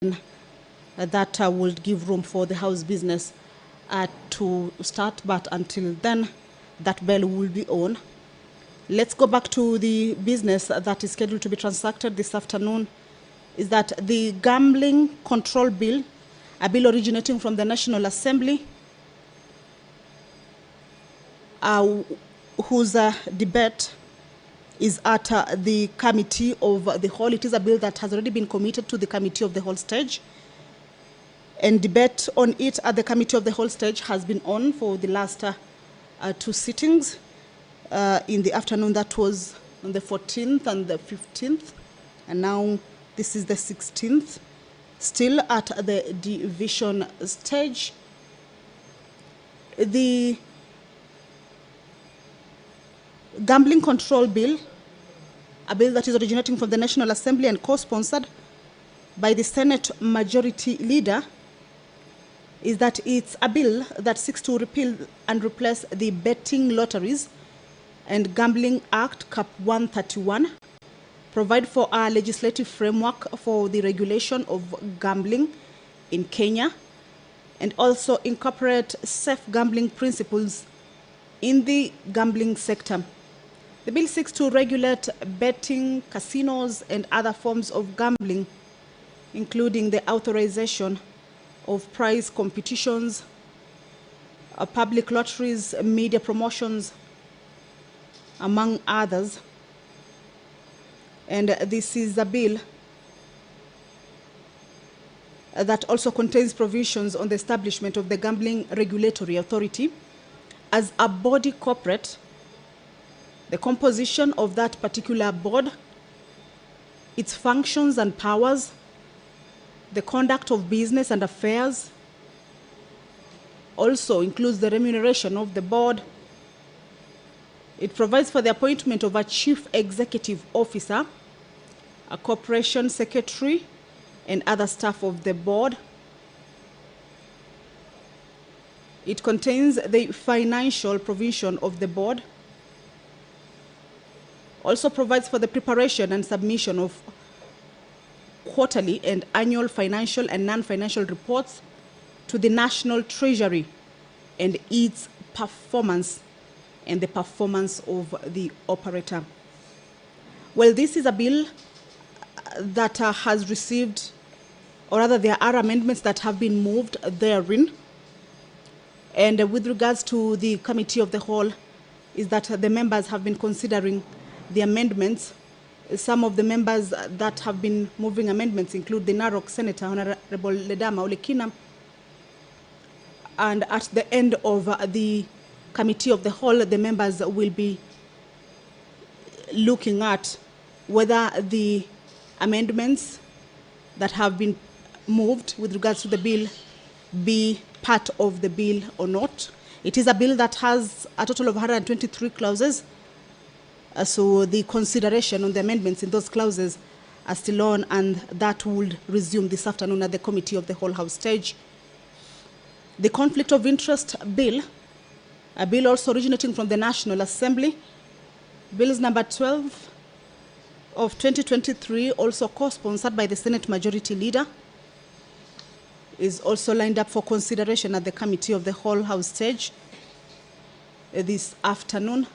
that would give room for the House business to start, but until then, that bell will be on. Let's go back to the business that is scheduled to be transacted this afternoon. Is that the Gambling Control Bill, a bill originating from the National Assembly, whose debate is at the Committee of the Whole. It is a bill that has already been committed to the Committee of the Whole stage. And debate on it at the Committee of the Whole stage has been on for the last two sittings in the afternoon. That was on the 14th and the 15th. And now this is the 16th. Still at the division stage. The Gambling Control Bill, a bill that is originating from the National Assembly and co-sponsored by the Senate Majority Leader, is that it's a bill that seeks to repeal and replace the Betting Lotteries and Gambling Act Cap 131, provide for a legislative framework for the regulation of gambling in Kenya, and also incorporate safe gambling principles in the gambling sector. The bill seeks to regulate betting, casinos, and other forms of gambling, including the authorization of prize competitions, public lotteries, media promotions, among others. And this is a bill that also contains provisions on the establishment of the Gambling Regulatory Authority as a body corporate, the composition of that particular board, its functions and powers, the conduct of business and affairs, also includes the remuneration of the board. It provides for the appointment of a chief executive officer, a corporation secretary, and other staff of the board. It contains the financial provision of the board. Also provides for the preparation and submission of quarterly and annual financial and non-financial reports to the National Treasury and its performance and the performance of the operator. Well, this is a bill that has received, or rather there are amendments that have been moved therein. And with regards to the Committee of the Whole, is that the members have been considering the amendments. Some of the members that have been moving amendments include the Narok Senator, Honorable Ledama Olekina. And at the end of the Committee of the Whole, the members will be looking at whether the amendments that have been moved with regards to the bill be part of the bill or not. It is a bill that has a total of 123 clauses. So the consideration on the amendments in those clauses are still on, and that will resume this afternoon at the Committee of the Whole House stage. The Conflict of Interest Bill, a bill also originating from the National Assembly, Bills number 12 of 2023, also co-sponsored by the Senate Majority Leader, is also lined up for consideration at the Committee of the Whole House stage this afternoon.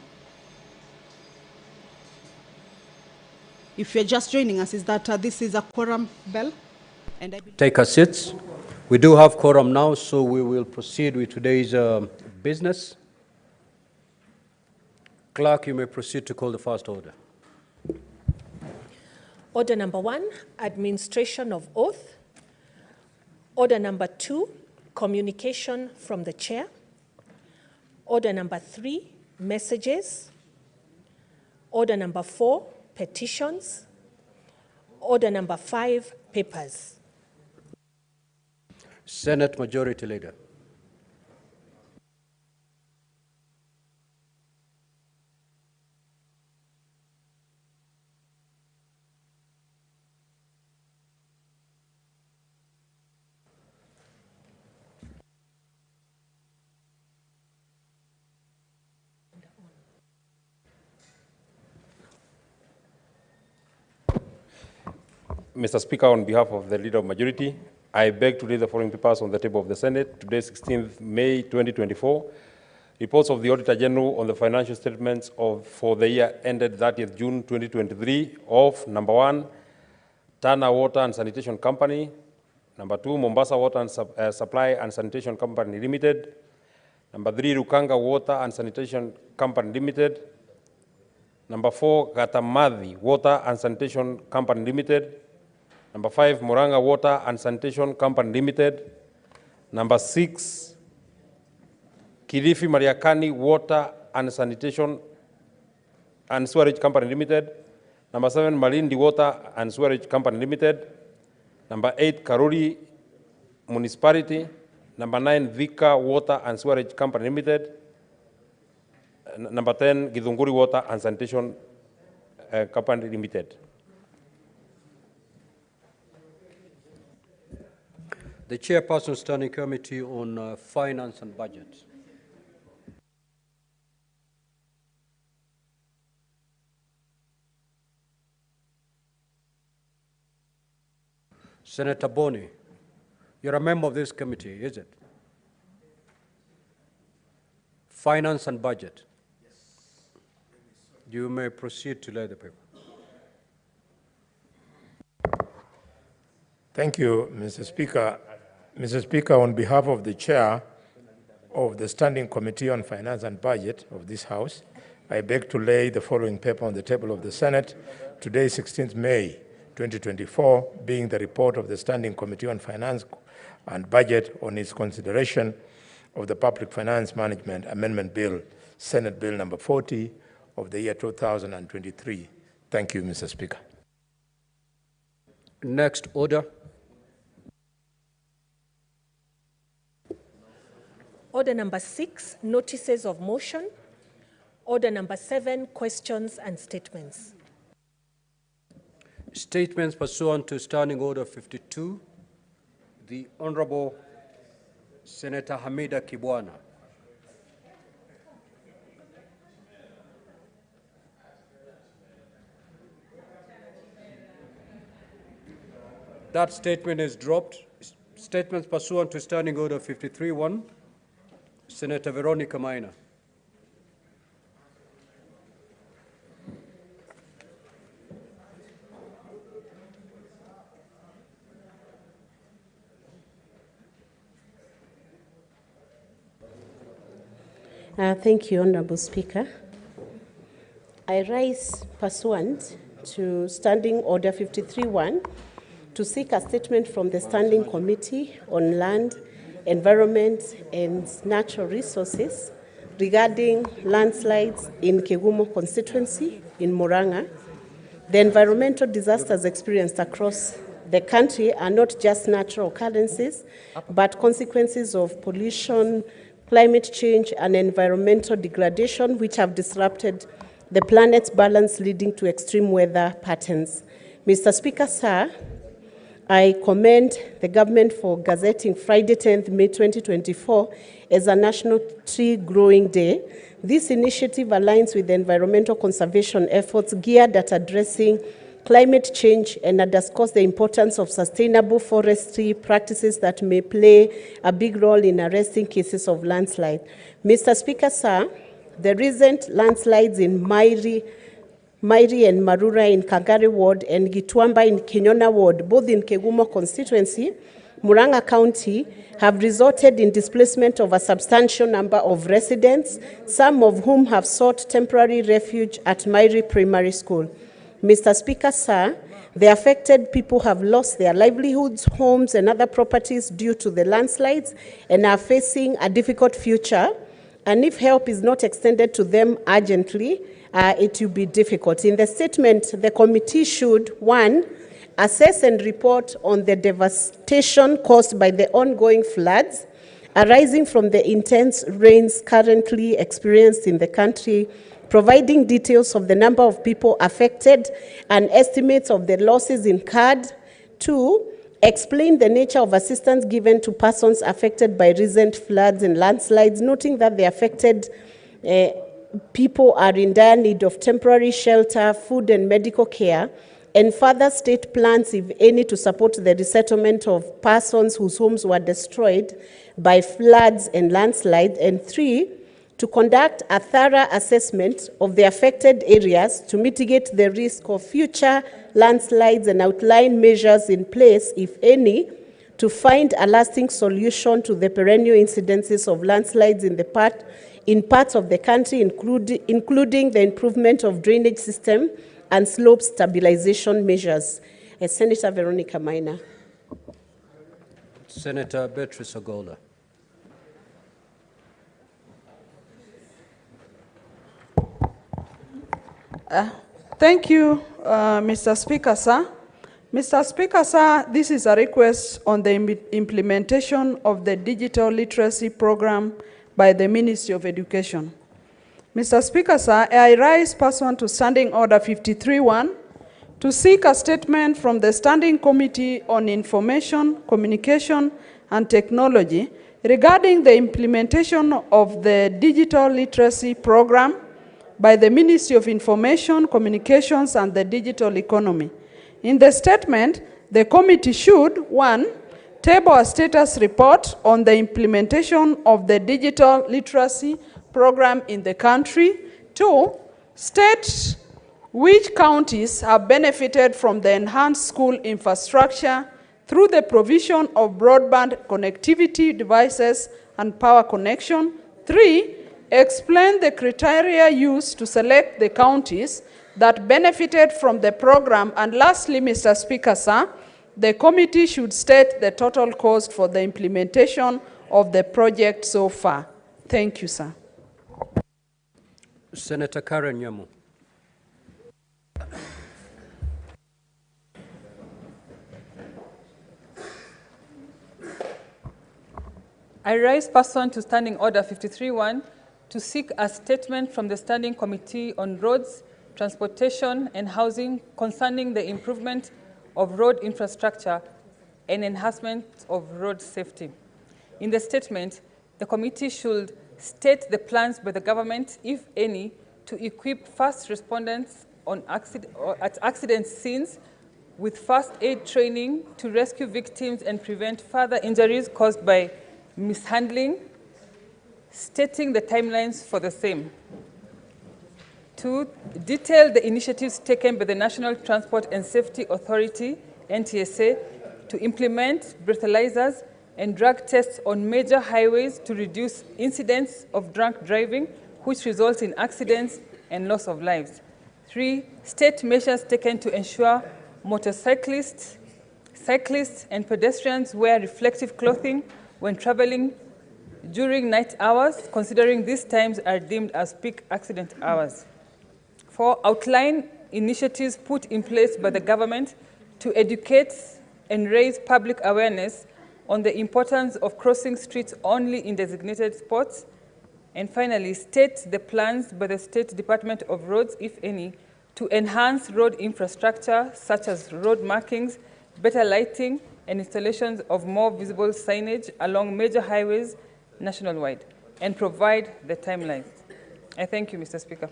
If you're just joining us, is that this is a quorum bell. And take our seats. We do have quorum now, so we will proceed with today's business. Clerk, you may proceed to call the first order. Order number 1, administration of oath. Order number 2, communication from the chair. Order number 3, messages. Order number 4, petitions. Order number 5, papers. Senate Majority Leader. Mr. Speaker, on behalf of the Leader of Majority, I beg to lay the following papers on the table of the Senate. Today, 16th May 2024. Reports of the Auditor General on the financial statements for the year ended 30th June 2023 of number 1, Tana Water and Sanitation Company, number 2, Mombasa Water and Supply and Sanitation Company Limited, number 3, Rukanga Water and Sanitation Company Limited, number 4, Gatamadhi Water and Sanitation Company Limited, number 5, Muranga Water and Sanitation Company Limited, number 6, Kilifi Mariakani Water and Sanitation and Sewerage Company Limited, number 7, Malindi Water and Sewerage Company Limited, number 8, Karuri Municipality, number 9, Vika Water and Sewerage Company Limited, number 10, Githunguri Water and Sanitation Company Limited. The Chairperson Standing Committee on Finance and Budget. Senator Boni, you're a member of this committee, is it? Finance and Budget. Yes. You may proceed to lay the paper. Thank you, Mr. Speaker. Mr. Speaker, on behalf of the Chair of the Standing Committee on Finance and Budget of this House, I beg to lay the following paper on the table of the Senate. Today, 16th May 2024, being the report of the Standing Committee on Finance and Budget on its consideration of the Public Finance Management Amendment Bill, Senate Bill number 40 of the year 2023. Thank you, Mr. Speaker. Next order. Order number 6, notices of motion. Order number 7, questions and statements. Statements pursuant to Standing Order 52, the Honorable Senator Hamida Kibwana. That statement is dropped. Statements pursuant to Standing Order 53-1, Senator Veronica Maina. Thank you, Honorable Speaker. I rise pursuant to Standing Order 53-1 to seek a statement from the Standing Committee on Land, Environment and Natural Resources regarding landslides in Kegumo constituency in Muranga. The environmental disasters experienced across the country are not just natural occurrences, but consequences of pollution, climate change, and environmental degradation, which have disrupted the planet's balance, leading to extreme weather patterns. Mr. Speaker, sir, I commend the government for gazetting Friday 10th May 2024 as a National Tree Growing Day. This initiative aligns with the environmental conservation efforts geared at addressing climate change and underscores the importance of sustainable forestry practices that may play a big role in arresting cases of landslide. Mr. Speaker, sir, the recent landslides in Mairi and Marura in Kagari Ward and Gituamba in Kenyona Ward, both in Kegumo constituency, Muranga County, have resulted in displacement of a substantial number of residents, some of whom have sought temporary refuge at Mairi Primary School. Mr. Speaker, sir, the affected people have lost their livelihoods, homes, and other properties due to the landslides and are facing a difficult future. And if help is not extended to them urgently, it will be difficult. In the statement, the committee should, 1, assess and report on the devastation caused by the ongoing floods arising from the intense rains currently experienced in the country, providing details of the number of people affected and estimates of the losses incurred. 2, explain the nature of assistance given to persons affected by recent floods and landslides, noting that the affected people are in dire need of temporary shelter, food, and medical care. and further state plans, if any, to support the resettlement of persons whose homes were destroyed by floods and landslides. And 3, to conduct a thorough assessment of the affected areas to mitigate the risk of future landslides and outline measures in place, if any, to find a lasting solution to the perennial incidences of landslides in parts of the country, including the improvement of drainage system and slope stabilization measures. Senator Veronica Maina. Senator Beatrice Ogola. Thank you, Mr. Speaker, sir. Mr. Speaker, sir, this is a request on the implementation of the digital literacy program by the Ministry of Education. Mr. Speaker, sir, I rise pursuant to Standing Order 53-1 to seek a statement from the Standing Committee on Information, Communication and Technology regarding the implementation of the digital literacy program by the Ministry of Information, Communications and the Digital Economy. In the statement, the committee should, 1, table a status report on the implementation of the digital literacy program in the country. 2, state which counties have benefited from the enhanced school infrastructure through the provision of broadband connectivity devices and power connection. 3, explain the criteria used to select the counties that benefited from the program. And lastly, Mr. Speaker, sir, the committee should state the total cost for the implementation of the project so far. Thank you, sir. Senator Karen Nyamu. I rise pursuant to Standing Order 53-1 to seek a statement from the Standing Committee on Roads, Transportation and Housing concerning the improvement of road infrastructure and enhancement of road safety. In the statement, the committee should state the plans by the government, if any, to equip first respondents at accident scenes with first aid training to rescue victims and prevent further injuries caused by mishandling, stating the timelines for the same. 2, detail the initiatives taken by the National Transport and Safety Authority, NTSA, to implement breathalyzers and drug tests on major highways to reduce incidents of drunk driving, which results in accidents and loss of lives. 3, state measures taken to ensure motorcyclists, cyclists, and pedestrians wear reflective clothing when traveling during night hours, considering these times are deemed as peak accident hours. 4, outline initiatives put in place by the government to educate and raise public awareness on the importance of crossing streets only in designated spots. And finally, state the plans by the State Department of Roads, if any, to enhance road infrastructure such as road markings, better lighting, and installations of more visible signage along major highways nationwide, and provide the timelines. I thank you, Mr. Speaker.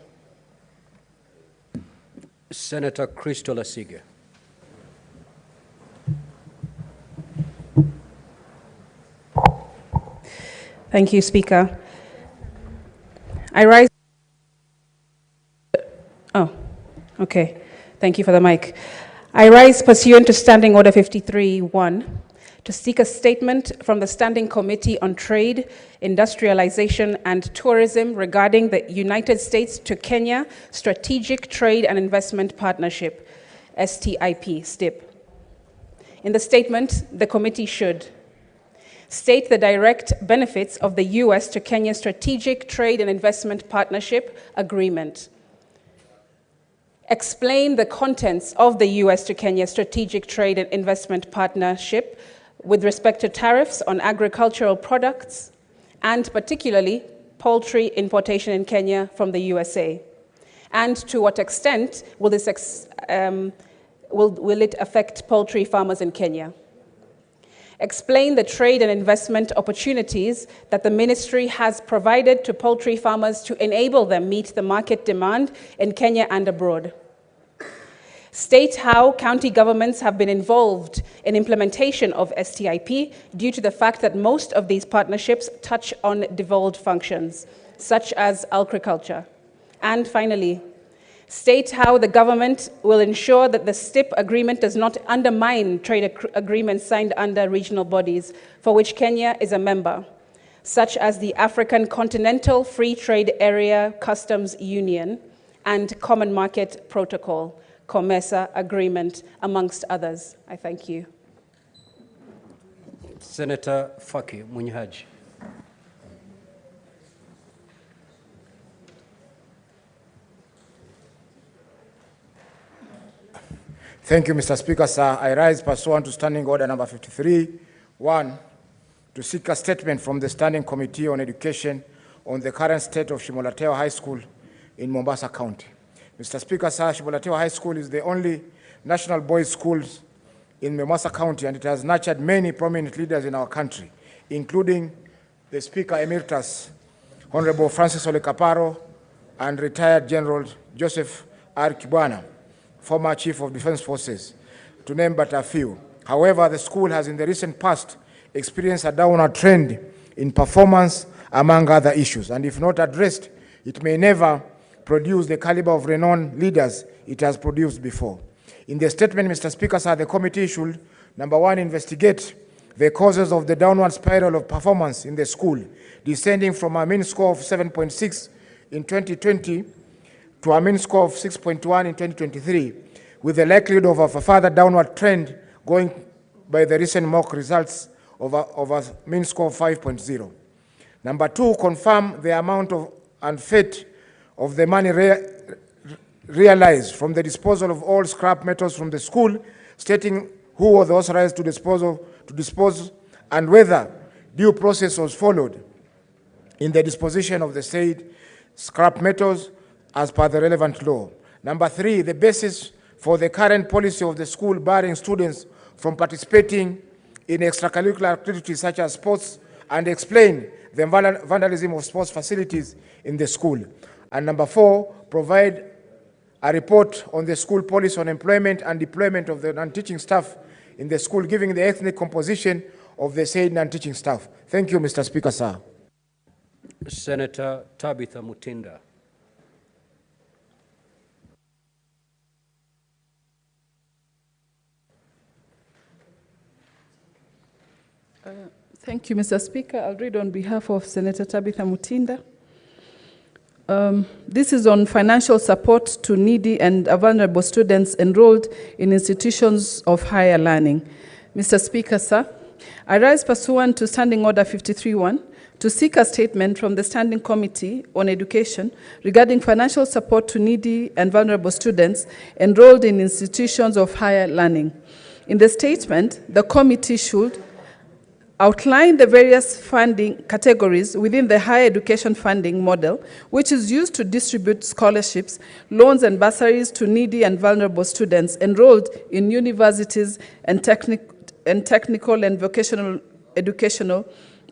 Senator Crystal Asige. Thank you, Speaker. I rise. Oh, okay. Thank you for the mic. I rise pursuant to Standing Order 53-1 to seek a statement from the Standing Committee on Trade, Industrialization and Tourism regarding the United States to Kenya Strategic Trade and Investment Partnership, STIP. In the statement, the committee should state the direct benefits of the U.S. to Kenya Strategic Trade and Investment Partnership Agreement. Explain the contents of the U.S. to Kenya Strategic Trade and Investment Partnership with respect to tariffs on agricultural products and particularly poultry importation in Kenya from the USA. And to what extent will this will it affect poultry farmers in Kenya? Explain the trade and investment opportunities that the ministry has provided to poultry farmers to enable them meet the market demand in Kenya and abroad. State how county governments have been involved in implementation of STIP due to the fact that most of these partnerships touch on devolved functions, such as agriculture. And finally, state how the government will ensure that the STIP agreement does not undermine trade agreements signed under regional bodies for which Kenya is a member, such as the African Continental Free Trade Area Customs Union and Common Market Protocol, COMESA agreement, amongst others. I thank you. Senator Faki Munyahaji. Thank you, Mr. Speaker, sir. I rise pursuant to Standing Order number 53-1 to seek a statement from the Standing Committee on Education on the current state of Shimolateo High School in Mombasa County. Mr. Speaker, sir, Shimolateo High School is the only national boys' school in Mombasa County, and it has nurtured many prominent leaders in our country, including the Speaker Emeritus, Honorable Francis Ole Kaparo, and retired General Joseph R. Kibwana, former Chief of Defense Forces, to name but a few. However, the school has in the recent past experienced a downward trend in performance, among other issues, and if not addressed, it may never produce the caliber of renowned leaders it has produced before. In the statement, Mr. Speaker, sir, the committee should, number one, investigate the causes of the downward spiral of performance in the school, descending from a mean score of 7.6 in 2020 to a mean score of 6.1 in 2023, with the likelihood of a further downward trend going by the recent mock results of a mean score of 5.0. Number two, confirm the amount of and fate of the money realized from the disposal of all scrap metals from the school, stating who was authorized to dispose and whether due process was followed in the disposition of the said scrap metals as per the relevant law. Number three, the basis for the current policy of the school barring students from participating in extracurricular activities such as sports, and explain the vandalism of sports facilities in the school. And number four, provide a report on the school policy on employment and deployment of the non-teaching staff in the school, giving the ethnic composition of the said non-teaching staff. Thank you, Mr. Speaker, sir. Senator Tabitha Mutinda. Thank you, Mr. Speaker. I'll read on behalf of Senator Tabitha Mutinda. This is on financial support to needy and vulnerable students enrolled in institutions of higher learning. Mr. Speaker, sir, I rise pursuant to Standing Order 53-1 to seek a statement from the Standing Committee on Education regarding financial support to needy and vulnerable students enrolled in institutions of higher learning. In the statement, the committee should outline the various funding categories within the higher education funding model, which is used to distribute scholarships, loans, and bursaries to needy and vulnerable students enrolled in universities and technical and vocational educational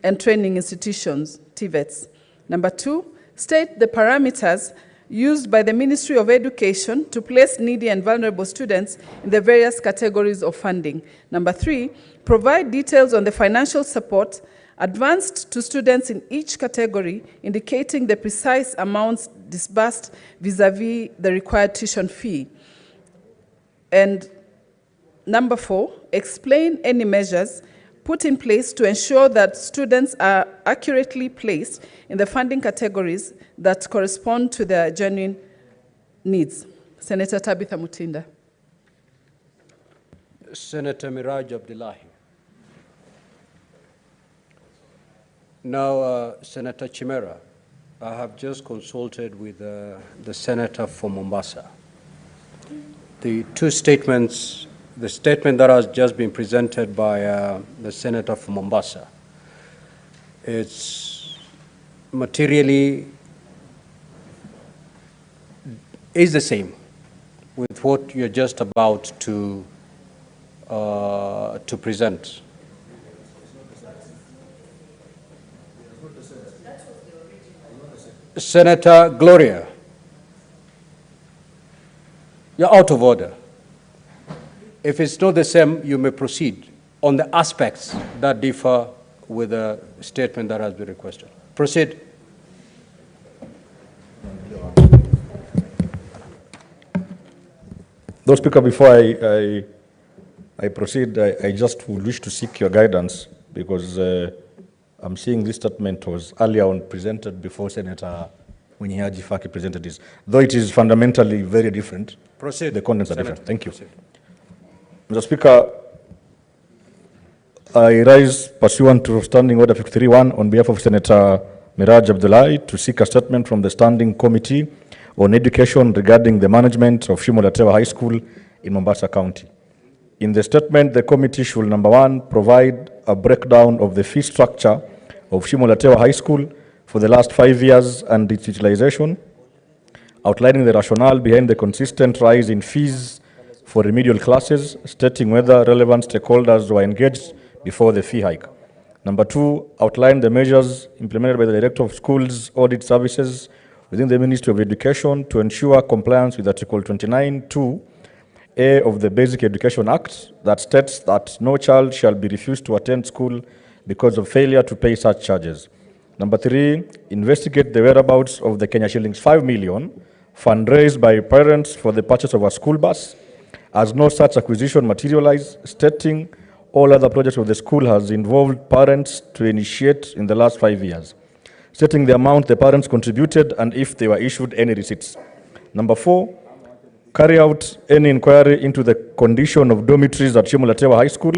and training institutions, TVETs. Number two, state the parameters used by the Ministry of Education to place needy and vulnerable students in the various categories of funding. Number three, provide details on the financial support advanced to students in each category, indicating the precise amounts disbursed vis-a-vis the required tuition fee. And number four, explain any measures put in place to ensure that students are accurately placed in the funding categories that correspond to their genuine needs. Senator Tabitha Mutinda. Senator Miraj Abdullahi. Now, Senator Chimera, I have just consulted with the senator from Mombasa. The two statements, the statement that has just been presented by the senator from Mombasa, it's materially is the same with what you're just about to present. Senator Gloria, you're out of order. If it's not the same, you may proceed on the aspects that differ with the statement that has been requested. Proceed. Though, Speaker, before I proceed, I just would wish to seek your guidance because I'm seeing this statement was earlier on presented before Senator Munyihaji Faki presented this. Though it is fundamentally very different, Proceed. The contents are Senator, different. Thank you. proceed. Mr. Speaker, I rise pursuant to Standing Order 53-1 on behalf of Senator Miraj Abdullahi to seek a statement from the Standing Committee on Education regarding the management of Shimolatewa High School in Mombasa County. In the statement, the committee should, number one, provide a breakdown of the fee structure of Shimolatewa High School for the last 5 years and its utilization, outlining the rationale behind the consistent rise in fees for remedial classes, stating whether relevant stakeholders were engaged before the fee hike. Number two, outline the measures implemented by the Director of Schools Audit Services within the Ministry of Education to ensure compliance with Article 29(2)(a) of the Basic Education Act that states that no child shall be refused to attend school because of failure to pay such charges. Number three, investigate the whereabouts of the Kenya shillings 5 million fundraised by parents for the purchase of a school bus, as no such acquisition materialized, stating all other projects of the school has involved parents to initiate in the last 5 years, stating the amount the parents contributed and if they were issued any receipts. Number four, carry out any inquiry into the condition of dormitories at Shimolatewa High School,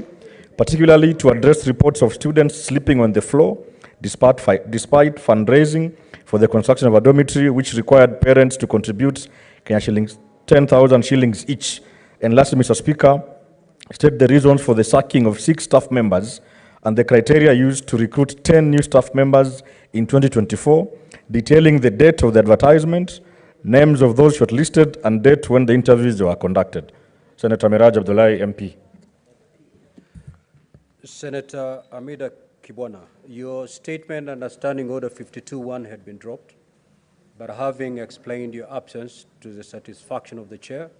particularly to address reports of students sleeping on the floor despite fundraising for the construction of a dormitory which required parents to contribute Kenya shillings 10,000 shillings each. And lastly, Mr. Speaker, state the reasons for the sacking of 6 staff members and the criteria used to recruit 10 new staff members in 2024, detailing the date of the advertisement, names of those shortlisted, and date when the interviews were conducted. Senator Miraj Abdullahi, MP. Senator Amida Kibwana, your statement under Standing Order 52-1 had been dropped, but having explained your absence to the satisfaction of the chair,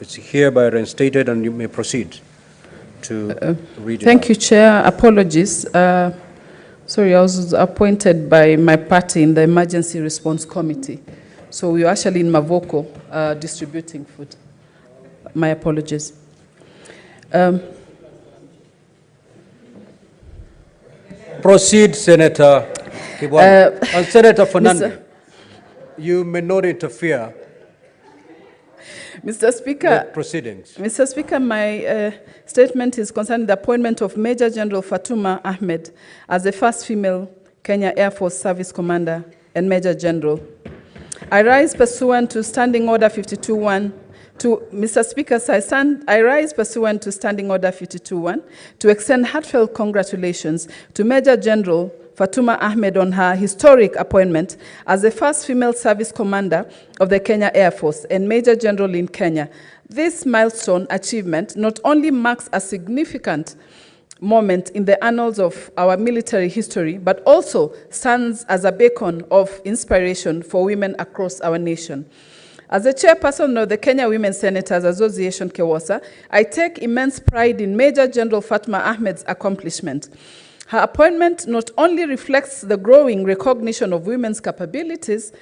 it's hereby reinstated and you may proceed to read it Thank out. you, Chair. Apologies. Sorry, I was appointed by my party in the Emergency Response Committee. So we were actually in Mavoko distributing food. My apologies. Proceed, Senator Kibwana. And Senator Fernandez, you may not interfere Mr. Speaker, with proceedings. Mr. Speaker, my statement is concerning the appointment of Major General Fatuma Ahmed as the first female Kenya Air Force Service Commander and Major General. I rise pursuant to Standing Order 52-1 to, Mr. Speaker, I rise pursuant to Standing Order 52-1 to extend heartfelt congratulations to Major General Fatuma Ahmed on her historic appointment as the first female service commander of the Kenya Air Force and Major General in Kenya. This milestone achievement not only marks a significant moment in the annals of our military history, but also stands as a beacon of inspiration for women across our nation. As the chairperson of the Kenya Women Senators Association, KEWOSA, I take immense pride in Major General Fatuma Ahmed's accomplishment. Her appointment not only reflects the growing recognition of women's capabilities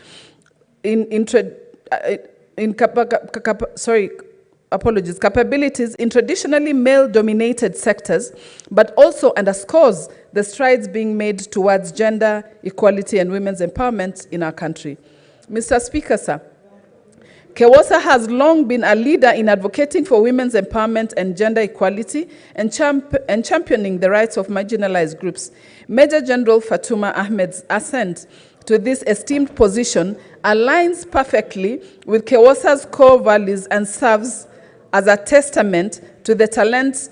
capabilities in traditionally male-dominated sectors, but also underscores the strides being made towards gender equality and women's empowerment in our country. Mr. Speaker, sir, KEWOSA has long been a leader in advocating for women's empowerment and gender equality and championing the rights of marginalized groups. Major General Fatuma Ahmed's ascent to this esteemed position aligns perfectly with KEWOSA's core values and serves as a testament to the talent,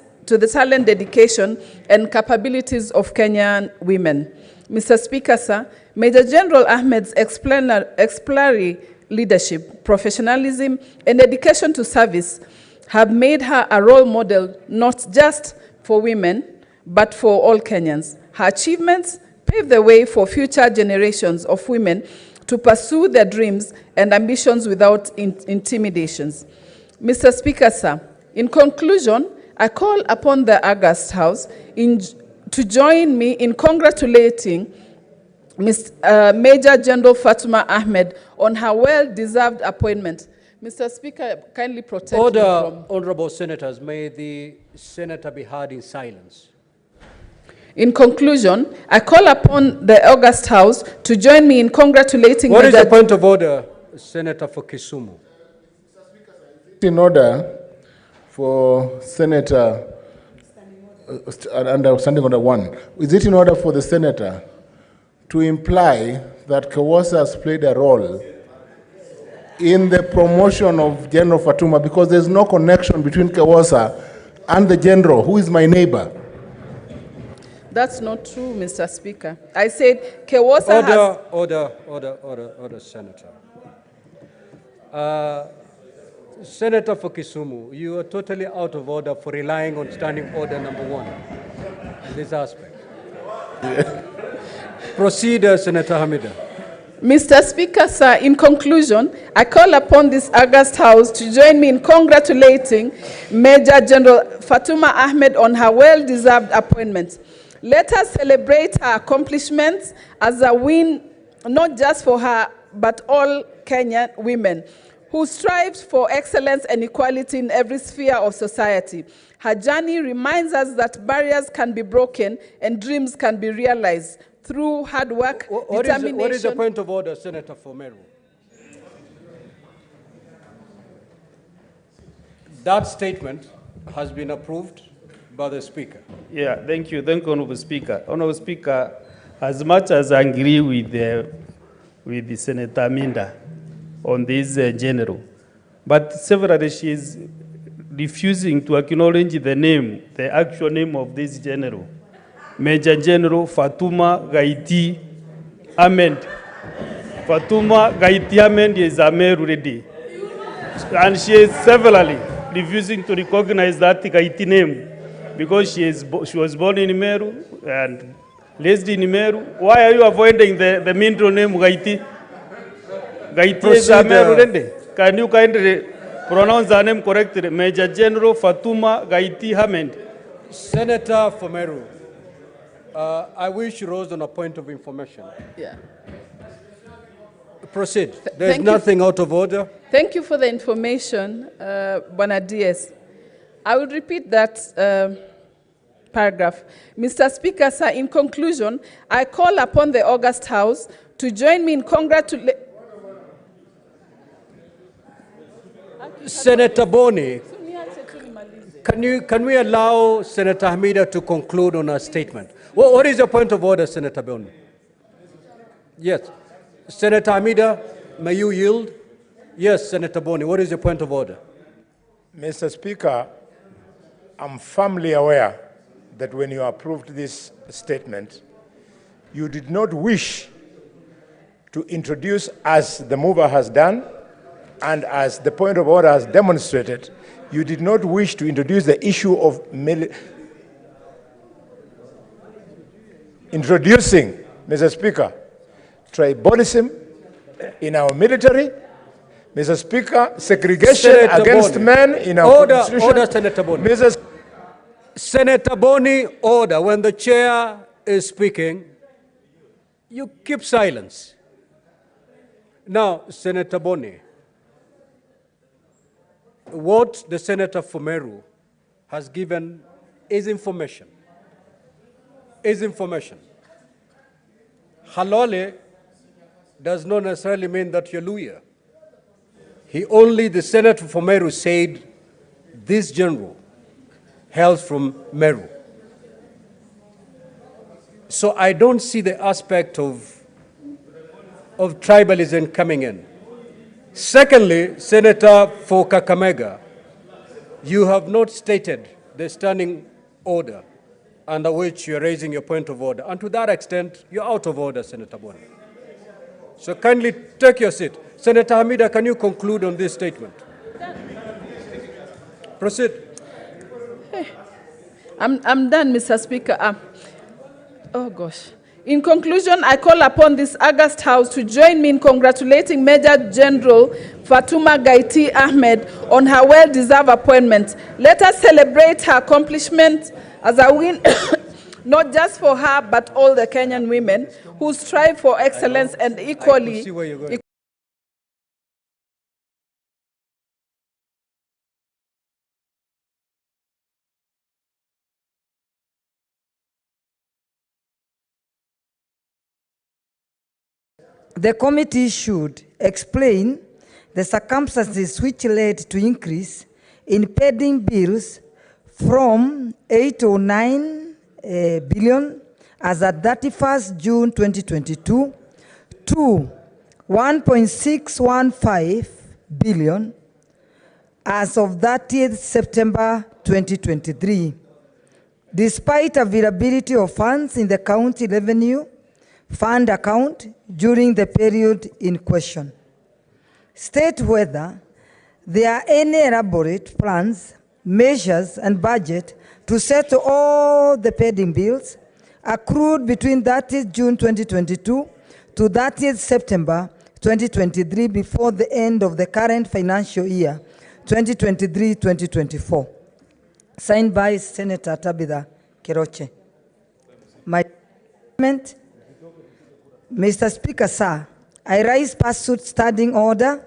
dedication, and capabilities of Kenyan women. Mr. Speaker, sir, Major General Ahmed's exemplary leadership, professionalism, and dedication to service have made her a role model not just for women, but for all Kenyans. Her achievements pave the way for future generations of women to pursue their dreams and ambitions without intimidations. Mr. Speaker, sir, In conclusion, I call upon the August House to join me in congratulating Major General Fatuma Ahmed on her well-deserved appointment. Mr. Speaker, kindly protect me from... Honorable Senators, may the Senator be heard in silence. In conclusion, I call upon the August House to join me in congratulating... What is the point of order, Senator for Kisumu? In order for Senator, under Standing Order 1, is it in order for the Senator to imply that Kawasa has played a role in the promotion of General Fatuma, because there's no connection between Kawasa and the General, who is my neighbor? That's not true, Mr. Speaker. I said Kawasa has... Order, Senator. Senator for Kisumu, you are totally out of order for relying on Standing Order number 1 in this aspect. Proceed, Senator Hamida. Mr. Speaker, sir, in conclusion, I call upon this August House to join me in congratulating Major General Fatuma Ahmed on her well-deserved appointment. Let us celebrate her accomplishments as a win, not just for her, but all Kenyan women who strive for excellence and equality in every sphere of society. Her journey reminds us that barriers can be broken and dreams can be realized through hard work, determination... What is the point of order, Senator for Meru? That statement has been approved by the Speaker. Yeah, thank you. Thank you, Honorable Speaker. Honorable Speaker, as much as I agree with the Senator Minda on this general, but severally she is refusing to acknowledge the actual name of this general. Major General Fatuma Gaiti Ahmed. Fatuma Gaiti Ahmed is a Meru already. And she is severally refusing to recognize that Gaiti name because she was born in Meru and raised in Meru. Why are you avoiding the middle name Gaiti? Gaiti is a Meru already. Can you kindly pronounce the name correctly? Major General Fatuma Gaiti Ahmed. Senator for Meru. I wish you rose on a point of information. Yeah. Proceed. There's nothing out of order. Thank you for the information, Bwana DS. I will repeat that paragraph. Mr. Speaker, sir, in conclusion, I call upon the August House to join me in congratulating... Senator Boni, can we allow Senator Hamida to conclude on her statement? What is your point of order, Senator Boni? Yes. Senator Hamida, may you yield? Yes, Senator Boni, what is your point of order? Mr. Speaker, I'm firmly aware that when you approved this statement, you did not wish to introduce, as the mover has done, and as the point of order has demonstrated, you did not wish to introduce the issue of introducing, Mr. Speaker, tribalism in our military, Mr. Speaker, segregation Senator against Boni. men in our constitution. Order, Senator Boni. Senator Boni, order. When the chair is speaking, you keep silence. Now, Senator Boni, what the Senator for Meru has given is information. Halole does not necessarily mean that you're Luya. The Senator for Meru said this general hails from Meru. So I don't see the aspect of tribalism coming in. Secondly, Senator for Kakamega, you have not stated the standing order under which you're raising your point of order. And to that extent, you're out of order, Senator Boni. So kindly take your seat. Senator Hamida, can you conclude on this statement? Proceed. I'm done, Mr. Speaker. Oh, gosh. In conclusion, I call upon this August House to join me in congratulating Major General Fatuma Gaiti Ahmed on her well-deserved appointment. Let us celebrate her accomplishment as a win, not just for her, but all the Kenyan women who strive for excellence and equally. The committee should explain the circumstances which led to increase in pending bills from 809 billion as at 31st June 2022 to 1.615 billion as of 30th September 2023, despite availability of funds in the county revenue fund account during the period in question. State whether there are any elaborate plans, measures, and budget to settle all the pending bills accrued between 30th June 2022 to 30th September 2023 before the end of the current financial year 2023-2024. Signed by Senator Tabitha Keroche. My comment, Mr. Speaker, sir, I rise pursuant standing order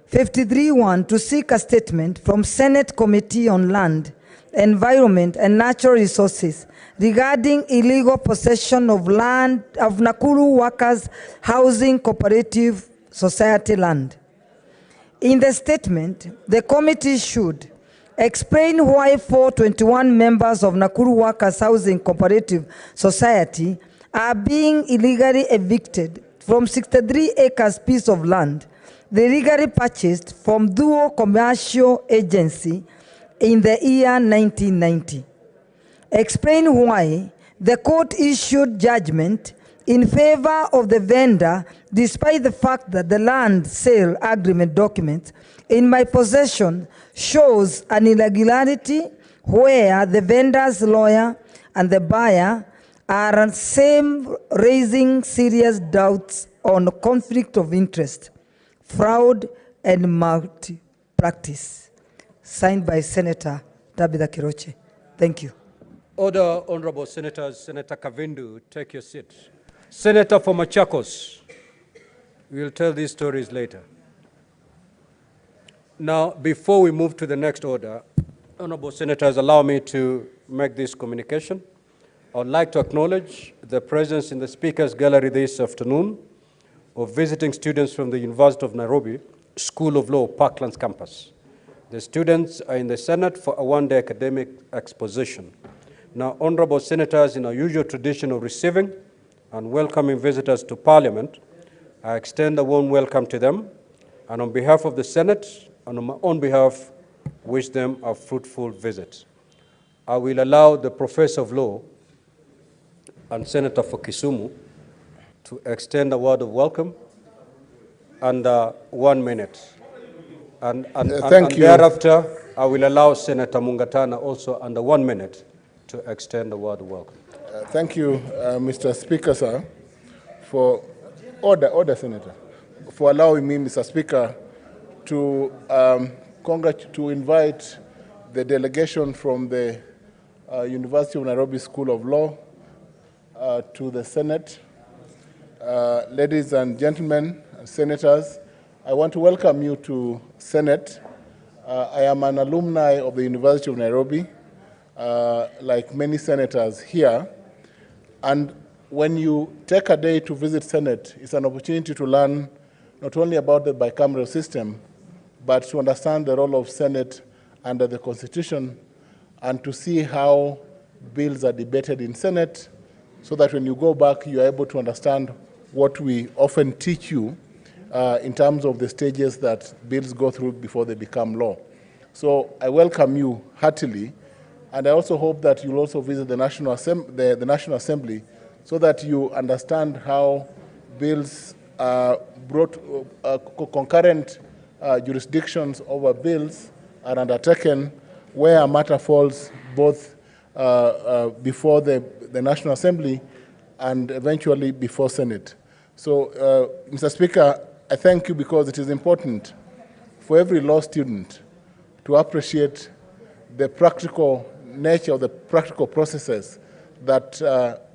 53-1 to seek a statement from Senate Committee on Land, Environment and Natural Resources regarding illegal possession of land of Nakuru Workers Housing Cooperative Society land. In the statement, the committee should explain why 421 members of Nakuru Workers Housing Cooperative Society are being illegally evicted from 63 acres piece of land they legally purchased from Duo Commercial Agency in the year 1990. Explain why the court issued judgment in favor of the vendor despite the fact that the land sale agreement document in my possession shows an irregularity where the vendor's lawyer and the buyer are same, raising serious doubts on conflict of interest, fraud, and malpractice. Signed by Senator Tabitha Keroche. Thank you. Order, honorable senators. Senator Kavindu, take your seat. Senator for Machakos, we will tell these stories later. Now, before we move to the next order, honorable senators, allow me to make this communication. I would like to acknowledge the presence in the Speaker's Gallery this afternoon of visiting students from the University of Nairobi School of Law, Parklands campus. The students are in the Senate for a one-day academic exposition. Now, honorable senators, in our usual tradition of receiving and welcoming visitors to Parliament, I extend a warm welcome to them, and on behalf of the Senate and on my own behalf, wish them a fruitful visit. I will allow the Professor of Law and Senator for Kisumu to extend a word of welcome under 1 minute. And thereafter, I will allow Senator Mungatana also under 1 minute to extend a word of welcome. Thank you, Mr. Speaker, sir, for order, Senator, for allowing me, Mr. Speaker, to invite the delegation from the University of Nairobi School of Law to the Senate. Ladies and gentlemen, senators, I want to welcome you to Senate. I am an alumni of the University of Nairobi, like many senators here. And when you take a day to visit Senate, it's an opportunity to learn not only about the bicameral system, but to understand the role of Senate under the Constitution and to see how bills are debated in Senate, so that when you go back, you're able to understand what we often teach you in terms of the stages that bills go through before they become law. So I welcome you heartily, and I also hope that you'll also visit the National Assembly so that you understand how bills brought concurrent jurisdictions over bills are undertaken, where a matter falls both before the National Assembly and eventually before Senate. So, Mr. Speaker, I thank you because it is important for every law student to appreciate the practical nature of the practical processes that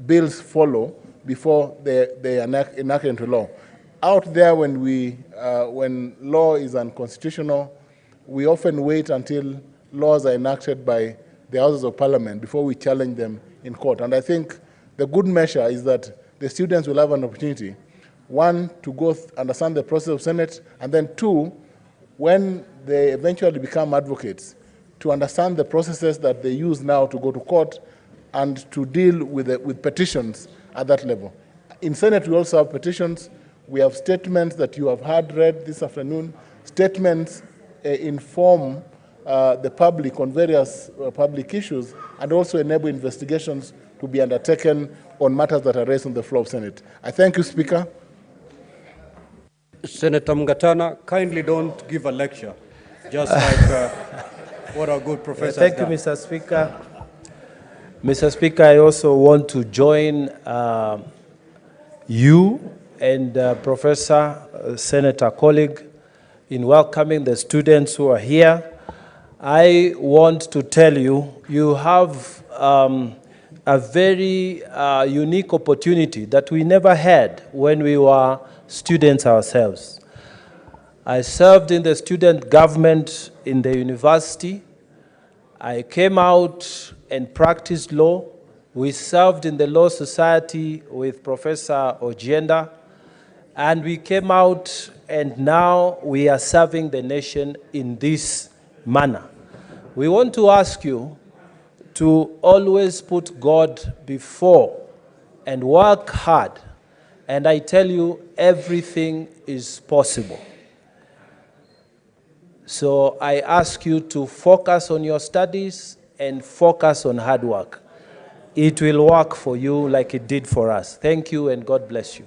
bills follow before they enact into law. Out there, when law is unconstitutional, we often wait until laws are enacted by the Houses of Parliament before we challenge them in court. And I think the good measure is that the students will have an opportunity, one, to go understand the process of Senate, and then two, when they eventually become advocates, to understand the processes that they use now to go to court and to deal with petitions at that level. In Senate, we also have petitions. We have statements that you have heard read this afternoon. Statements inform the public on various public issues and also enable investigations to be undertaken on matters that are raised on the floor of Senate. I thank you, Speaker. Senator Mngatana, kindly don't give a lecture, just like what our good professor Thank you, Mr. Speaker. Mr. Speaker, I also want to join you and Professor, Senator colleague, in welcoming the students who are here. I want to tell you, you have a very unique opportunity that we never had when we were students ourselves. I served in the student government in the university. I came out and practiced law. We served in the Law Society with Professor Ojienda, and we came out and now we are serving the nation in this manner. We want to ask you to always put God before and work hard. And I tell you, everything is possible. So I ask you to focus on your studies and focus on hard work. It will work for you like it did for us. Thank you and God bless you.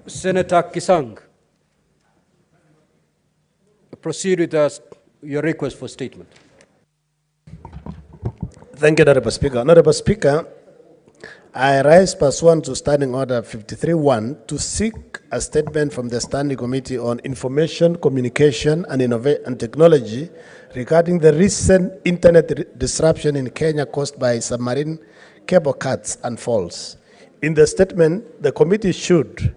Senator Kisang, proceed with your request for statement. Thank you, Honorable Speaker. Honorable Speaker, I rise pursuant to Standing Order 53-1 to seek a statement from the Standing Committee on Information, Communication and Technology regarding the recent internet disruption in Kenya caused by submarine cable cuts and faults. In the statement, the committee should,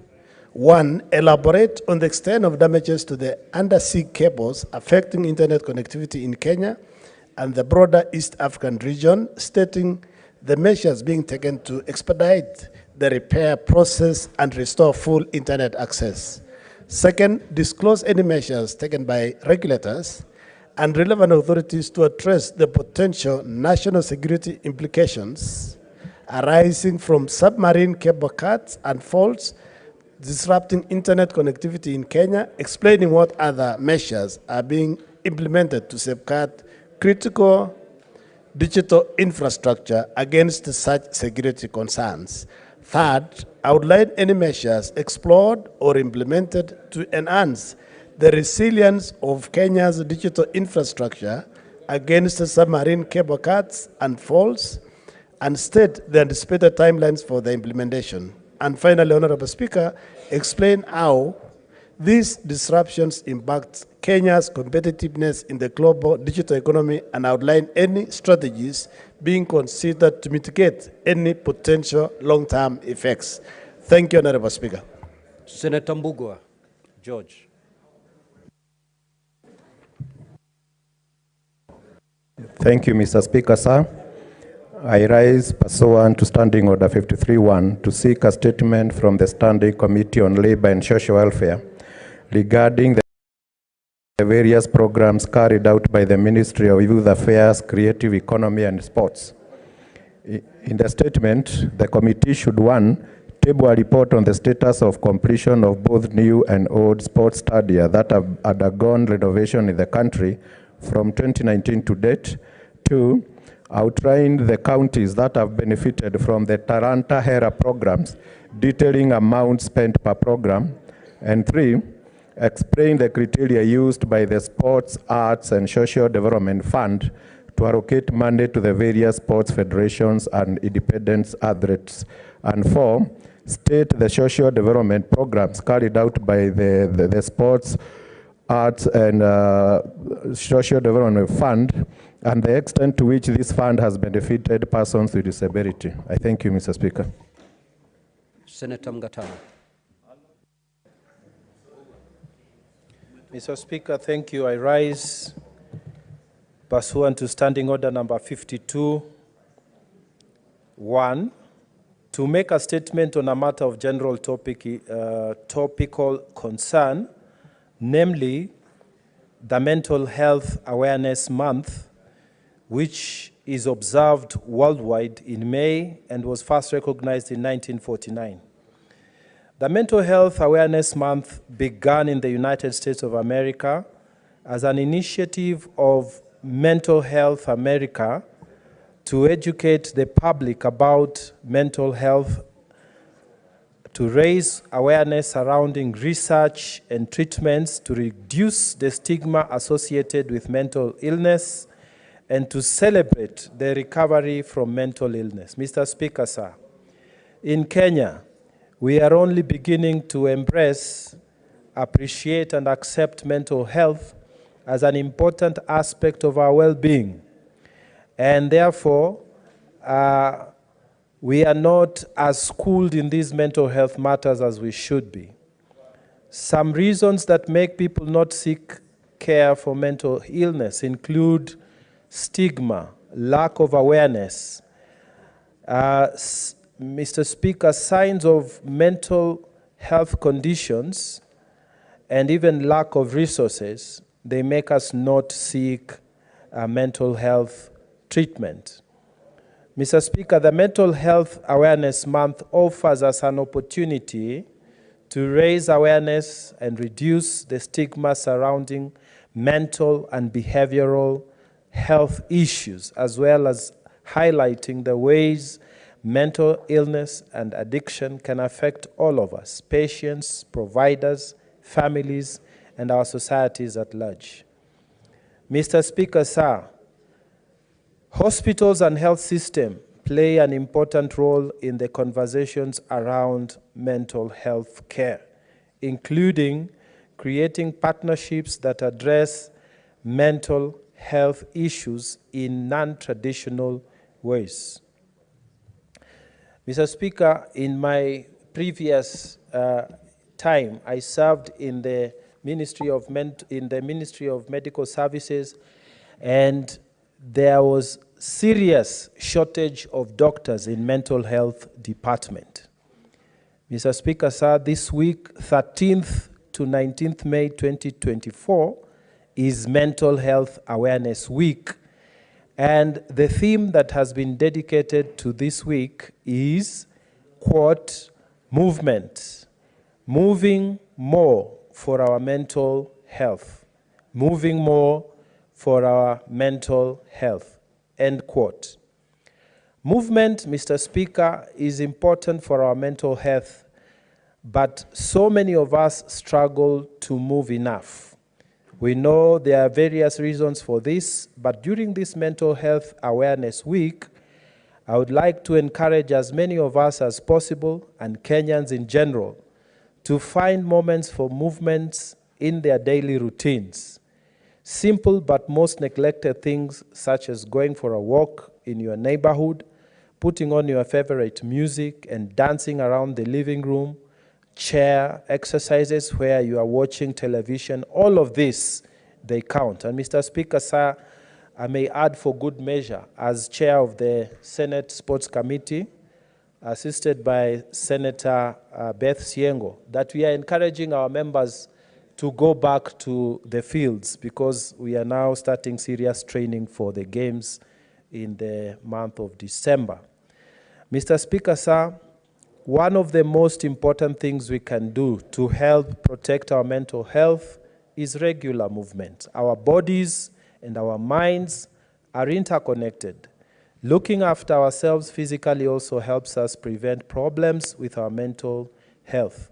1, elaborate on the extent of damages to the undersea cables affecting internet connectivity in Kenya and the broader East African region, stating the measures being taken to expedite the repair process and restore full internet access. Second, disclose any measures taken by regulators and relevant authorities to address the potential national security implications arising from submarine cable cuts and faults disrupting internet connectivity in Kenya, explaining what other measures are being implemented to safeguard critical digital infrastructure against such security concerns. Third, outline any measures explored or implemented to enhance the resilience of Kenya's digital infrastructure against submarine cable cuts and faults, and state the anticipated timelines for the implementation. And finally, Honorable Speaker, explain how these disruptions impact Kenya's competitiveness in the global digital economy and outline any strategies being considered to mitigate any potential long-term effects. Thank you, Honorable Speaker. Senator Mbugua, George. Thank you, Mr. Speaker, sir. I rise pursuant to Standing Order 53-1 to seek a statement from the Standing Committee on Labor and Social Welfare regarding the various programs carried out by the Ministry of Youth Affairs, Creative Economy and Sports. In the statement, the committee should, 1, table a report on the status of completion of both new and old sports stadia that have undergone renovation in the country from 2019 to date. 2, outline the counties that have benefited from the Taranta HERA programs, detailing amounts spent per program. And 3, explain the criteria used by the Sports, Arts and Social Development Fund to allocate money to the various sports federations and independent athletes. And 4, state the social development programs carried out by the Sports, Arts and Social Development Fund and the extent to which this fund has benefited persons with disability. I thank you, Mr. Speaker. Senator Mgatana. Mr. Speaker, thank you. I rise pursuant to Standing Order number 52-1 to make a statement on a matter of general topical concern, namely the Mental Health Awareness Month, which is observed worldwide in May and was first recognized in 1949. The Mental Health Awareness Month began in the United States of America as an initiative of Mental Health America to educate the public about mental health, to raise awareness surrounding research and treatments, to reduce the stigma associated with mental illness, and to celebrate the recovery from mental illness. Mr. Speaker, sir, in Kenya, we are only beginning to embrace, appreciate, and accept mental health as an important aspect of our well-being. And therefore, we are not as schooled in these mental health matters as we should be. Some reasons that make people not seek care for mental illness include stigma, lack of awareness. Mr. Speaker, signs of mental health conditions and even lack of resources, they make us not seek mental health treatment. Mr. Speaker, the Mental Health Awareness Month offers us an opportunity to raise awareness and reduce the stigma surrounding mental and behavioral health issues, as well as highlighting the ways mental illness and addiction can affect all of us, patients, providers, families, and our societies at large. Mr. Speaker, sir, hospitals and health system play an important role in the conversations around mental health care, including creating partnerships that address mental health issues in non-traditional ways. Mr. Speaker, in my previous time, I served in the Ministry of Medical Services, and there was serious shortage of doctors in mental health department. Mr. Speaker, sir, this week, 13th to 19th May 2024, is Mental Health Awareness Week. And the theme that has been dedicated to this week is, quote, movement, moving more for our mental health, moving more for our mental health, end quote. Movement, Mr. Speaker, is important for our mental health, but so many of us struggle to move enough. We know there are various reasons for this, but during this Mental Health Awareness Week, I would like to encourage as many of us as possible, and Kenyans in general, to find moments for movements in their daily routines. Simple but most neglected things such as going for a walk in your neighborhood, putting on your favorite music and dancing around the living room, chair exercises where you are watching television, all of this, they count. And Mr. Speaker, sir, I may add for good measure, as chair of the Senate Sports Committee, assisted by Senator Beth Siengo, that we are encouraging our members to go back to the fields because we are now starting serious training for the games in the month of December. Mr. Speaker, sir, one of the most important things we can do to help protect our mental health is regular movement. Our bodies and our minds are interconnected. Looking after ourselves physically also helps us prevent problems with our mental health.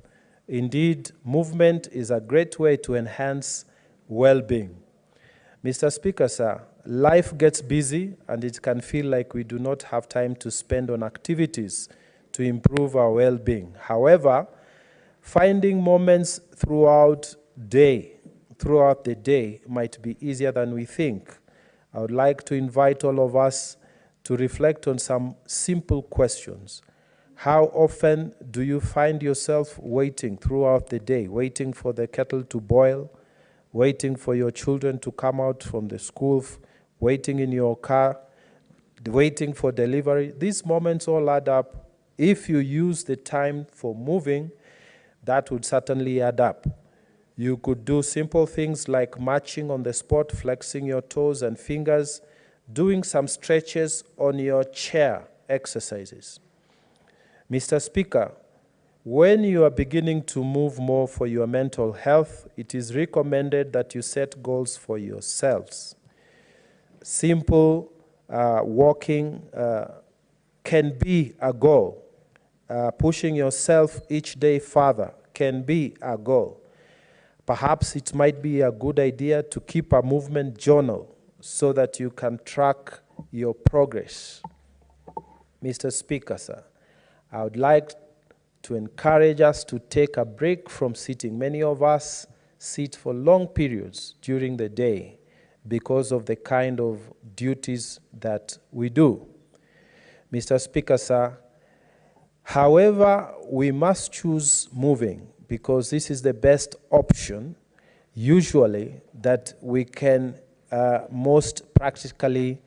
Indeed, movement is a great way to enhance well-being. Mr. Speaker, sir, life gets busy and it can feel like we do not have time to spend on activities to improve our well-being. However, finding moments throughout the day might be easier than we think. I would like to invite all of us to reflect on some simple questions. How often do you find yourself waiting throughout the day, waiting for the kettle to boil, waiting for your children to come out from the school, waiting in your car, waiting for delivery? These moments all add up. If you use the time for moving, that would certainly add up. You could do simple things like marching on the spot, flexing your toes and fingers, doing some stretches on your chair exercises. Mr. Speaker, when you are beginning to move more for your mental health, it is recommended that you set goals for yourselves. Simple walking can be a goal. Pushing yourself each day further can be a goal. Perhaps it might be a good idea to keep a movement journal so that you can track your progress. Mr. Speaker, sir, I would like to encourage us to take a break from sitting. Many of us sit for long periods during the day because of the kind of duties that we do. Mr. Speaker, sir, however, we must choose moving because this is the best option, usually, that we can most practically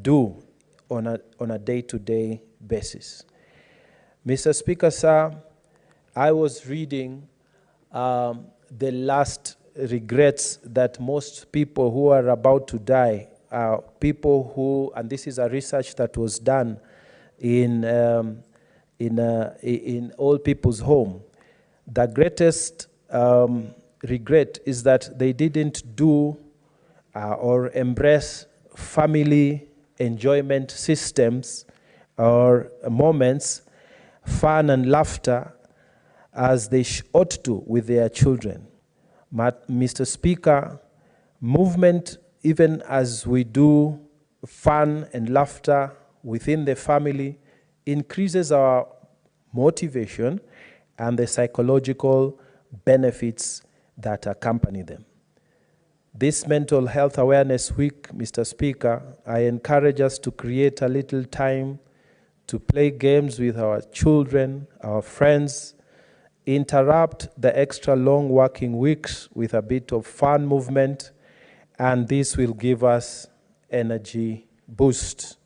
do on a day-to-day basis. Mr. Speaker, sir, I was reading the last regrets that most people who are about to die are people who, and this is a research that was done in old people's home. The greatest regret is that they didn't do or embrace family enjoyment systems or moments, fun and laughter as they ought to with their children. Mr. Speaker, movement, even as we do fun and laughter within the family, increases our motivation and the psychological benefits that accompany them. This Mental Health Awareness Week, Mr. Speaker, I encourage us to create a little time to play games with our children, our friends, interrupt the extra long working weeks with a bit of fun movement, and this will give us energy boost.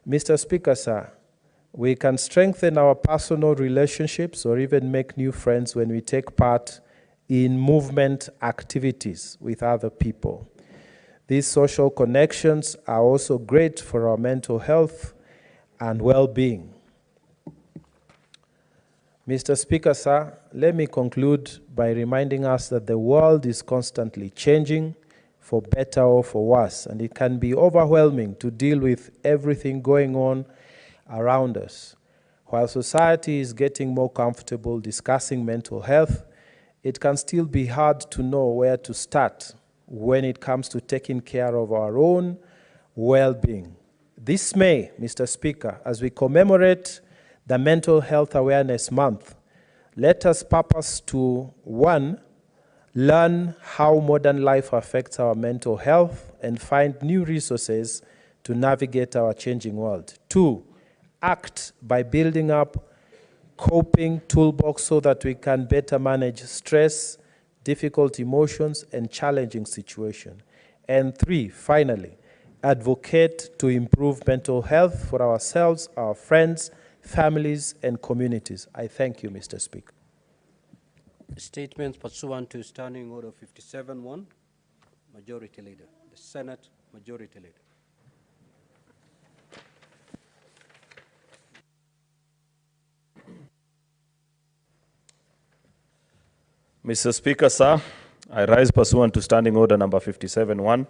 Mr. Speaker, sir, we can strengthen our personal relationships or even make new friends when we take part in movement activities with other people. These social connections are also great for our mental health and well-being. Mr. Speaker, sir, let me conclude by reminding us that the world is constantly changing for better or for worse, and it can be overwhelming to deal with everything going on around us. While society is getting more comfortable discussing mental health, it can still be hard to know where to start when it comes to taking care of our own well-being. This May, Mr. Speaker, as we commemorate the Mental Health Awareness Month, let us purpose to, 1, learn how modern life affects our mental health and find new resources to navigate our changing world. 2, act by building up coping toolbox so that we can better manage stress, difficult emotions, and challenging situations. And 3, finally, advocate to improve mental health for ourselves, our friends, families, and communities. I thank you, Mr. Speaker. Statements pursuant to Standing Order 57-1, Majority Leader. The Senate Majority Leader. Mr. Speaker, sir, I rise pursuant to Standing Order number 57-1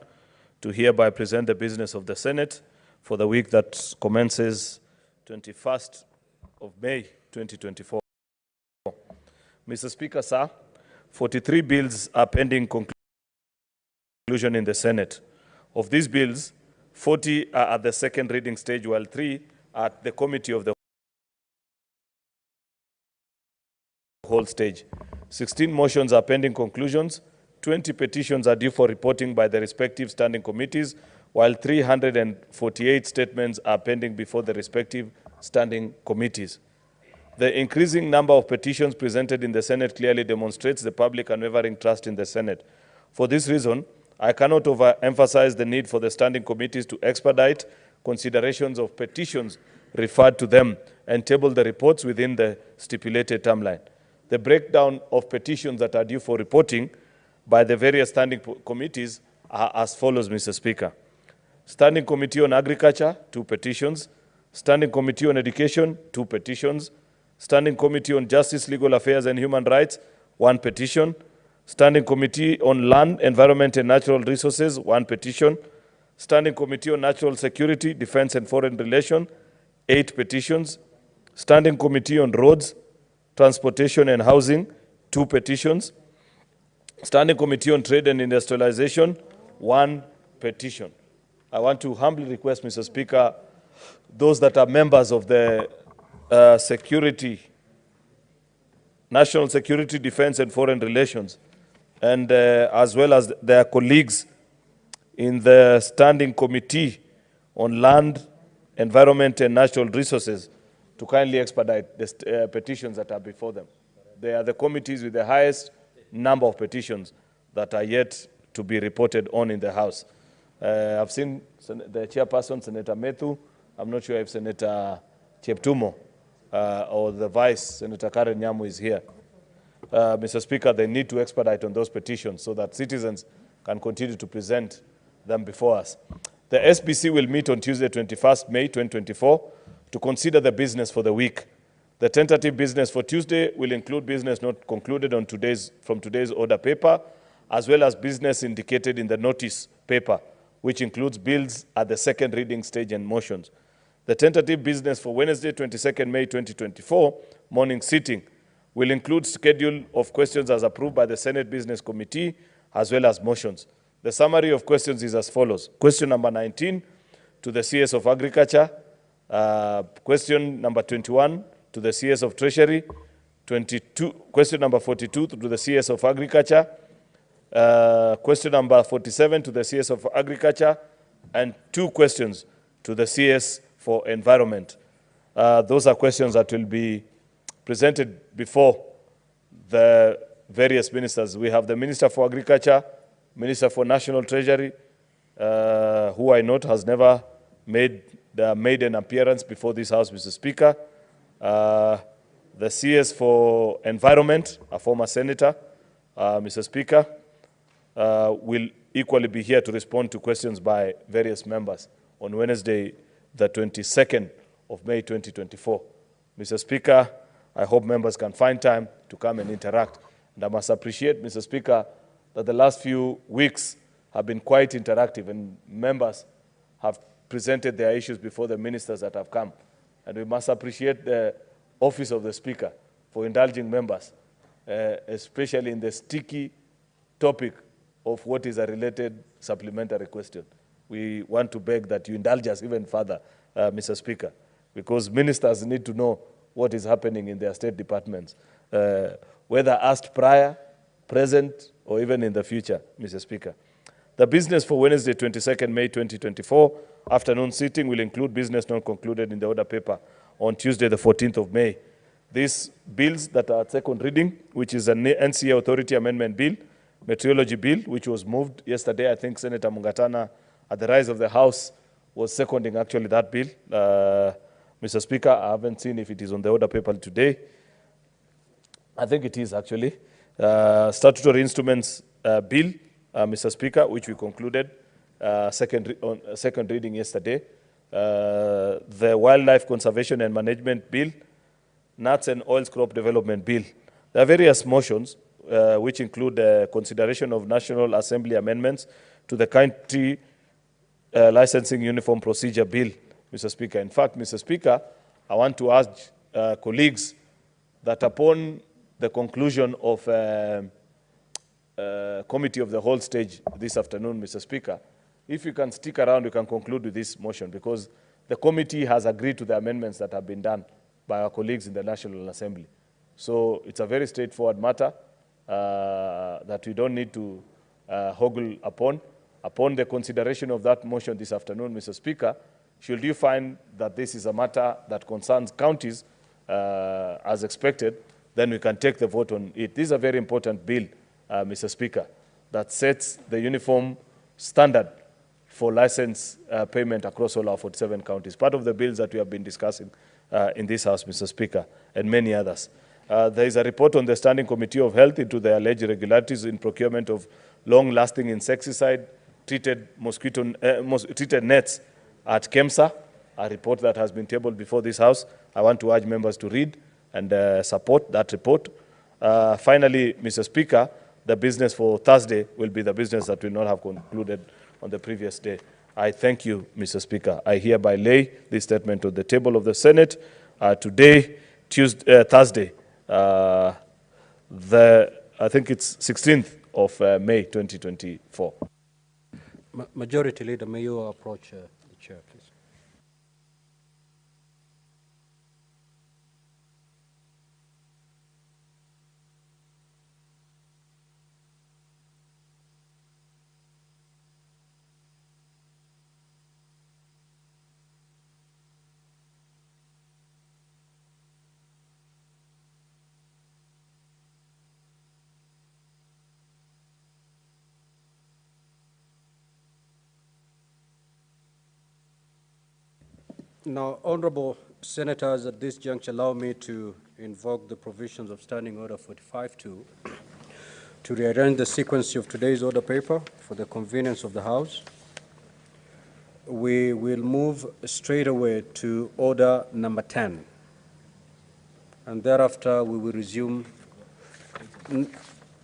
to hereby present the business of the Senate for the week that commences 21st of May 2024. Mr. Speaker, sir, 43 bills are pending conclusion in the Senate. Of these bills, 40 are at the second reading stage, while 3 are at the committee of the whole stage. 16 motions are pending conclusions, 20 petitions are due for reporting by the respective standing committees, while 348 statements are pending before the respective standing committees. The increasing number of petitions presented in the Senate clearly demonstrates the public unwavering trust in the Senate. For this reason, I cannot overemphasize the need for the standing committees to expedite considerations of petitions referred to them and table the reports within the stipulated timeline. The breakdown of petitions that are due for reporting by the various standing committees are as follows, Mr. Speaker. Standing Committee on Agriculture, 2 petitions. Standing Committee on Education, 2 petitions. Standing Committee on Justice, Legal Affairs and Human Rights, 1 petition. Standing Committee on Land, Environment and Natural Resources, 1 petition. Standing Committee on National Security, Defense and Foreign Relations, 8 petitions. Standing Committee on Roads, Transportation and Housing, 2 petitions. Standing Committee on Trade and Industrialization, 1 petition. I want to humbly request, Mr. Speaker, those that are members of the National Security, Defense and Foreign Relations, and as well as their colleagues in the Standing Committee on Land, Environment and Natural Resources to kindly expedite the petitions that are before them. They are the committees with the highest number of petitions that are yet to be reported on in the House. I've seen the chairperson, Senator Methu. I'm not sure if Senator Cheptumo or the Vice, Senator Karen Nyamu, is here. Mr. Speaker, they need to expedite on those petitions so that citizens can continue to present them before us. The SBC will meet on Tuesday, 21st May 2024, to consider the business for the week. The tentative business for Tuesday will include business not concluded from today's order paper, as well as business indicated in the notice paper, which includes bills at the second reading stage and motions. The tentative business for Wednesday, 22nd May 2024, morning sitting, will include schedule of questions as approved by the Senate Business Committee, as well as motions. The summary of questions is as follows. Question number 19 to the CS of Agriculture. Question number 21 to the CS of Treasury. Question number 42 to the CS of Agriculture. Question number 47 to the CS of Agriculture, and 2 questions to the CS for Environment. Those are questions that will be presented before the various ministers. We have the Minister for Agriculture, Minister for National Treasury, who I note has never made an appearance before this House, Mr. Speaker. The CS for Environment, a former senator, Mr. Speaker, will equally be here to respond to questions by various members on Wednesday, the 22nd of May 2024. Mr. Speaker, I hope members can find time to come and interact. And I must appreciate, Mr. Speaker, that the last few weeks have been quite interactive, and members have presented their issues before the ministers that have come. And we must appreciate the Office of the Speaker for indulging members, especially in the sticky topic of what is a related supplementary question. We want to beg that you indulge us even further, Mr. Speaker, because ministers need to know what is happening in their state departments, whether asked prior, present, or even in the future, Mr. Speaker. The business for Wednesday, 22nd May 2024, afternoon sitting will include business not concluded in the order paper on Tuesday, the 14th of May. These bills that are at second reading, which is an NCA Authority Amendment Bill, Meteorology Bill, which was moved yesterday. I think Senator Mungatana, at the rise of the House, was seconding actually that bill. Mr. Speaker, I haven't seen if it is on the order paper today. I think it is actually. Statutory Instruments Bill, Mr. Speaker, which we concluded second reading yesterday. The Wildlife Conservation and Management Bill, Nuts and Oils Crop Development Bill. There are various motions which include consideration of National Assembly amendments to the Country Licensing Uniform Procedure Bill, Mr. Speaker. In fact, Mr. Speaker, I want to ask colleagues that upon the conclusion of Committee of the Whole stage this afternoon, Mr. Speaker, if you can stick around, we can conclude with this motion, because the committee has agreed to the amendments that have been done by our colleagues in the National Assembly. So it's a very straightforward matter that we don't need to hoggle upon. Upon the consideration of that motion this afternoon, Mr. Speaker, should you find that this is a matter that concerns counties as expected, then we can take the vote on it. This is a very important bill, Mr. Speaker, that sets the uniform standard for license payment across all our 47 counties. Part of the bills that we have been discussing in this House, Mr. Speaker, and many others. There is a report on the Standing Committee of Health into the alleged irregularities in procurement of long-lasting insecticide treated treated nets at KEMSA, a report that has been tabled before this House. I want to urge members to read and support that report. Finally, Mr. Speaker, the business for Thursday will be the business that will not have concluded on the previous day. I thank you, Mr. Speaker. I hereby lay this statement on the table of the Senate today, Thursday, I think it's 16th of May 2024. Majority Leader, may you approach the chair, please. Now, honorable senators, at this juncture, allow me to invoke the provisions of Standing Order 45-2 to rearrange the sequence of today's order paper for the convenience of the House. We will move straight away to order number 10, and thereafter we will resume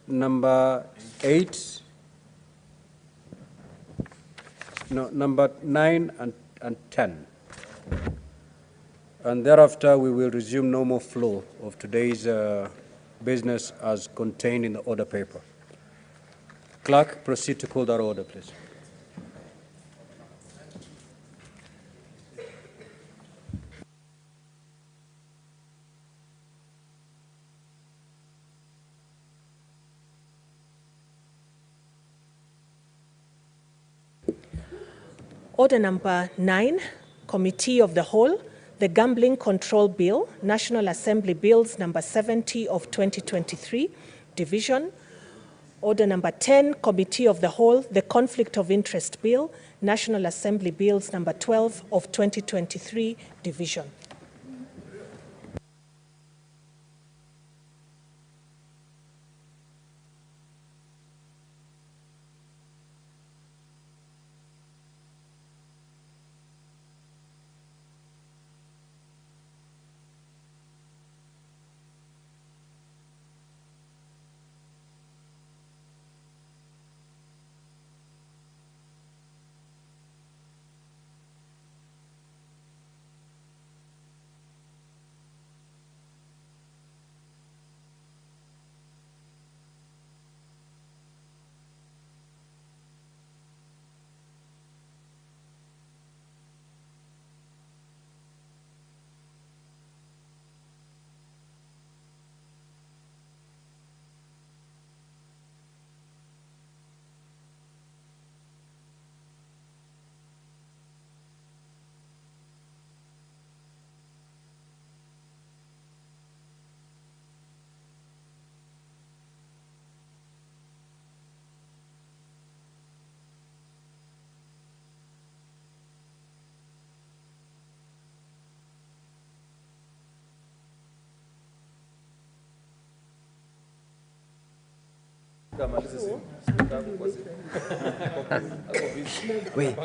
number 8, no, number 9 and 10. And thereafter, we will resume normal flow of today's business as contained in the order paper. Clerk, proceed to call that order, please. Order number 9, Committee of the Whole, the Gambling Control Bill, National Assembly Bills number 70 of 2023, Division. Order number 10, Committee of the Whole, the Conflict of Interest Bill, National Assembly Bills number 12 of 2023, Division. Wait,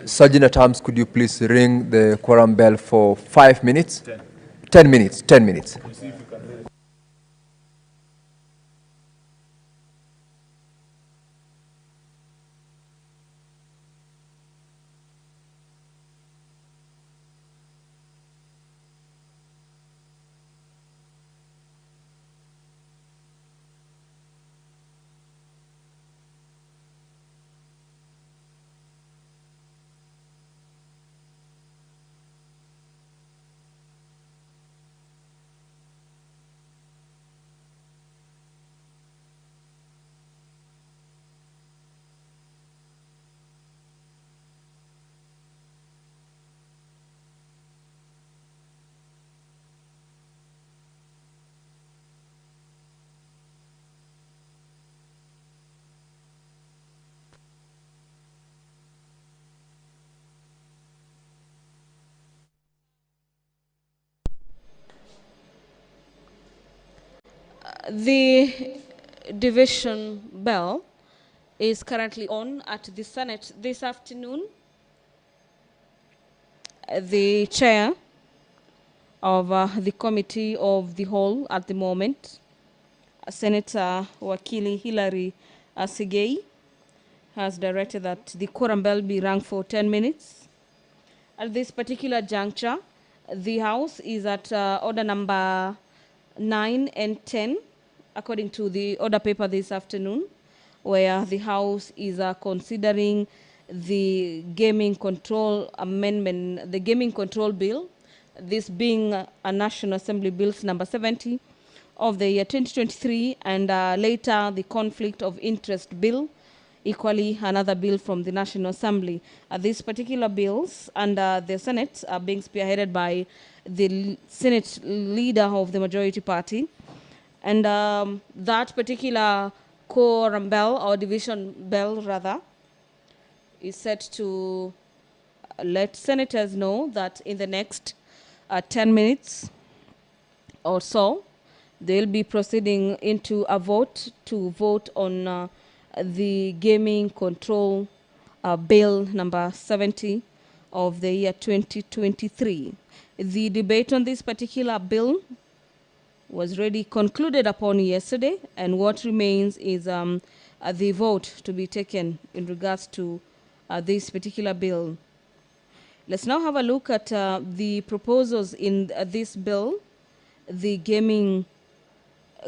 Sergeant at Arms, could you please ring the quorum bell for 5 minutes? 10 minutes, 10 minutes. The division bell is currently on at the Senate this afternoon. The chair of the committee of the whole at the moment, Senator Wakili Hilary Sigei, has directed that the quorum bell be rung for 10 minutes. At this particular juncture, the House is at order number 9 and 10, according to the order paper this afternoon, where the House is considering the gaming control amendment, the gaming control bill, this being a National Assembly Bills number 70 of the year 2023, and later the conflict of interest bill, equally another bill from the National Assembly. These particular bills under the Senate are being spearheaded by the Senate leader of the majority party. And that particular quorum bell, or division bell rather, is set to let senators know that in the next 10 minutes or so, they'll be proceeding into a vote to vote on the gaming control bill number 70 of the year 2023. The debate on this particular bill was already concluded upon yesterday, and what remains is the vote to be taken in regards to this particular bill. Let's now have a look at the proposals in this bill, the gaming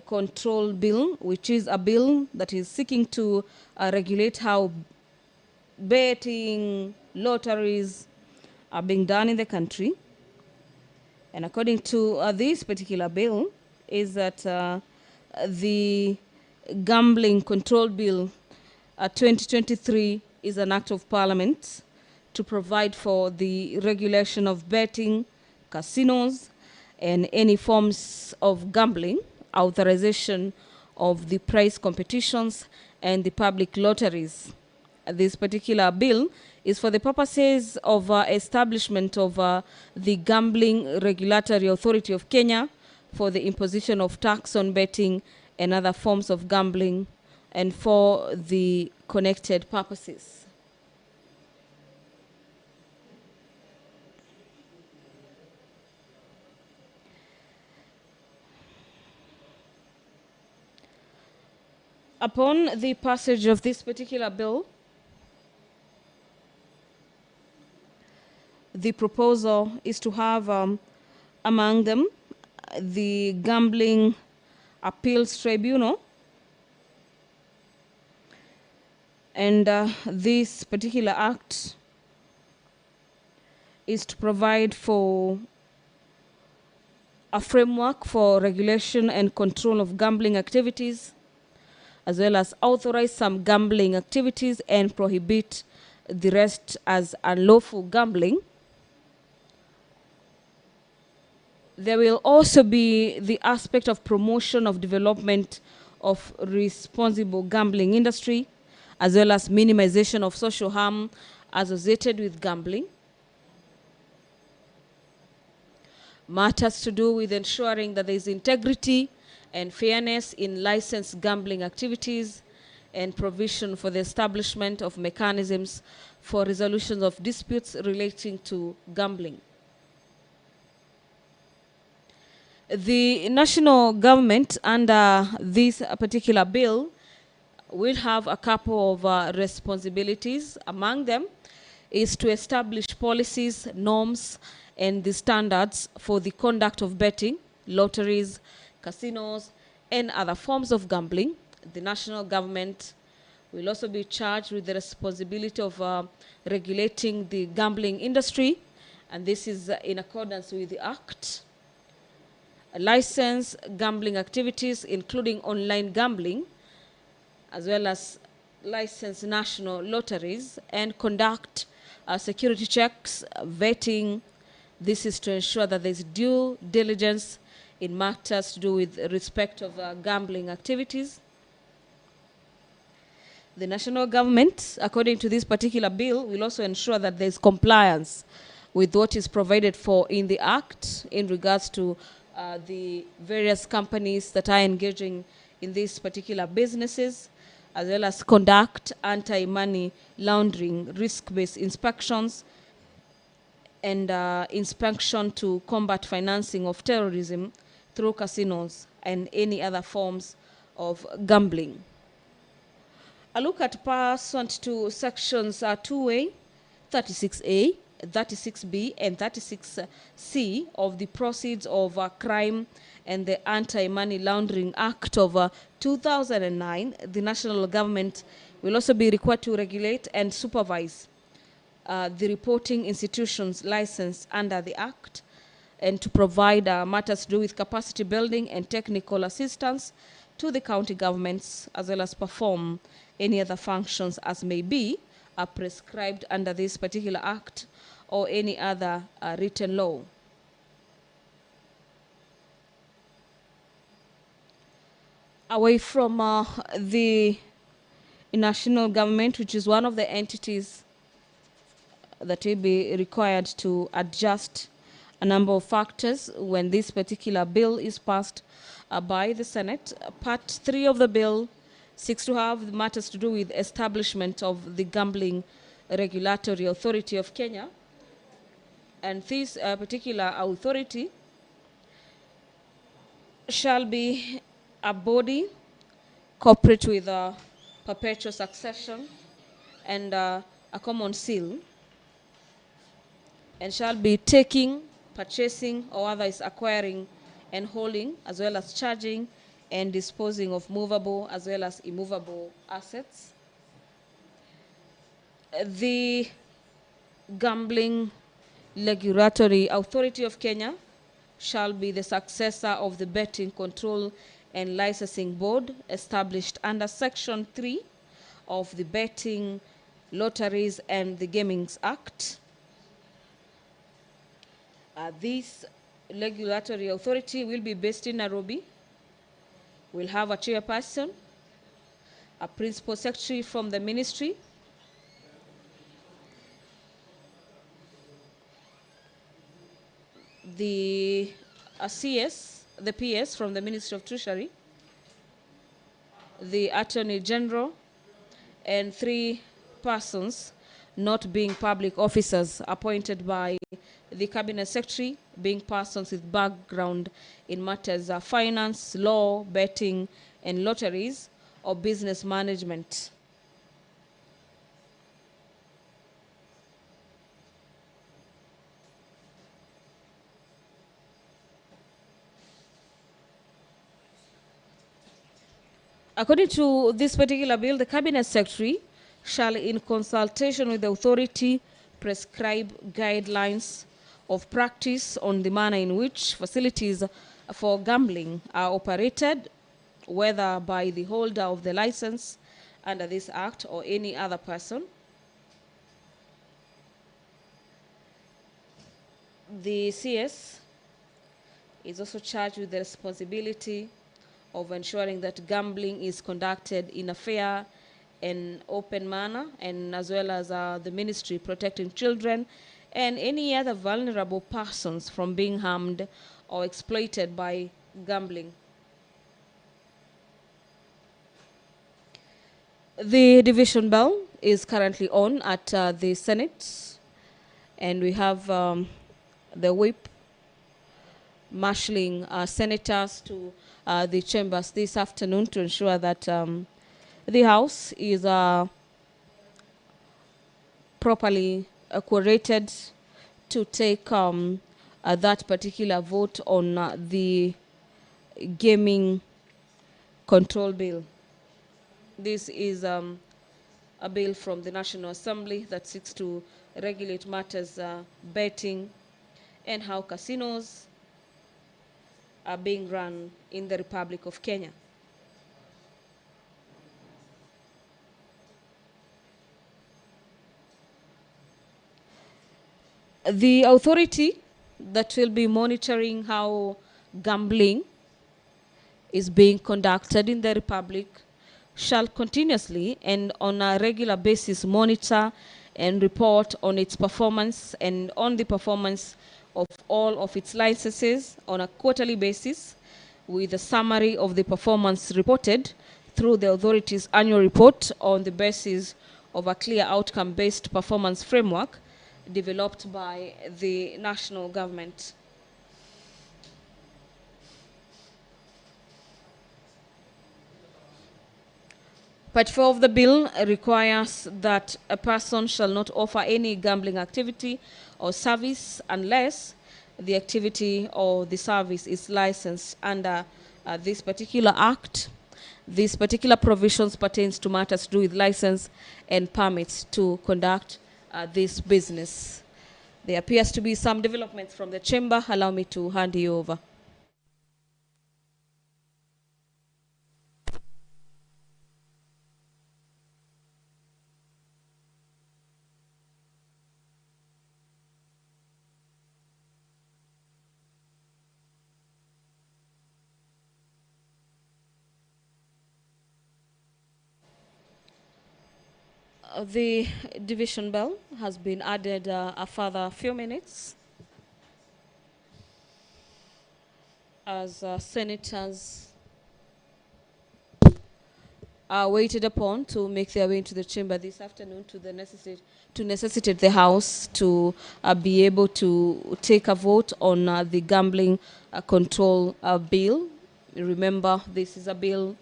control bill, which is a bill that is seeking to regulate how betting, lotteries are being done in the country. And according to this particular bill, is that the Gambling Control Bill 2023 is an act of parliament to provide for the regulation of betting, casinos, and any forms of gambling, authorization of the prize competitions, and the public lotteries. This particular bill is for the purposes of establishment of the Gambling Regulatory Authority of Kenya, for the imposition of tax on betting and other forms of gambling, and for the connected purposes. Upon the passage of this particular bill, the proposal is to have among them the Gambling Appeals Tribunal, and this particular act is to provide for a framework for regulation and control of gambling activities, as well as authorize some gambling activities and prohibit the rest as unlawful gambling. There will also be the aspect of promotion of development of responsible gambling industry, as well as minimization of social harm associated with gambling. Matters to do with ensuring that there is integrity and fairness in licensed gambling activities, and provision for the establishment of mechanisms for resolution of disputes relating to gambling. The national government under this particular bill will have a couple of responsibilities. Among them is to establish policies, norms, and the standards for the conduct of betting, lotteries, casinos, and other forms of gambling. The national government will also be charged with the responsibility of regulating the gambling industry, and this is in accordance with the Act. License gambling activities, including online gambling, as well as license national lotteries, and conduct security checks, vetting. This is to ensure that there's due diligence in matters to do with respect of gambling activities. The national government, according to this particular bill, will also ensure that there's compliance with what is provided for in the Act in regards to the various companies that are engaging in these particular businesses, as well as conduct anti-money laundering, risk-based inspections, and inspection to combat financing of terrorism through casinos and any other forms of gambling. A look at pursuant to sections 2A, 36A, 36B, and 36C of the Proceeds of Crime and the Anti-Money Laundering Act of 2009, the national government will also be required to regulate and supervise the reporting institutions licensed under the Act, and to provide matters to do with capacity building and technical assistance to the county governments, as well as perform any other functions as may be prescribed under this particular Act or any other written law. Away from the national government, which is one of the entities that will be required to adjust a number of factors when this particular bill is passed by the Senate. Part 3 of the bill seeks to have matters to do with establishment of the Gambling Regulatory Authority of Kenya. And this particular authority shall be a body corporate with a perpetual succession and a common seal, and shall be taking, purchasing, or otherwise acquiring and holding, as well as charging and disposing of movable as well as immovable assets. The Gambling Regulatory Authority of Kenya shall be the successor of the Betting Control and Licensing Board established under Section 3 of the Betting, Lotteries and the Gaming Act. This regulatory authority will be based in Nairobi. We'll have a chairperson, a principal secretary from the ministry, the CS, the PS from the Ministry of Treasury, the Attorney General, and 3 persons not being public officers appointed by the Cabinet Secretary, being persons with background in matters of finance, law, betting, and lotteries, or business management. According to this particular bill, the Cabinet Secretary shall, in consultation with the authority, prescribe guidelines of practice on the manner in which facilities for gambling are operated, whether by the holder of the license under this Act or any other person. The CS is also charged with the responsibility of ensuring that gambling is conducted in a fair and open manner, and as well as the ministry protecting children and any other vulnerable persons from being harmed or exploited by gambling. The division bell is currently on at the Senate, and we have the whip marshalling senators to the chambers this afternoon to ensure that the House is properly curated to take that particular vote on the gaming control bill. This is a bill from the National Assembly that seeks to regulate matters betting and how casinos are being run in the Republic of Kenya. The authority that will be monitoring how gambling is being conducted in the Republic shall continuously and on a regular basis monitor and report on its performance and on the performance of all of its licenses on a quarterly basis, with a summary of the performance reported through the authority's annual report on the basis of a clear outcome-based performance framework developed by the national government. Part 4 of the bill requires that a person shall not offer any gambling activity or service unless the activity or the service is licensed under this particular act. These particular provisions pertains to matters to do with license and permits to conduct this business. There appears to be some developments from the chamber. Allow me to hand you over. The division bell has been added a further few minutes as senators are waited upon to make their way into the chamber this afternoon to necessitate the House to be able to take a vote on the gambling control bill. Remember, this is a bill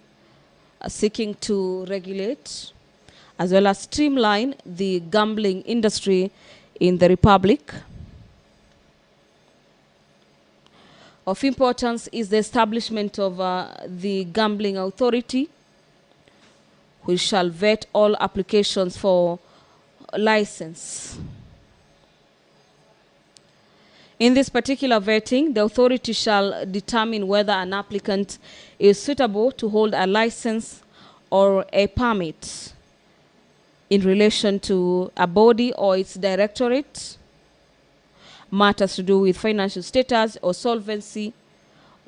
seeking to regulate as well as streamline the gambling industry in the Republic. Of importance is the establishment of the Gambling Authority, which shall vet all applications for license. In this particular vetting, the authority shall determine whether an applicant is suitable to hold a license or a permit in relation to a body or its directorate, matters to do with financial status or solvency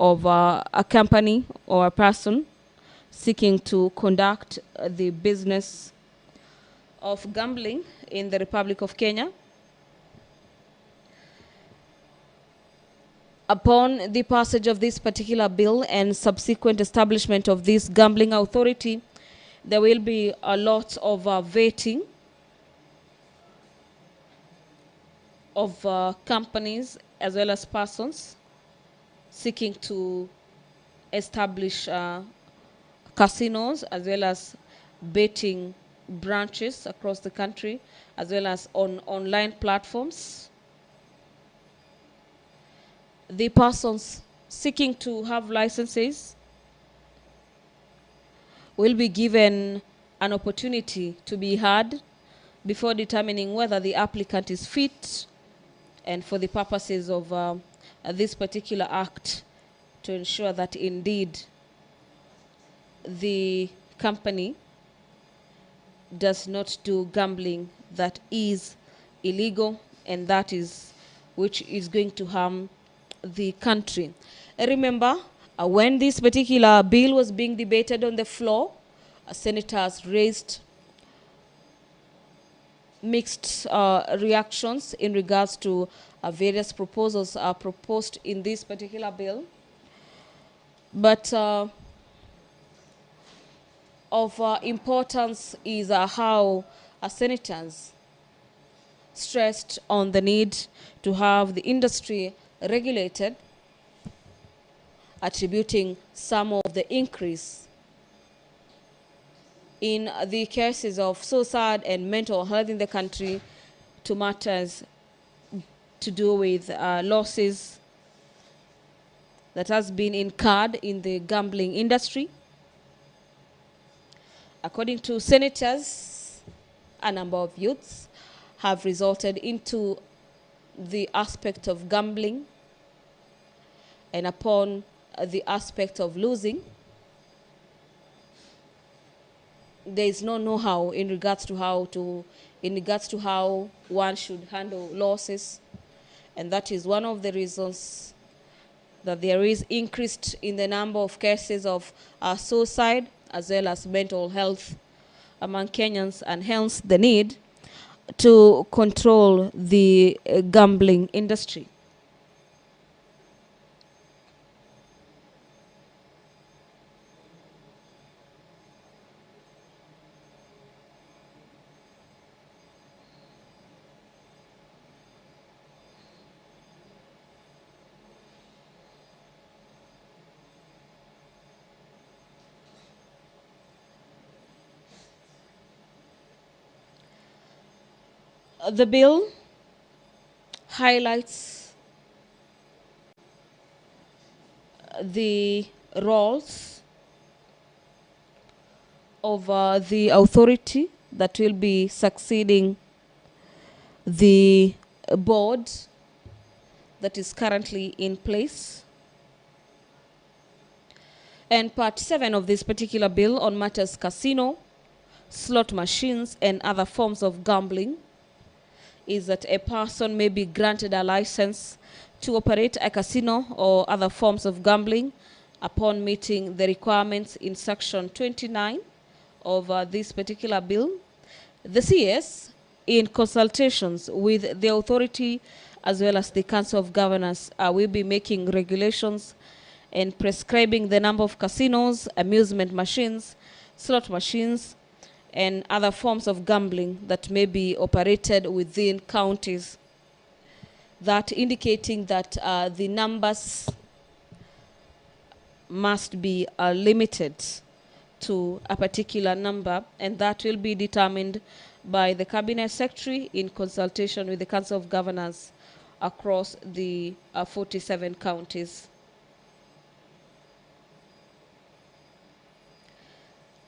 of a company or a person seeking to conduct the business of gambling in the Republic of Kenya. Upon the passage of this particular bill and subsequent establishment of this gambling authority, there will be a lot of vetting of companies as well as persons seeking to establish casinos as well as betting branches across the country, as well as on online platforms. The persons seeking to have licenses will be given an opportunity to be heard before determining whether the applicant is fit and for the purposes of this particular act to ensure that indeed the company does not do gambling that is illegal and that is which is going to harm the country. Remember, when this particular bill was being debated on the floor, senators raised mixed reactions in regards to various proposals proposed in this particular bill. But of importance is how senators stressed on the need to have the industry regulated attributing some of the increase in the cases of suicide and mental health in the country to matters to do with losses that has been incurred in the gambling industry. According to senators, a number of youths have resulted into the aspect of gambling, and upon the aspect of losing, there is no know-how in regards to how one should handle losses, and that is one of the reasons that there is increased in the number of cases of suicide as well as mental health among Kenyans, and hence the need to control the gambling industry. The bill highlights the roles of the authority that will be succeeding the board that is currently in place. And part 7 of this particular bill on matters casino, slot machines, and other forms of gambling is that a person may be granted a license to operate a casino or other forms of gambling upon meeting the requirements in section 29 of this particular bill. The CS, in consultations with the authority as well as the Council of Governors, will be making regulations and prescribing the number of casinos, amusement machines, slot machines, and other forms of gambling that may be operated within counties, that indicating that the numbers must be limited to a particular number, and that will be determined by the Cabinet Secretary in consultation with the Council of Governors across the 47 counties.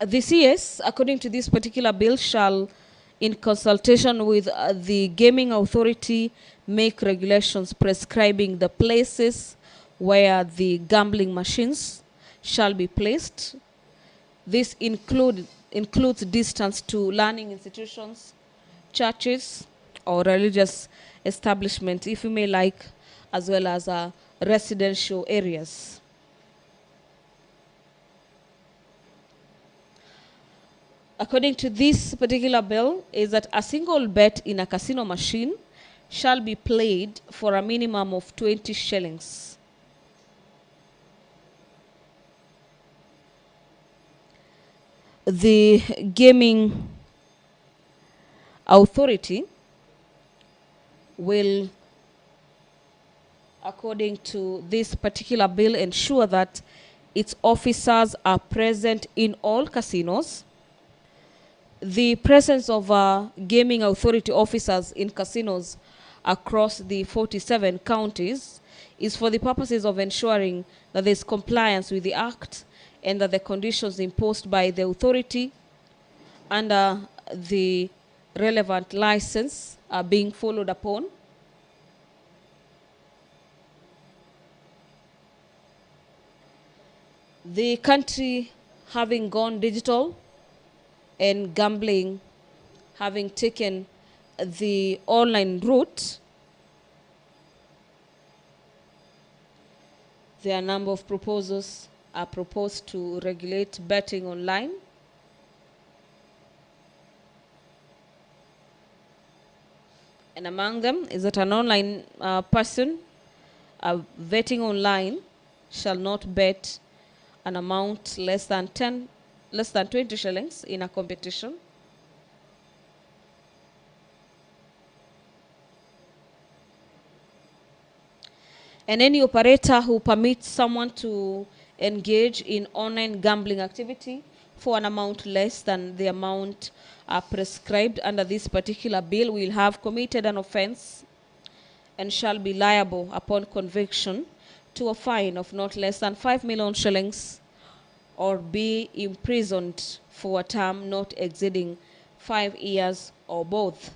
The CS, according to this particular bill, shall, in consultation with the Gaming Authority, make regulations prescribing the places where the gambling machines shall be placed. This includes distance to learning institutions, churches, or religious establishments, if you may like, as well as residential areas. According to this particular bill, is that a single bet in a casino machine shall be played for a minimum of 20 shillings. The Gaming Authority will, according to this particular bill, ensure that its officers are present in all casinos. The presence of Gaming Authority officers in casinos across the 47 counties is for the purposes of ensuring that there is compliance with the Act and that the conditions imposed by the authority under the relevant license are being followed upon. The country having gone digital and gambling having taken the online route, there are a number of proposals are proposed to regulate betting online. And among them is that an online person betting online shall not bet an amount less than 20 shillings in a competition. and any operator who permits someone to engage in online gambling activity for an amount less than the amount prescribed under this particular bill will have committed an offense and shall be liable upon conviction to a fine of not less than 5 million shillings or be imprisoned for a term not exceeding 5 years or both.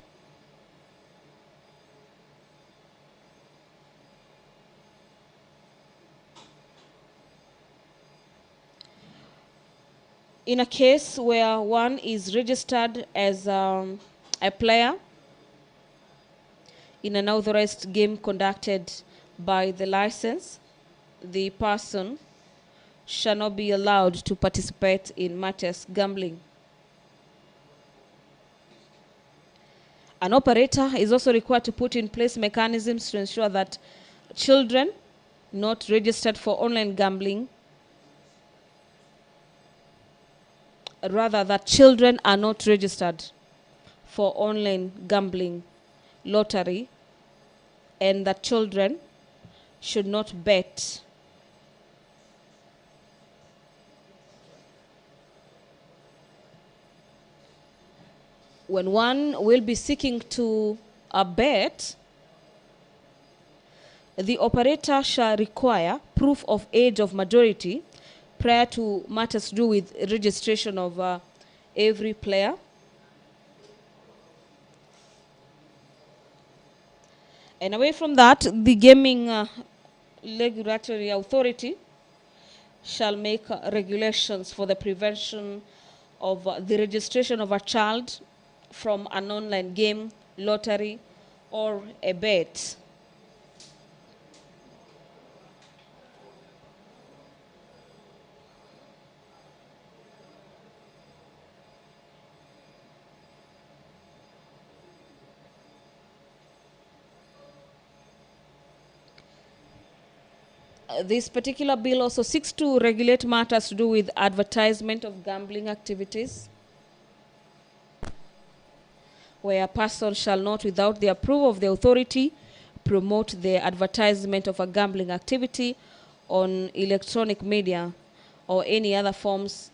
In a case where one is registered as a player in an authorized game conducted by the license, the person shall not be allowed to participate in matters gambling. An operator is also required to put in place mechanisms to ensure that children not registered for online gambling, rather that children are not registered for online gambling, lottery, and that children should not bet. When one will be seeking to bet, the operator shall require proof of age of majority prior to matters to do with registration of every player. And away from that, the gaming regulatory authority shall make regulations for the prevention of the registration of a child from an online game, lottery, or a bet. This particular bill also seeks to regulate matters to do with advertisement of gambling activities, where a person shall not, without the approval of the authority, promote the advertisement of a gambling activity on electronic media or any other forms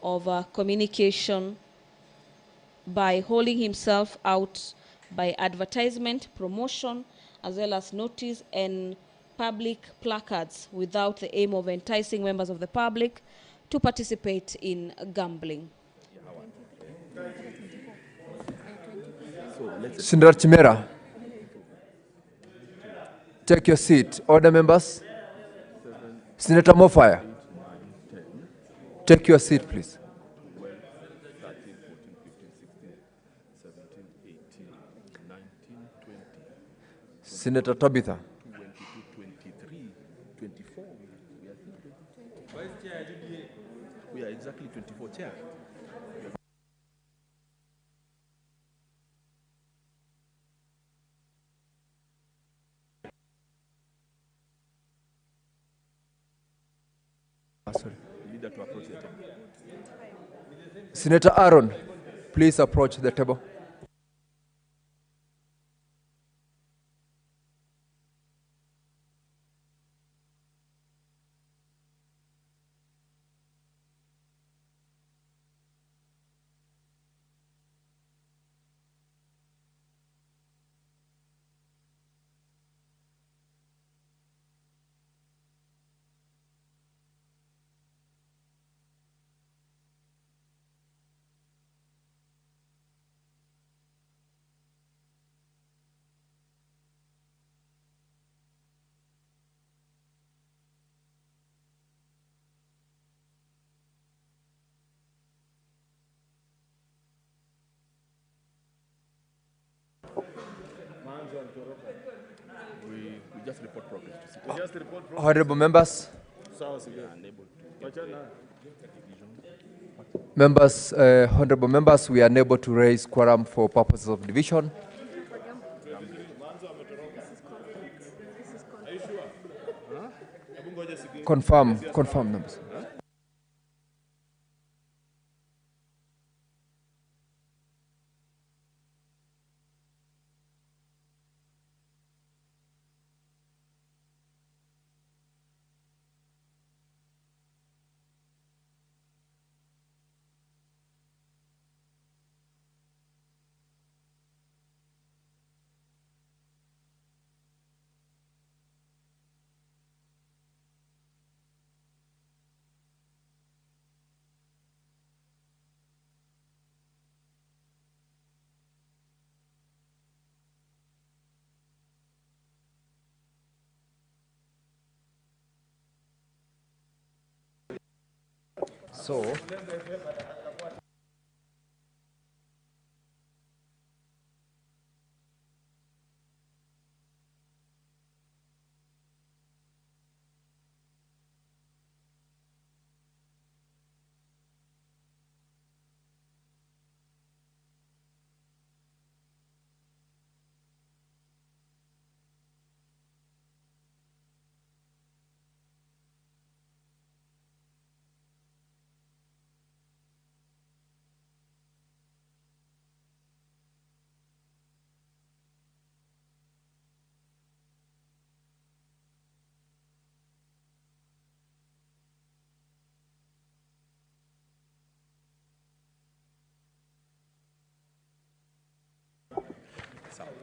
of communication by holding himself out by advertisement, promotion, as well as notice and public placards without the aim of enticing members of the public to participate in gambling. Senator Chimera, take your seat. Order, members. Senator Mofaya, take your seat, please. Senator Tabitha. We are exactly 24, Chair. Sorry. Leader to approach the table. Senator Aaron, please approach the table. We just report progress. We just report progress. Honorable members. Honorable members, we are unable to raise quorum for purposes of division. Confirm numbers. So,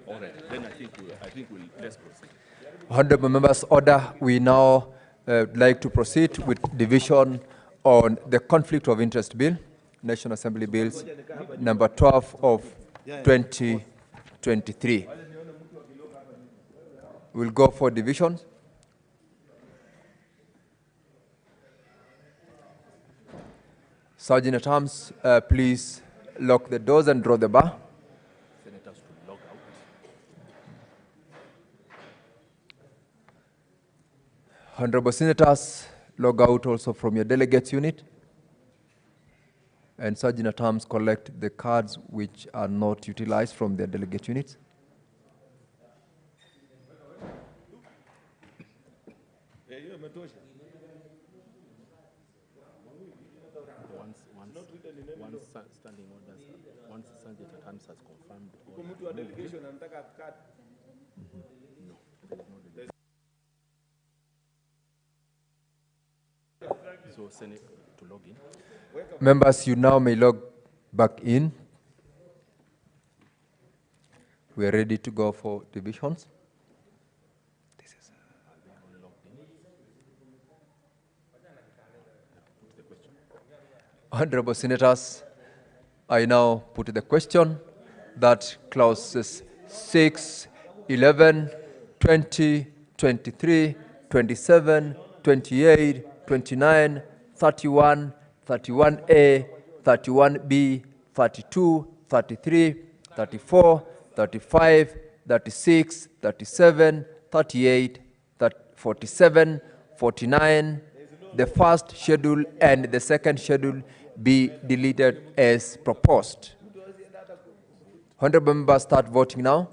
All right, then I think let's proceed. Honorable members, order. We now like to proceed with division on the conflict of interest bill, National Assembly bills number 12 of 2023. We'll go for division. Sergeant at Arms, please lock the doors and draw the bar. Senators to log out. Honorable Senators, log out also from your delegates unit. And Sergeant at Arms, collect the cards which are not utilized from their delegate units. Once standing orders, once Sergeant at Arms has confirmed. No, there is no. So Senate to log in. Members, you now may log back in. We are ready to go for divisions. Honorable Senators, I now put the question that clauses 6, 11, 20, 23, 27, 28, 29, 31, 31A, 31B, 32, 33, 34, 35, 36, 37, 38, 47, 49, the first schedule and the second schedule be deleted as proposed. Honorable members, start voting now.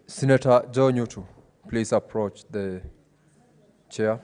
Senator Joe Nyutu, please approach the chair.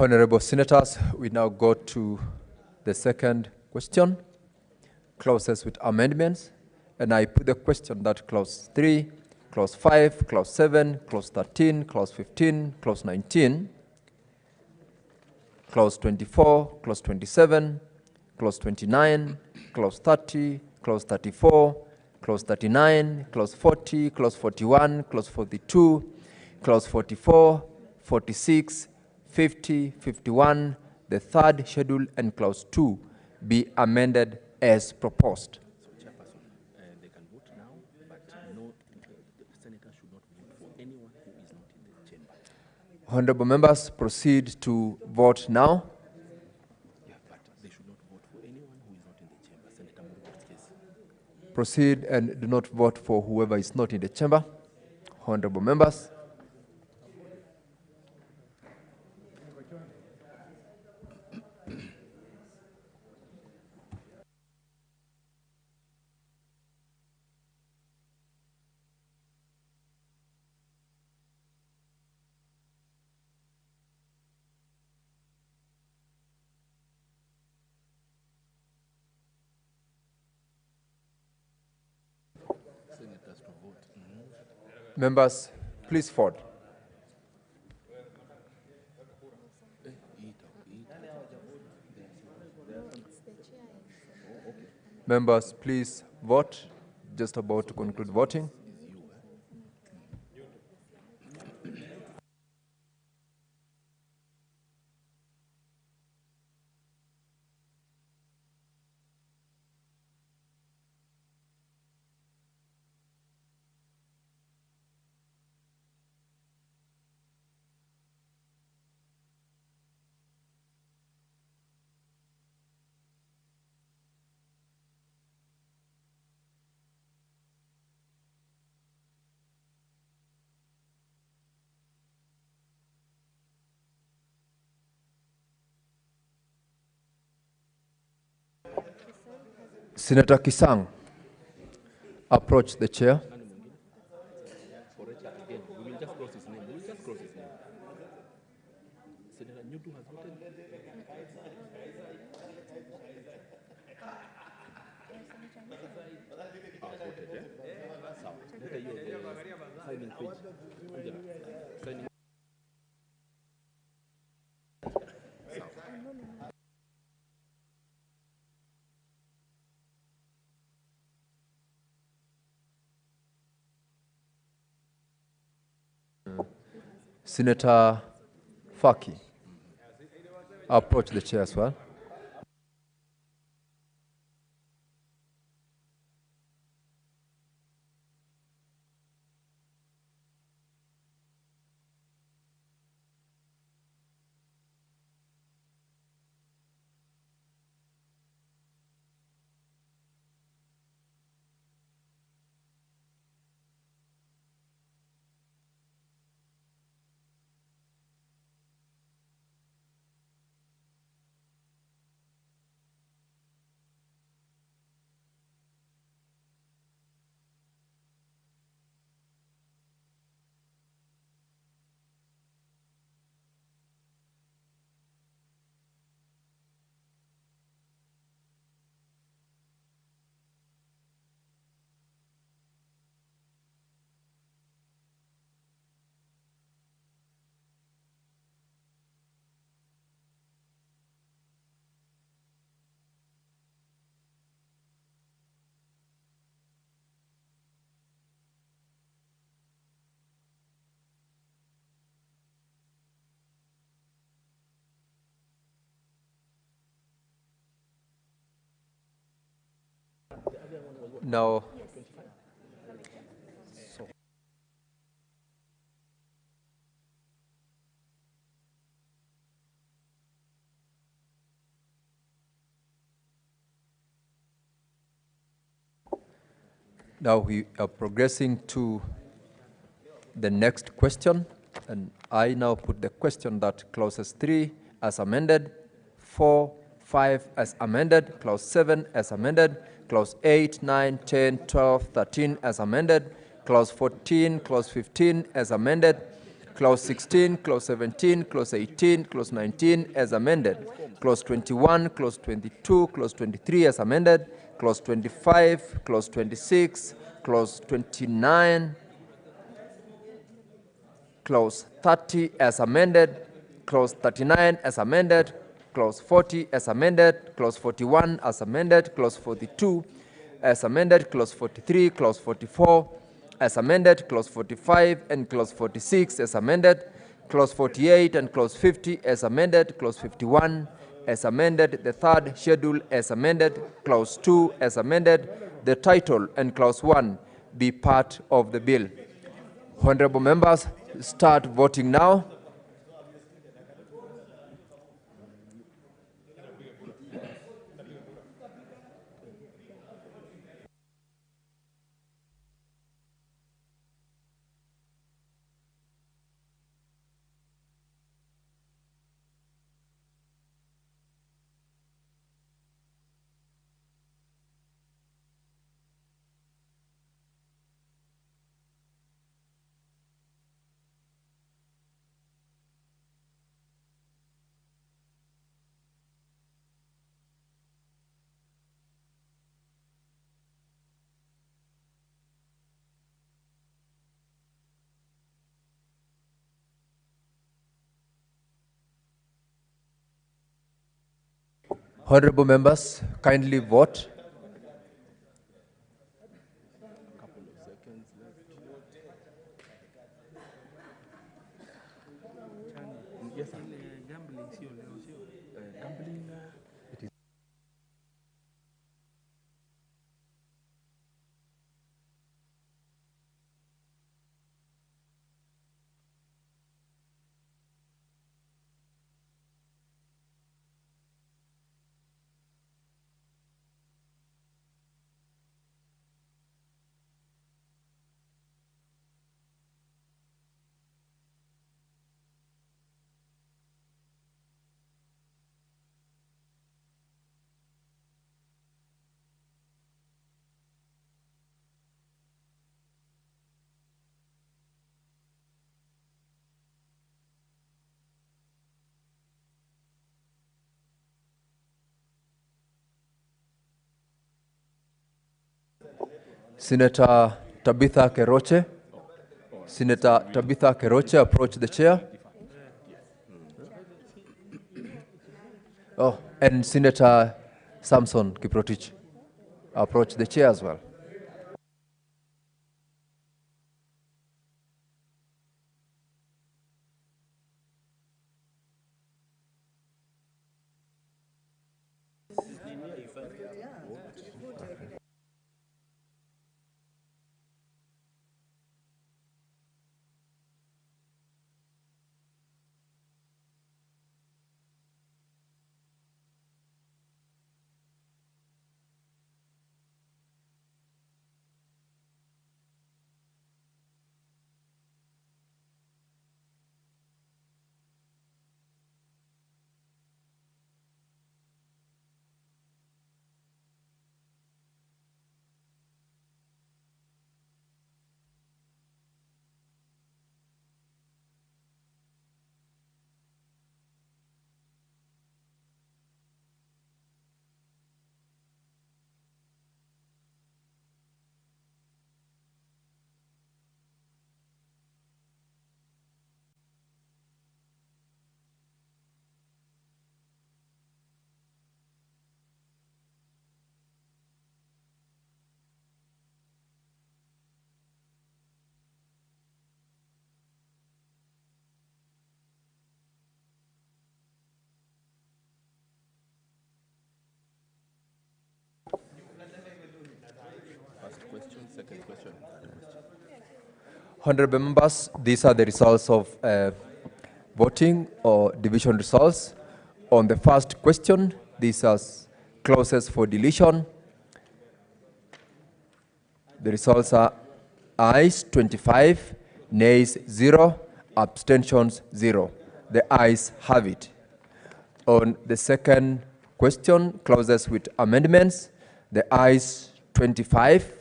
Honorable Senators, we now go to the second question, clauses with amendments. And I put the question that clause 3, clause 5, clause 7, clause 13, clause 15, clause 19, clause 24, clause 27, clause 29, clause 30, clause 34, clause 39, clause 40, clause 41, clause 42, clause 44, 46, 50, 51, the third schedule, and clause 2 be amended as proposed. They can vote now, but no, the senator should not vote for anyone who is not in the chamber. Honorable members, proceed to vote now. Yeah, but they should not vote for anyone who is not in the chamber. Senator Muruga's case. Proceed and do not vote for whoever is not in the chamber. Honorable members. Senators to vote. Members, please vote. Members, please vote. Just about to conclude voting. Senator Kisang, approach the chair. Again, we will just cross his name. We will just cross his name. Senator Nyutu has voted. Voted, eh? Sawa. Leta hiyo signing page. Angela, signing. Senator Faki, approach the chair as well. Now, now we are progressing to the next question, and I now put the question that clauses 3 as amended, 4, 5 as amended, clause 7 as amended, clause 8, 9, 10, 12, 13 as amended, clause 14, clause 15 as amended, clause 16, clause 17, clause 18, clause 19 as amended, clause 21, clause 22, clause 23 as amended, clause 25, clause 26, clause 29, clause 30 as amended, clause 39 as amended, clause 40 as amended, clause 41 as amended, clause 42 as amended, clause 43, clause 44 as amended, clause 45 and clause 46 as amended, clause 48 and clause 50 as amended, clause 51 as amended, the third schedule as amended, clause 2 as amended, the title and clause 1 be part of the bill. Honorable members, start voting now. Honorable members, kindly vote. Yes, sir. Gambling, sio leo, sio. Gambling. It is. Senator Tabitha Keroche. Senator Tabitha Keroche, approach the chair. Oh, and Senator Samson Kiprotich, approach the chair as well. Honorable members, these are the results of voting or division results. On the first question, these are clauses for deletion. The results are ayes 25, nays 0, abstentions 0. The ayes have it. On the second question, clauses with amendments, the ayes 25,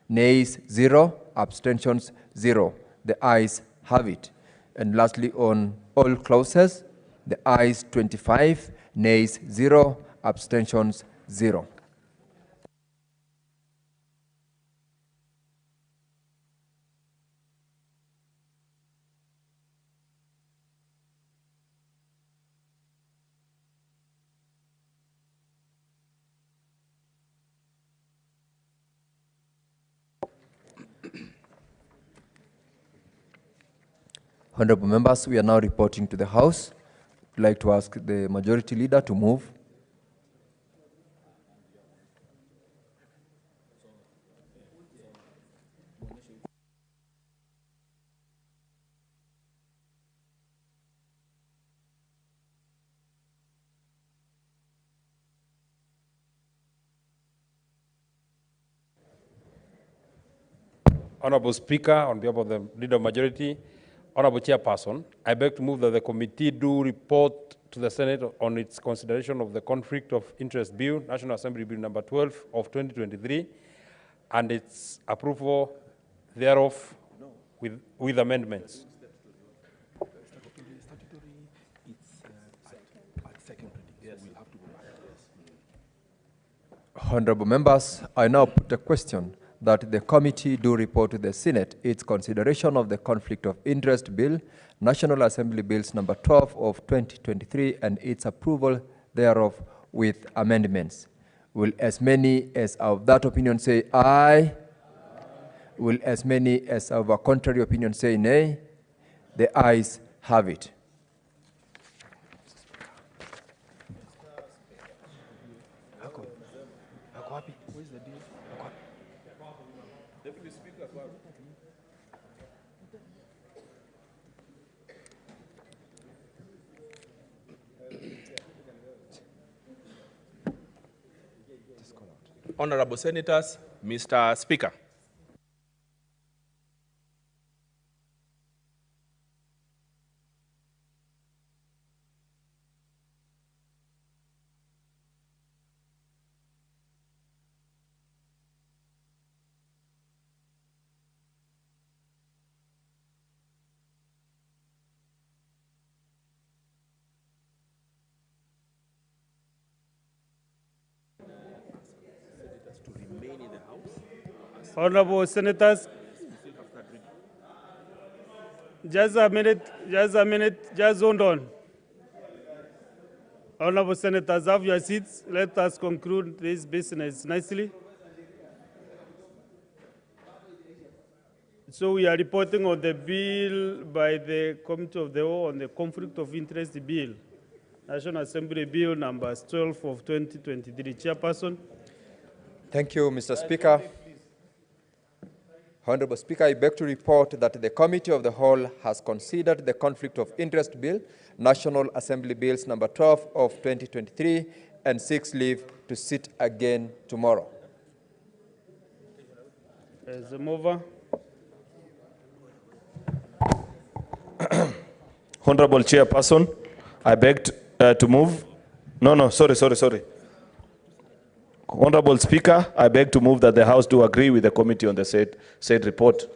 nays 0, abstentions 0. The ayes have it. And lastly, on all clauses, the ayes 25, nays 0, abstentions 0. Honorable members, we are now reporting to the House. I'd like to ask the Majority Leader to move. Honorable Speaker, on behalf of the Leader of Majority, Honorable Chairperson, I beg to move that the committee do report to the Senate on its consideration of the Conflict of Interest Bill, National Assembly Bill number 12 of 2023, and its approval thereof with amendments. Honorable members, I now put a question that the committee do report to the Senate its consideration of the Conflict of Interest Bill, National Assembly Bills number 12 of 2023, and its approval thereof with amendments. Will as many as of that opinion say aye? Will as many as of a contrary opinion say nay? The ayes have it. Honorable Senators, Mr. Speaker. Honorable Senators, just a minute, just hold on. Honorable Senators, have your seats. Let us conclude this business nicely. So we are reporting on the bill by the Committee of the Whole on the Conflict of Interest Bill, National Assembly Bill number 12 of 2023. Chairperson. Thank you, Mr. Speaker. Honorable Speaker, I beg to report that the Committee of the Whole has considered the Conflict of Interest Bill, National Assembly Bills number 12 of 2023, and seeks leave to sit again tomorrow. As a mover. Honorable Chairperson, I beg to move. Sorry. Honorable Speaker, I beg to move that the House do agree with the committee on the said report.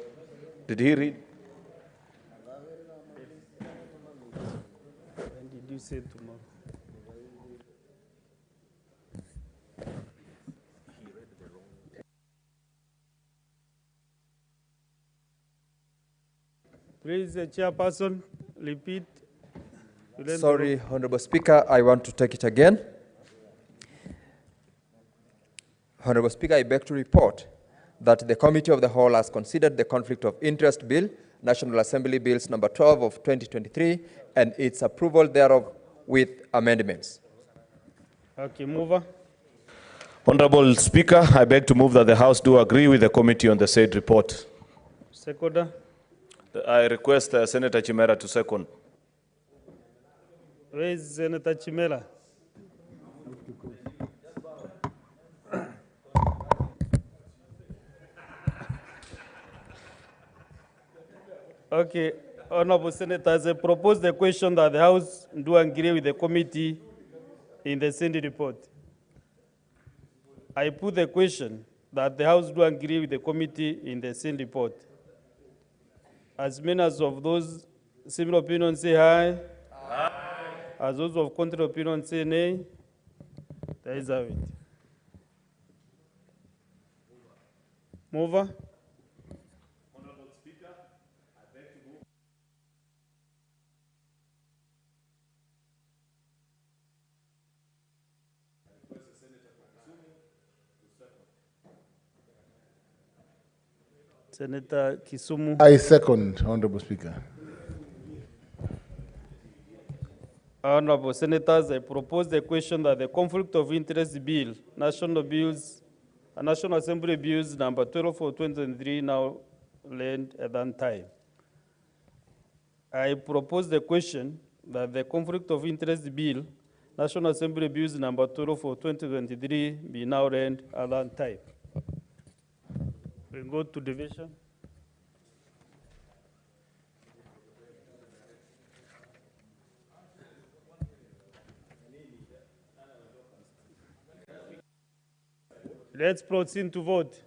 Did he read? When did you say tomorrow? Please, the Chairperson, repeat. Sorry, Honorable Speaker, I want to take it again. Honorable Speaker, I beg to report that the Committee of the Whole has considered the Conflict of Interest Bill, National Assembly Bills number 12 of 2023, and its approval thereof with amendments. Okay, mover. Honorable Speaker, I beg to move that the House do agree with the committee on the said report. Seconder. I request Senator Chimera to second. Where is Senator Chimela? Okay, Honorable Senators, I propose the question that the House do agree with the committee in the Senate report. I put the question that the House do agree with the committee in the Senate report. As many as of those similar opinions say aye. Aye. As those of contrary opinion say nay. There is have it. Mover. Senator Kisumu. I second, Honorable Speaker. Honorable Senators, I propose the question that the Conflict of Interest Bill, National Assembly Bills number 12 for 2023 now land at that time. I propose the question that the Conflict of Interest Bill, National Assembly Bills number 12 for 2023 be now read at that time. We go to division. Let's proceed to vote.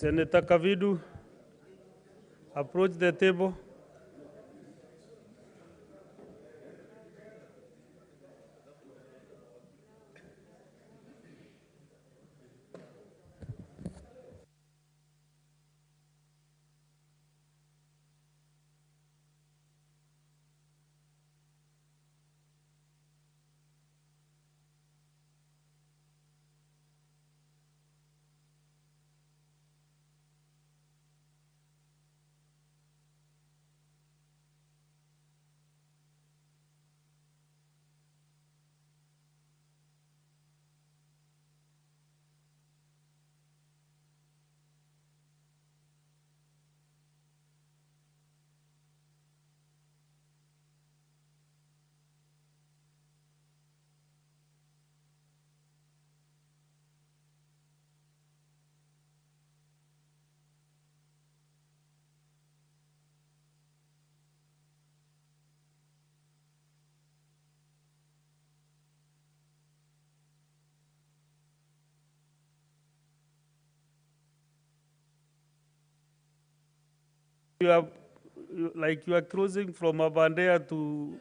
Senator Kavidu, approach the table. You are cruising from Abandea to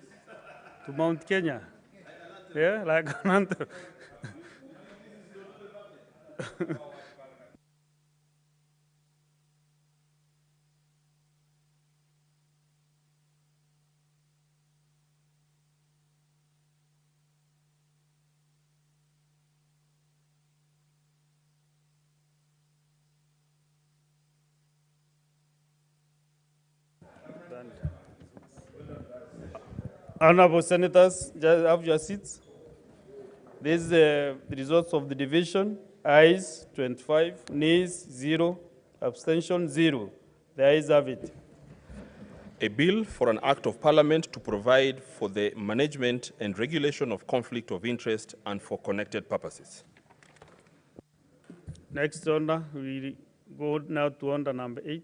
Mount Kenya. Yeah, like Ananta. Honorable Senators, just have your seats. This is the results of the division. Ayes 25, nays 0, abstention 0. The ayes have it. A bill for an act of parliament to provide for the management and regulation of conflict of interest and for connected purposes. Next order, we go now to order number 8.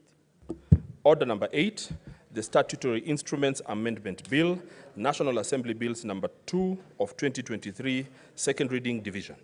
Order number 8, the Statutory Instruments Amendment Bill, National Assembly Bills number 2 of 2023, second reading division.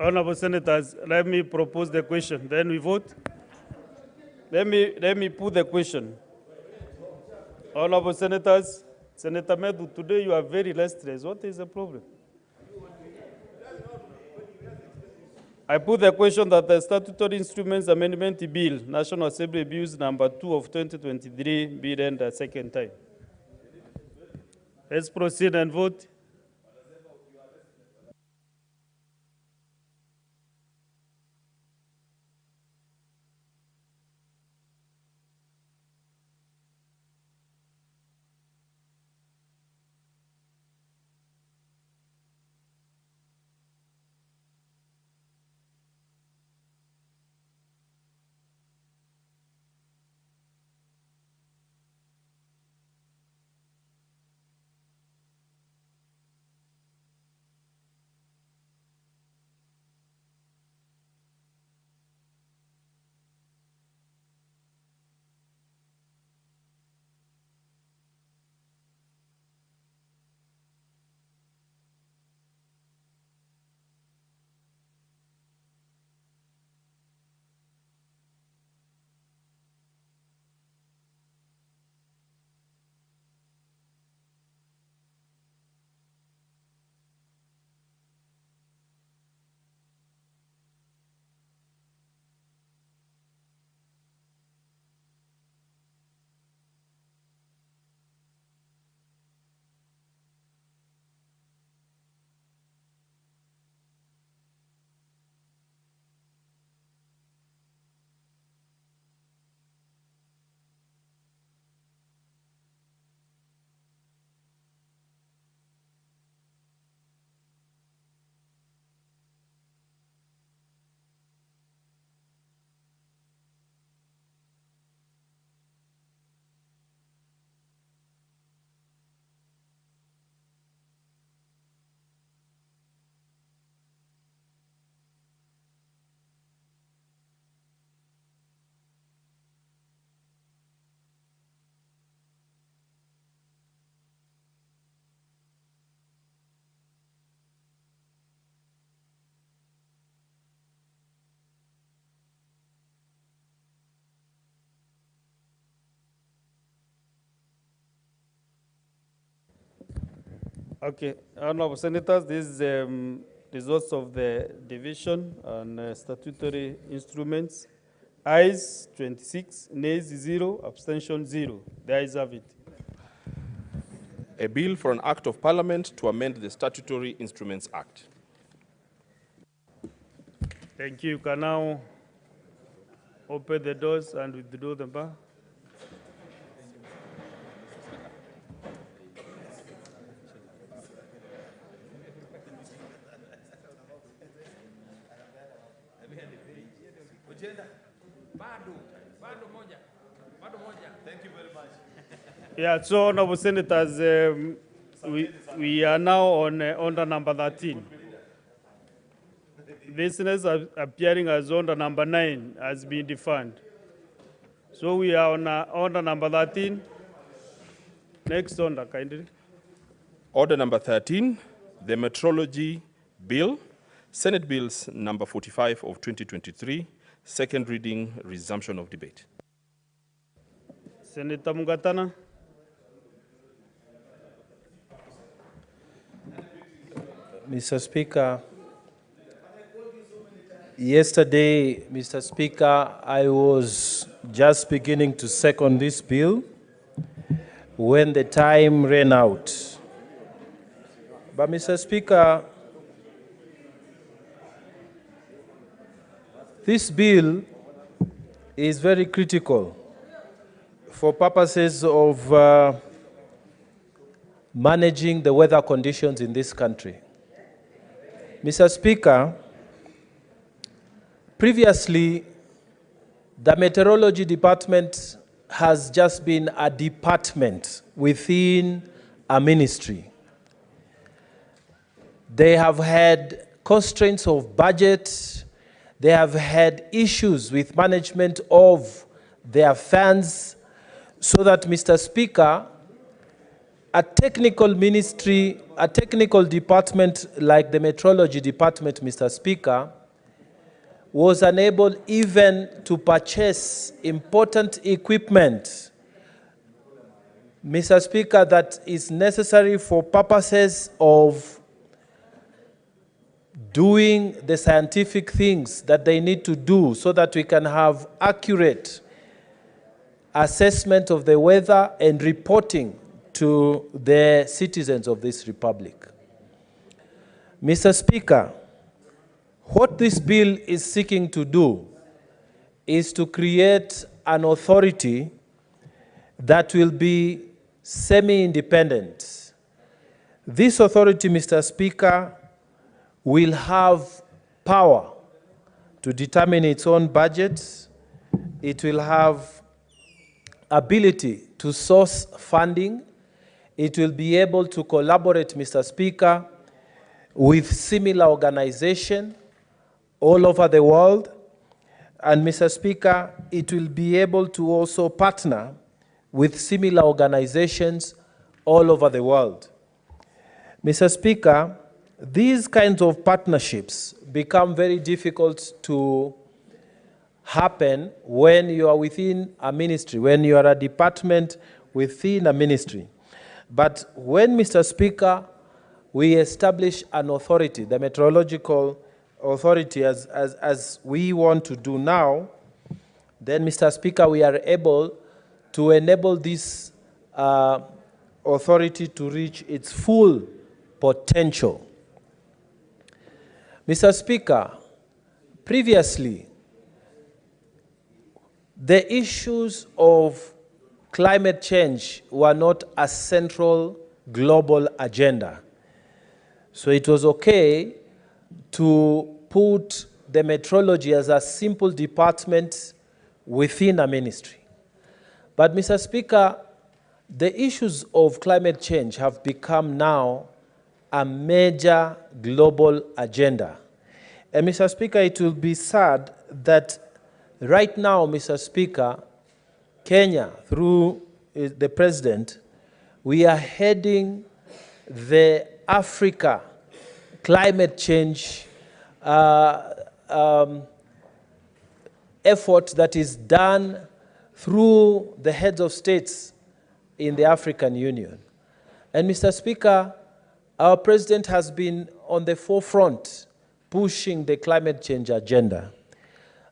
Honorable Senators, let me propose the question, then we vote. Let me put the question. Honorable Senators, Senator Medu, today you are very restless. What is the problem? I put the question that the Statutory Instruments Amendment Bill, National Assembly Bills number 2 of 2023, be read a second time. Let's proceed and vote. Okay, Honorable Senators, this is results of the division on statutory instruments. Ayes 26, nays 0, abstention 0. The ayes have it. A bill for an act of parliament to amend the Statutory Instruments Act. Thank you. You can now open the doors and withdraw the bar. Thank you very much. Yeah, so honorable senators, we are now on order number 13. Business appearing as order number 9 has been deferred. So we are on order number 13. Next order, kindly. Order number 13, the Meteorology Bill, Senate Bills number 45 of 2023, second reading, resumption of debate. Senator Mugatana. Mr. Speaker, yesterday, Mr. Speaker, I was just beginning to second this bill when the time ran out. But, Mr. Speaker, this bill is very critical for purposes of managing the weather conditions in this country. Mr. Speaker, previously, the Meteorology Department has just been a department within a ministry. They have had constraints of budget. They have had issues with management of their funds, so that, Mr. Speaker, a technical ministry, a technical department like the Meteorology Department, Mr. Speaker, was unable even to purchase important equipment, Mr. Speaker, that is necessary for purposes of doing the scientific things that they need to do so that we can have accurate assessment of the weather and reporting to the citizens of this republic. Mr. Speaker, what this bill is seeking to do is to create an authority that will be semi-independent. This authority, Mr. Speaker, will have power to determine its own budget. It will have ability to source funding. It will be able to collaborate, Mr. Speaker, with similar organizations all over the world. And, Mr. Speaker, it will be able to also partner with similar organizations all over the world. Mr. Speaker, these kinds of partnerships become very difficult to happen when you are within a ministry, when you are a department within a ministry. But when, Mr. Speaker, we establish an authority, the meteorological authority, as we want to do now, then, Mr. Speaker, we are able to enable this authority to reach its full potential. Mr. Speaker, previously, the issues of climate change were not a central global agenda. So it was okay to put the meteorology as a simple department within a ministry. But, Mr. Speaker, the issues of climate change have become now a major global agenda. And, Mr. Speaker, it will be sad that right now, Mr. Speaker, Kenya, through the President, we are heading the Africa climate change effort that is done through the heads of states in the African Union. And, Mr. Speaker, our President has been on the forefront pushing the climate change agenda.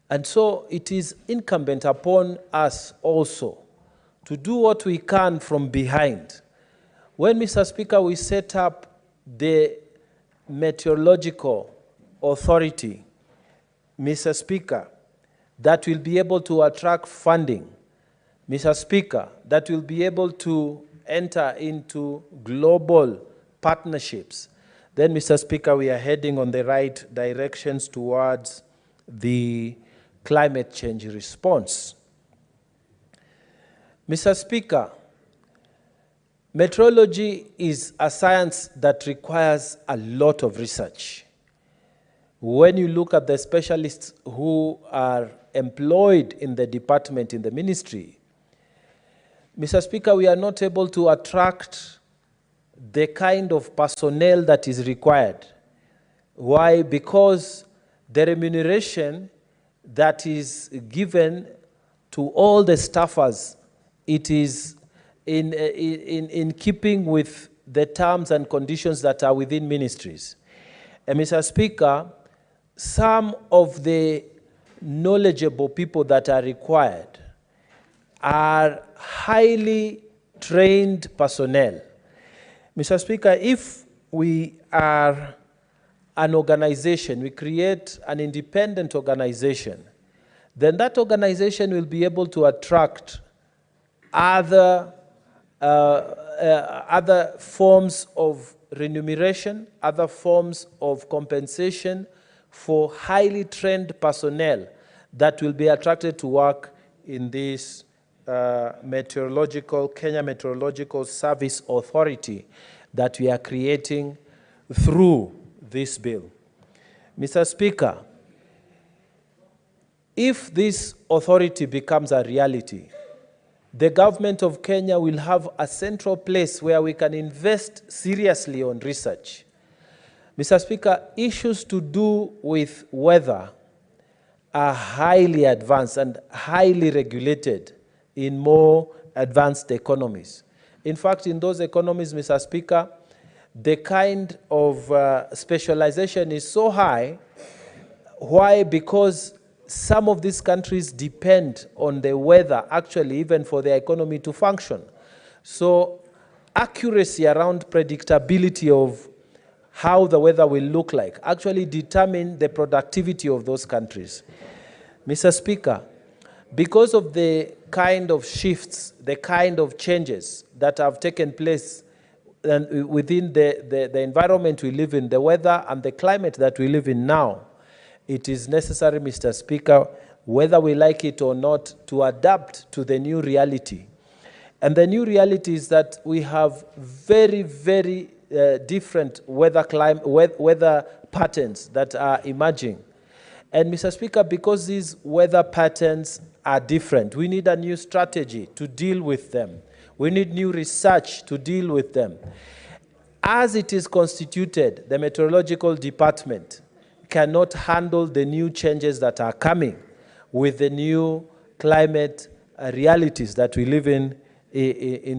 And so it is incumbent upon us also to do what we can from behind. When, Mr. Speaker, we set up the meteorological authority, Mr. Speaker, that will be able to attract funding, Mr. Speaker, that will be able to enter into global partnerships, then, Mr. Speaker, we are heading on the right directions towards the climate change response. Mr. Speaker, Meteorology is a science that requires a lot of research. When you look at the specialists who are employed in the department, in the ministry, Mr. Speaker, we are not able to attract the kind of personnel that is required. Why? Because the remuneration that is given to all the staffers, it is in keeping with the terms and conditions that are within ministries. And Mr. Speaker, some of the knowledgeable people that are required are highly trained personnel. Mr. Speaker, if we are an organization, we create an independent organization, then that organization will be able to attract other forms of remuneration, other forms of compensation for highly trained personnel that will be attracted to work in this Kenya Meteorological Service Authority that we are creating through this bill. Mr. Speaker, if this authority becomes a reality, the government of Kenya will have a central place where we can invest seriously on research. Mr. Speaker, issues to do with weather are highly advanced and highly regulated in more advanced economies. In fact, in those economies, Mr. Speaker, the kind of specialization is so high. Why? Because some of these countries depend on the weather, actually, even for their economy to function. So accuracy around predictability of how the weather will look like actually determine the productivity of those countries. Mr. Speaker, because of the kind of shifts, the kind of changes that have taken place within the environment we live in, the weather and the climate that we live in now, it is necessary, Mr. Speaker, whether we like it or not, to adapt to the new reality. And the new reality is that we have very, very different weather patterns that are emerging. And Mr. Speaker, because these weather patterns are different, we need a new strategy to deal with them. We need new research to deal with them. As it is constituted, the meteorological department cannot handle the new changes that are coming with the new climate realities that we live in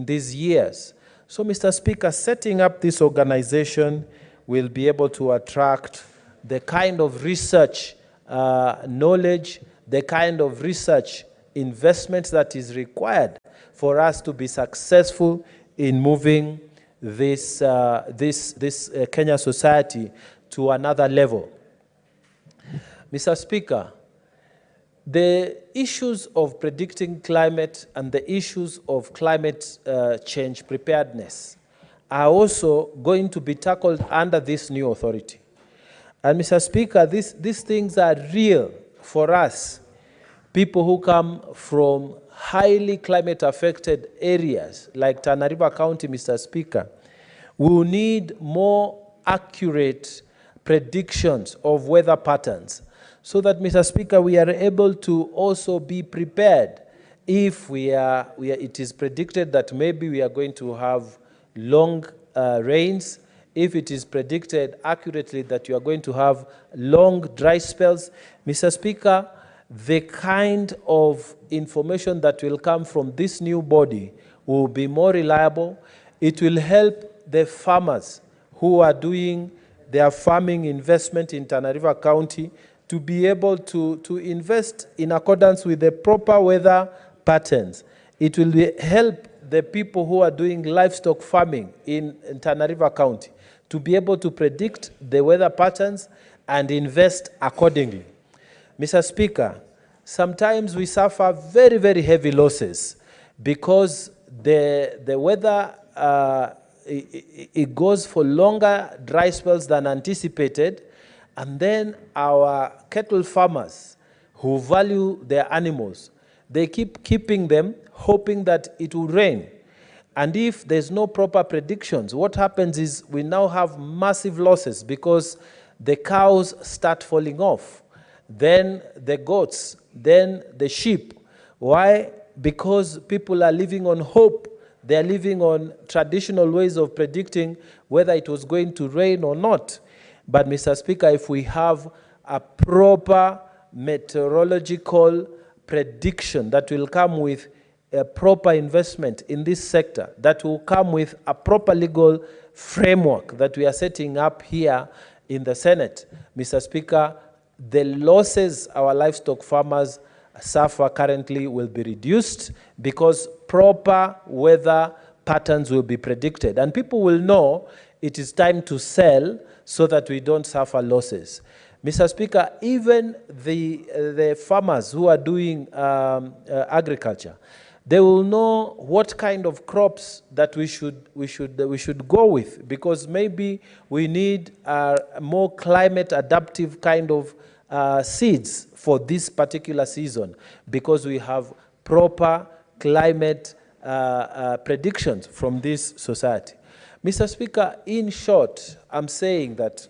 these years. So, Mr. Speaker, setting up this organization will be able to attract the kind of research knowledge, the kind of research investment that is required for us to be successful in moving this Kenya society to another level. Mr. Speaker, the issues of predicting climate and the issues of climate change preparedness are also going to be tackled under this new authority. And Mr. Speaker, these things are real for us, people who come from highly climate affected areas like Tana River County, Mr. Speaker. We will need more accurate predictions of weather patterns so that, Mr. Speaker, we are able to also be prepared if it is predicted that maybe we are going to have long rains, if it is predicted accurately that you are going to have long dry spells. Mr. Speaker, the kind of information that will come from this new body will be more reliable. It will help the farmers who are doing their farming investment in Tana River County to be able to invest in accordance with the proper weather patterns. It will help the people who are doing livestock farming in Tana River County to be able to predict the weather patterns and invest accordingly. Mr. Speaker, sometimes we suffer very, very heavy losses because the weather, it goes for longer dry spells than anticipated, and then our cattle farmers who value their animals, they keep keeping them, hoping that it will rain. And if there's no proper predictions, what happens is we now have massive losses because the cows start falling off, then the goats, then the sheep. Why? Because people are living on hope. They are living on traditional ways of predicting whether it was going to rain or not. But Mr. Speaker, if we have a proper meteorological prediction that will come with a proper investment in this sector, that will come with a proper legal framework that we are setting up here in the Senate, Mr. Speaker, the losses our livestock farmers suffer currently will be reduced because proper weather patterns will be predicted. And people will know it is time to sell so that we don't suffer losses. Mr. Speaker, even the farmers who are doing agriculture, they will know what kind of crops that we should go with, because maybe we need a more climate adaptive kind of seeds for this particular season, because we have proper climate predictions from this society. Mr. Speaker, in short, I'm saying that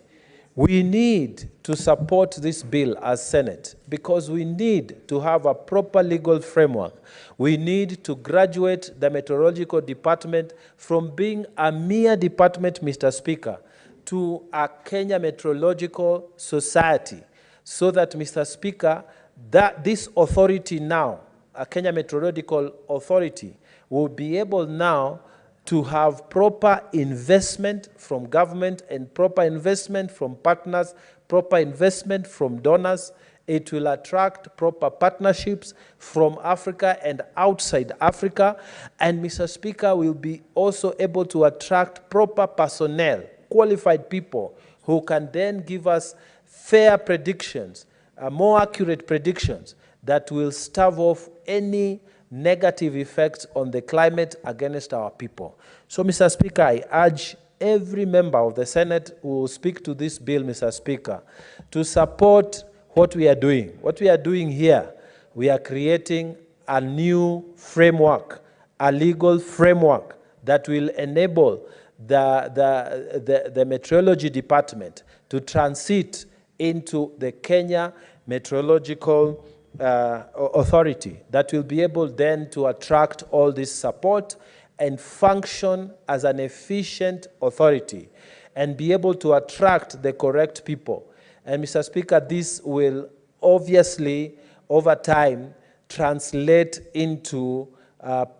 we need to support this bill as Senate because we need to have a proper legal framework. We need to graduate the meteorological department from being a mere department, Mr. Speaker, to a Kenya Meteorological Society, so that, Mr. Speaker, that this authority now, a Kenya Meteorological Authority, will be able now to have proper investment from government and proper investment from partners, proper investment from donors. It will attract proper partnerships from Africa and outside Africa. And Mr. Speaker, will be also able to attract proper personnel, qualified people who can then give us fair predictions, more accurate predictions that will stave off any negative effects on the climate against our people. So, Mr. Speaker, I urge every member of the Senate who will speak to this bill, Mr. Speaker, to support what we are doing. What we are doing here, we are creating a new framework, a legal framework that will enable the meteorology department to transit into the Kenya Meteorological Authority that will be able then to attract all this support and function as an efficient authority and be able to attract the correct people. And Mr. Speaker, this will obviously, over time, translate into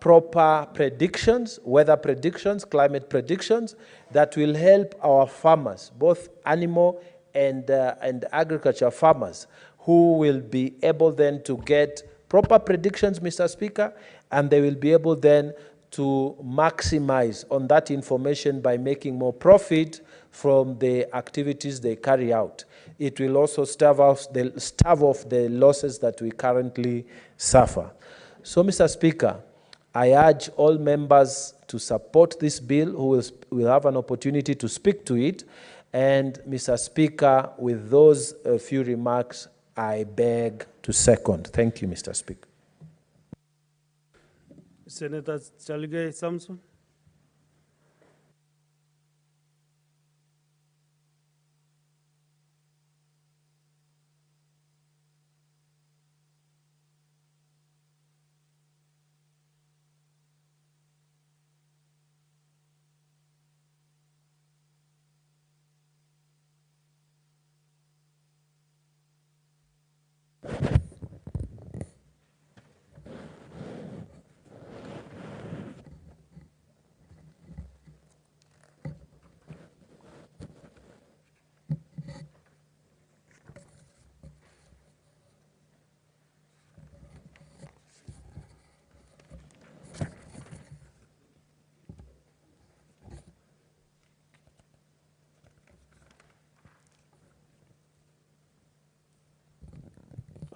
proper predictions, weather predictions, climate predictions, that will help our farmers, both animal and agriculture farmers, who will be able then to get proper predictions, Mr. Speaker, and they will be able then to maximize on that information by making more profit from the activities they carry out. It will also stave off the losses that we currently suffer. So, Mr. Speaker, I urge all members to support this bill who will have an opportunity to speak to it. And, Mr. Speaker, with those few remarks, I beg to second. Thank you, Mr. Speaker. Senator Chalgay Samson.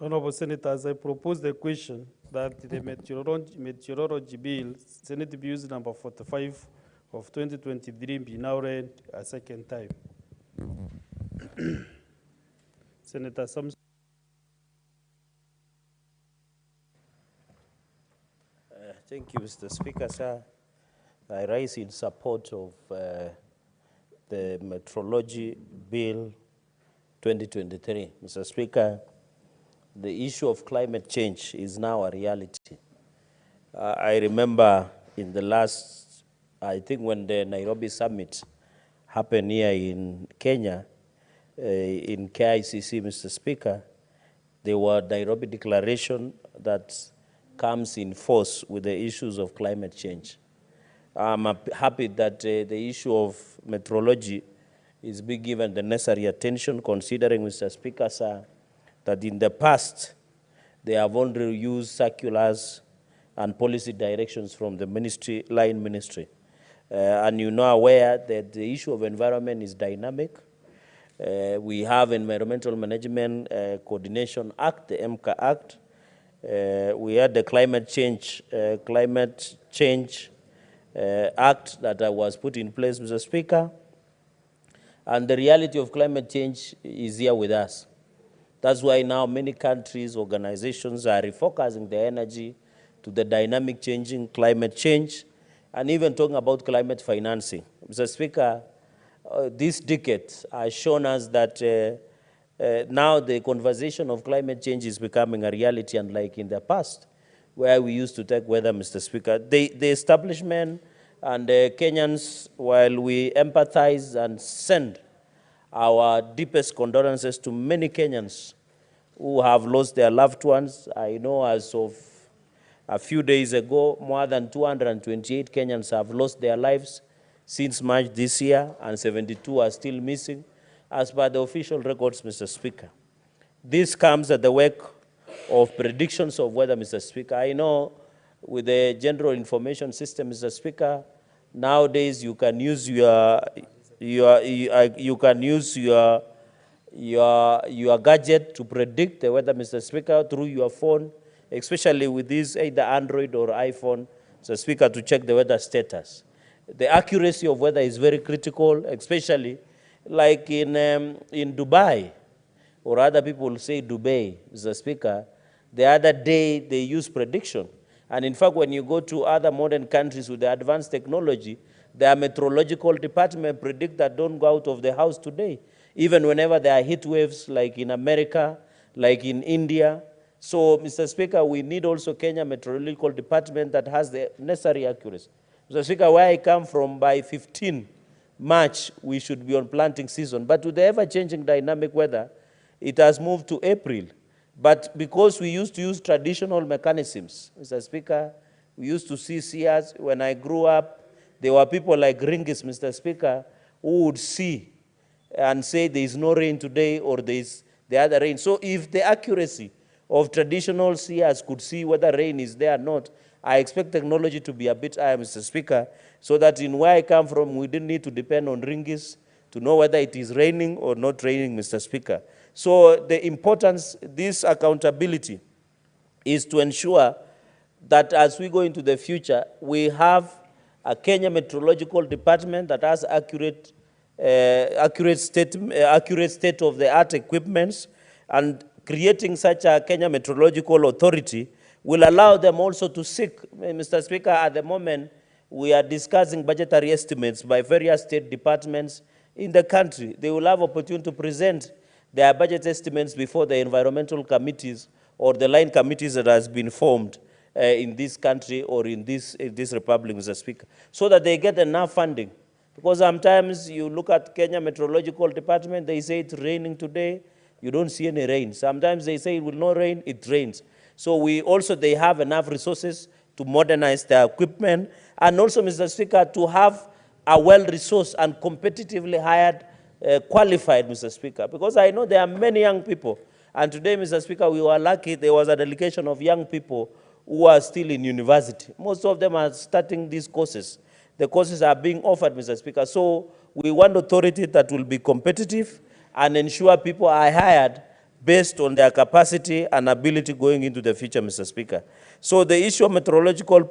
Honorable Senators, I propose the question that the meteorology bill, Senate Bills number 45 of 2023, be now read a second time. Senator Samson. Thank you, Mr. Speaker, sir. I rise in support of the Meteorology Bill 2023. Mr. Speaker, the issue of climate change is now a reality. I remember in the last, I think when the Nairobi summit happened here in Kenya, in KICC, Mr. Speaker, there were Nairobi declaration that comes in force with the issues of climate change. I'm happy that the issue of meteorology is being given the necessary attention, considering, Mr. Speaker, sir, that in the past, they have only used circulars and policy directions from the ministry, line ministry. And you know aware that the issue of environment is dynamic. We have Environmental Management Coordination Act, the EMCA Act. We had the Climate Change Act that was put in place, Mr. Speaker. And the reality of climate change is here with us. That's why now many countries, organizations are refocusing their energy to the dynamic changing climate change, and even talking about climate financing. Mr. Speaker, this decade has shown us that now the conversation of climate change is becoming a reality, unlike in the past, where we used to take weather, Mr. Speaker. The establishment and Kenyans, while we empathize and send our deepest condolences to many Kenyans who have lost their loved ones. I know as of a few days ago, more than 228 Kenyans have lost their lives since March this year, and 72 are still missing, as per the official records, Mr. Speaker. This comes at the wake of predictions of weather, Mr. Speaker. I know with the general information system, Mr. Speaker, nowadays you can use your gadget to predict the weather, Mr. Speaker, through your phone, especially with this either Android or iPhone, Mr. Speaker, to check the weather status. The accuracy of weather is very critical, especially like in Dubai, or other people say Dubai, Mr. Speaker. The other day they use prediction. And in fact, when you go to other modern countries with the advanced technology, their meteorological department predict that don't go out of the house today, even whenever there are heat waves like in America, like in India. So, Mr. Speaker, we need also Kenya Meteorological Department that has the necessary accuracy. Mr. Speaker, where I come from, by 15 March, we should be on planting season. But with the ever-changing dynamic weather, it has moved to April. But because we used to use traditional mechanisms, Mr. Speaker, we used to see seers. When I grew up, there were people like Ringis, Mr. Speaker, who would see and say there is no rain today or there is the other rain. So if the accuracy of traditional seers could see whether rain is there or not, I expect technology to be a bit higher, Mr. Speaker, so that in where I come from, we didn't need to depend on Ringis to know whether it is raining or not raining, Mr. Speaker. So the importance, this accountability, is to ensure that as we go into the future, we have a Kenya Meteorological Department that has accurate state-of-the-art equipments, and creating such a Kenya Meteorological Authority will allow them also to seek, Mr. Speaker, at the moment, we are discussing budgetary estimates by various state departments in the country. They will have opportunity to present their budget estimates before the environmental committees or the line committees that has been formed in this country or in this republic, Mr. Speaker, so that they get enough funding. Because sometimes you look at Kenya Meteorological Department, they say it's raining today, you don't see any rain. Sometimes they say it will not rain, it rains. So they have enough resources to modernize their equipment, and also, Mr. Speaker, to have a well-resourced and competitively hired, qualified, Mr. Speaker, because I know there are many young people. And today, Mr. Speaker, we were lucky there was a delegation of young people who are still in university. Most of them are starting these courses. The courses are being offered, Mr. Speaker. So we want authority that will be competitive and ensure people are hired based on their capacity and ability going into the future, Mr. Speaker. So the issue of meteorological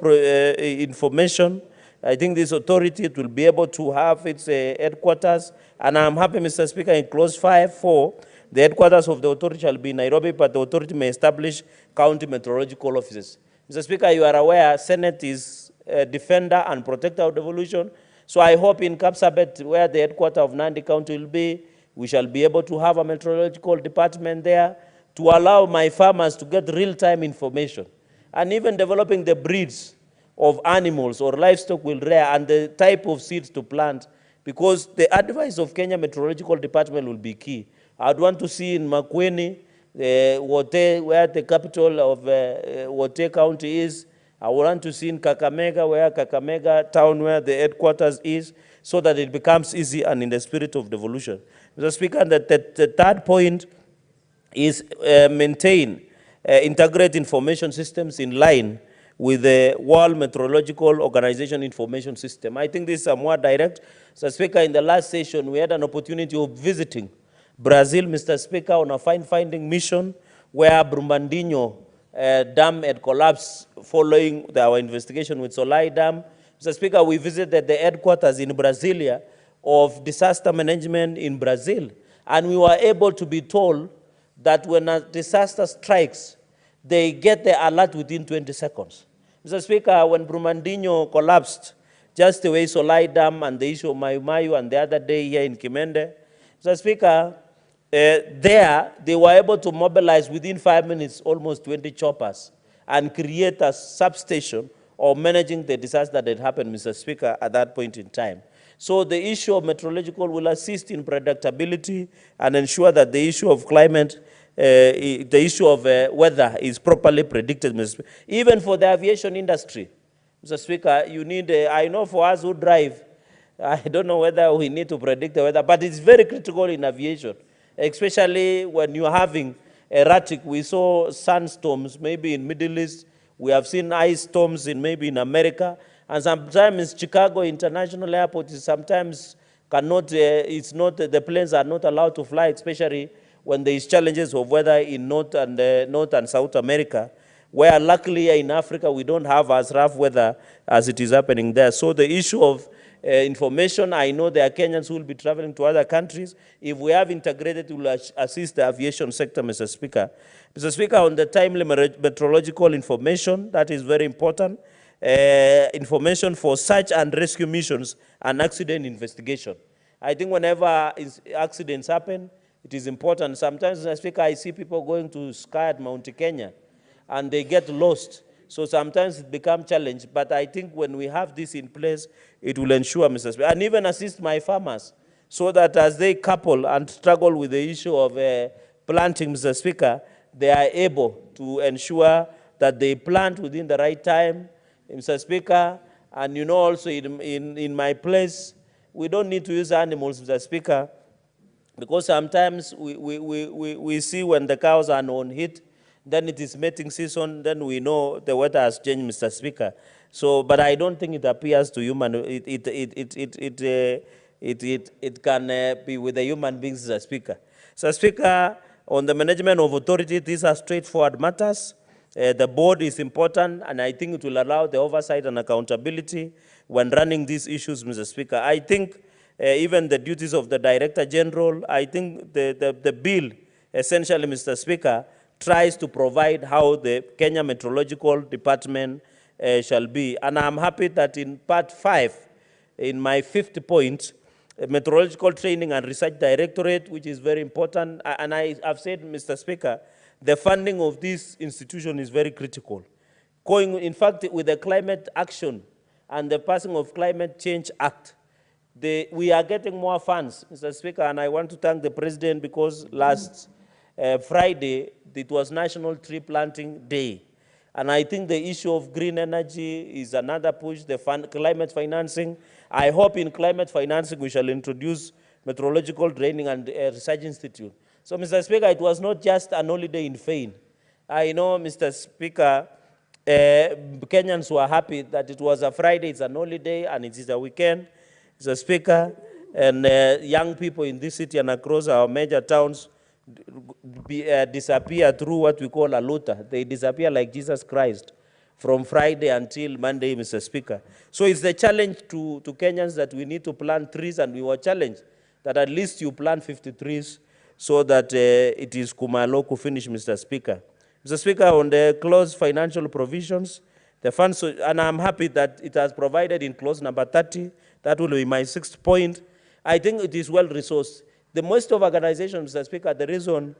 information, I think this authority will be able to have its headquarters. And I'm happy, Mr. Speaker, in clause 5.4, the headquarters of the authority shall be in Nairobi, but the authority may establish county meteorological offices. Mr. Speaker, you are aware Senate is defender and protector of devolution. So I hope in Kapsabet, where the headquarters of Nandi County will be, we shall be able to have a meteorological department there to allow my farmers to get real-time information. And even developing the breeds of animals or livestock will rear and the type of seeds to plant, because the advice of Kenya Meteorological Department will be key. I'd want to see in Makueni, Wote, where the capital of Wote County is. I want to see in Kakamega, where Kakamega town, where the headquarters is, so that it becomes easy and in the spirit of devolution. Mr. Speaker, the third point is maintain integrate information systems in line with the World Meteorological Organization information system. I think this is more direct. Mr. Speaker, in the last session, we had an opportunity of visiting Brazil, Mr. Speaker, on a finding mission where Brumadinho dam had collapsed following our investigation with Solai Dam. Mr. Speaker, we visited the headquarters in Brasilia of disaster management in Brazil, and we were able to be told that when a disaster strikes, they get the alert within 20 seconds. Mr. Speaker, when Brumadinho collapsed, just the way Solai Dam and the issue of Mayu Mayu and the other day here in Kimende, Mr. Speaker, there they were able to mobilize within 5 minutes almost 20 choppers and create a substation of managing the disaster that had happened, Mr. Speaker, at that point in time. So the issue of meteorological will assist in predictability and ensure that the issue of climate, the issue of weather is properly predicted, Mr. Speaker. Even for the aviation industry, Mr. Speaker, you need, I know for us who drive, I don't know whether we need to predict the weather, but it's very critical in aviation, especially when you're having erratic. We saw sandstorms maybe in Middle East. We have seen ice storms in maybe in America. And sometimes Chicago International Airport is sometimes cannot, it's not, the planes are not allowed to fly, especially when there is challenges of weather in North and South America, where luckily in Africa we don't have as rough weather as it is happening there. So the issue of information, I know there are Kenyans who will be traveling to other countries. If we have integrated, it will assist the aviation sector, Mr. Speaker. Mr. Speaker, on the timely meteorological information, that is very important. Information for search and rescue missions and accident investigation. I think whenever accidents happen, it is important. Sometimes, Mr. Speaker, I see people going to ski at Mount Kenya and they get lost. So sometimes it becomes challenge. But I think when we have this in place, it will ensure, Mr. Speaker, and even assist my farmers so that as they couple and struggle with the issue of planting, Mr. Speaker, they are able to ensure that they plant within the right time, Mr. Speaker. And you know also in my place, we don't need to use animals, Mr. Speaker, because sometimes we see when the cows are on heat, then it is mating season, then we know the weather has changed, Mr. Speaker. So, but I don't think it appears to human, it can be with the human beings, Mr. Speaker. Mr. Speaker, on the management of authority, these are straightforward matters. The board is important, and I think it will allow the oversight and accountability when running these issues, Mr. Speaker. I think even the duties of the Director General, I think the bill, essentially, Mr. Speaker, tries to provide how the Kenya Meteorological Department shall be. And I'm happy that in part 5, in my 5th point, Meteorological Training and Research Directorate, which is very important, and I have said, Mr. Speaker, the funding of this institution is very critical. Going, in fact, with the climate action and the passing of Climate Change Act, we are getting more funds, Mr. Speaker, and I want to thank the President because last Friday, it was National Tree Planting Day. And I think the issue of green energy is another push, the climate financing. I hope in climate financing we shall introduce Meteorological Training and Research Institute. So, Mr. Speaker, it was not just an holiday in vain. I know, Mr. Speaker, Kenyans were happy that it was a Friday, it's an holiday, and it is a weekend, Mr. Speaker, and young people in this city and across our major towns disappear through what we call a luta. They disappear like Jesus Christ from Friday until Monday, Mr. Speaker. So it's the challenge to Kenyans that we need to plant trees, and we were challenged that at least you plant 50 trees so that it is Kumaloku finish, Mr. Speaker. Mr. Speaker, on the close financial provisions, The funds, and I'm happy that it has provided in clause number 30. That will be my sixth point. I think it is well resourced. The most of organizations, Mr. Speaker, the reason,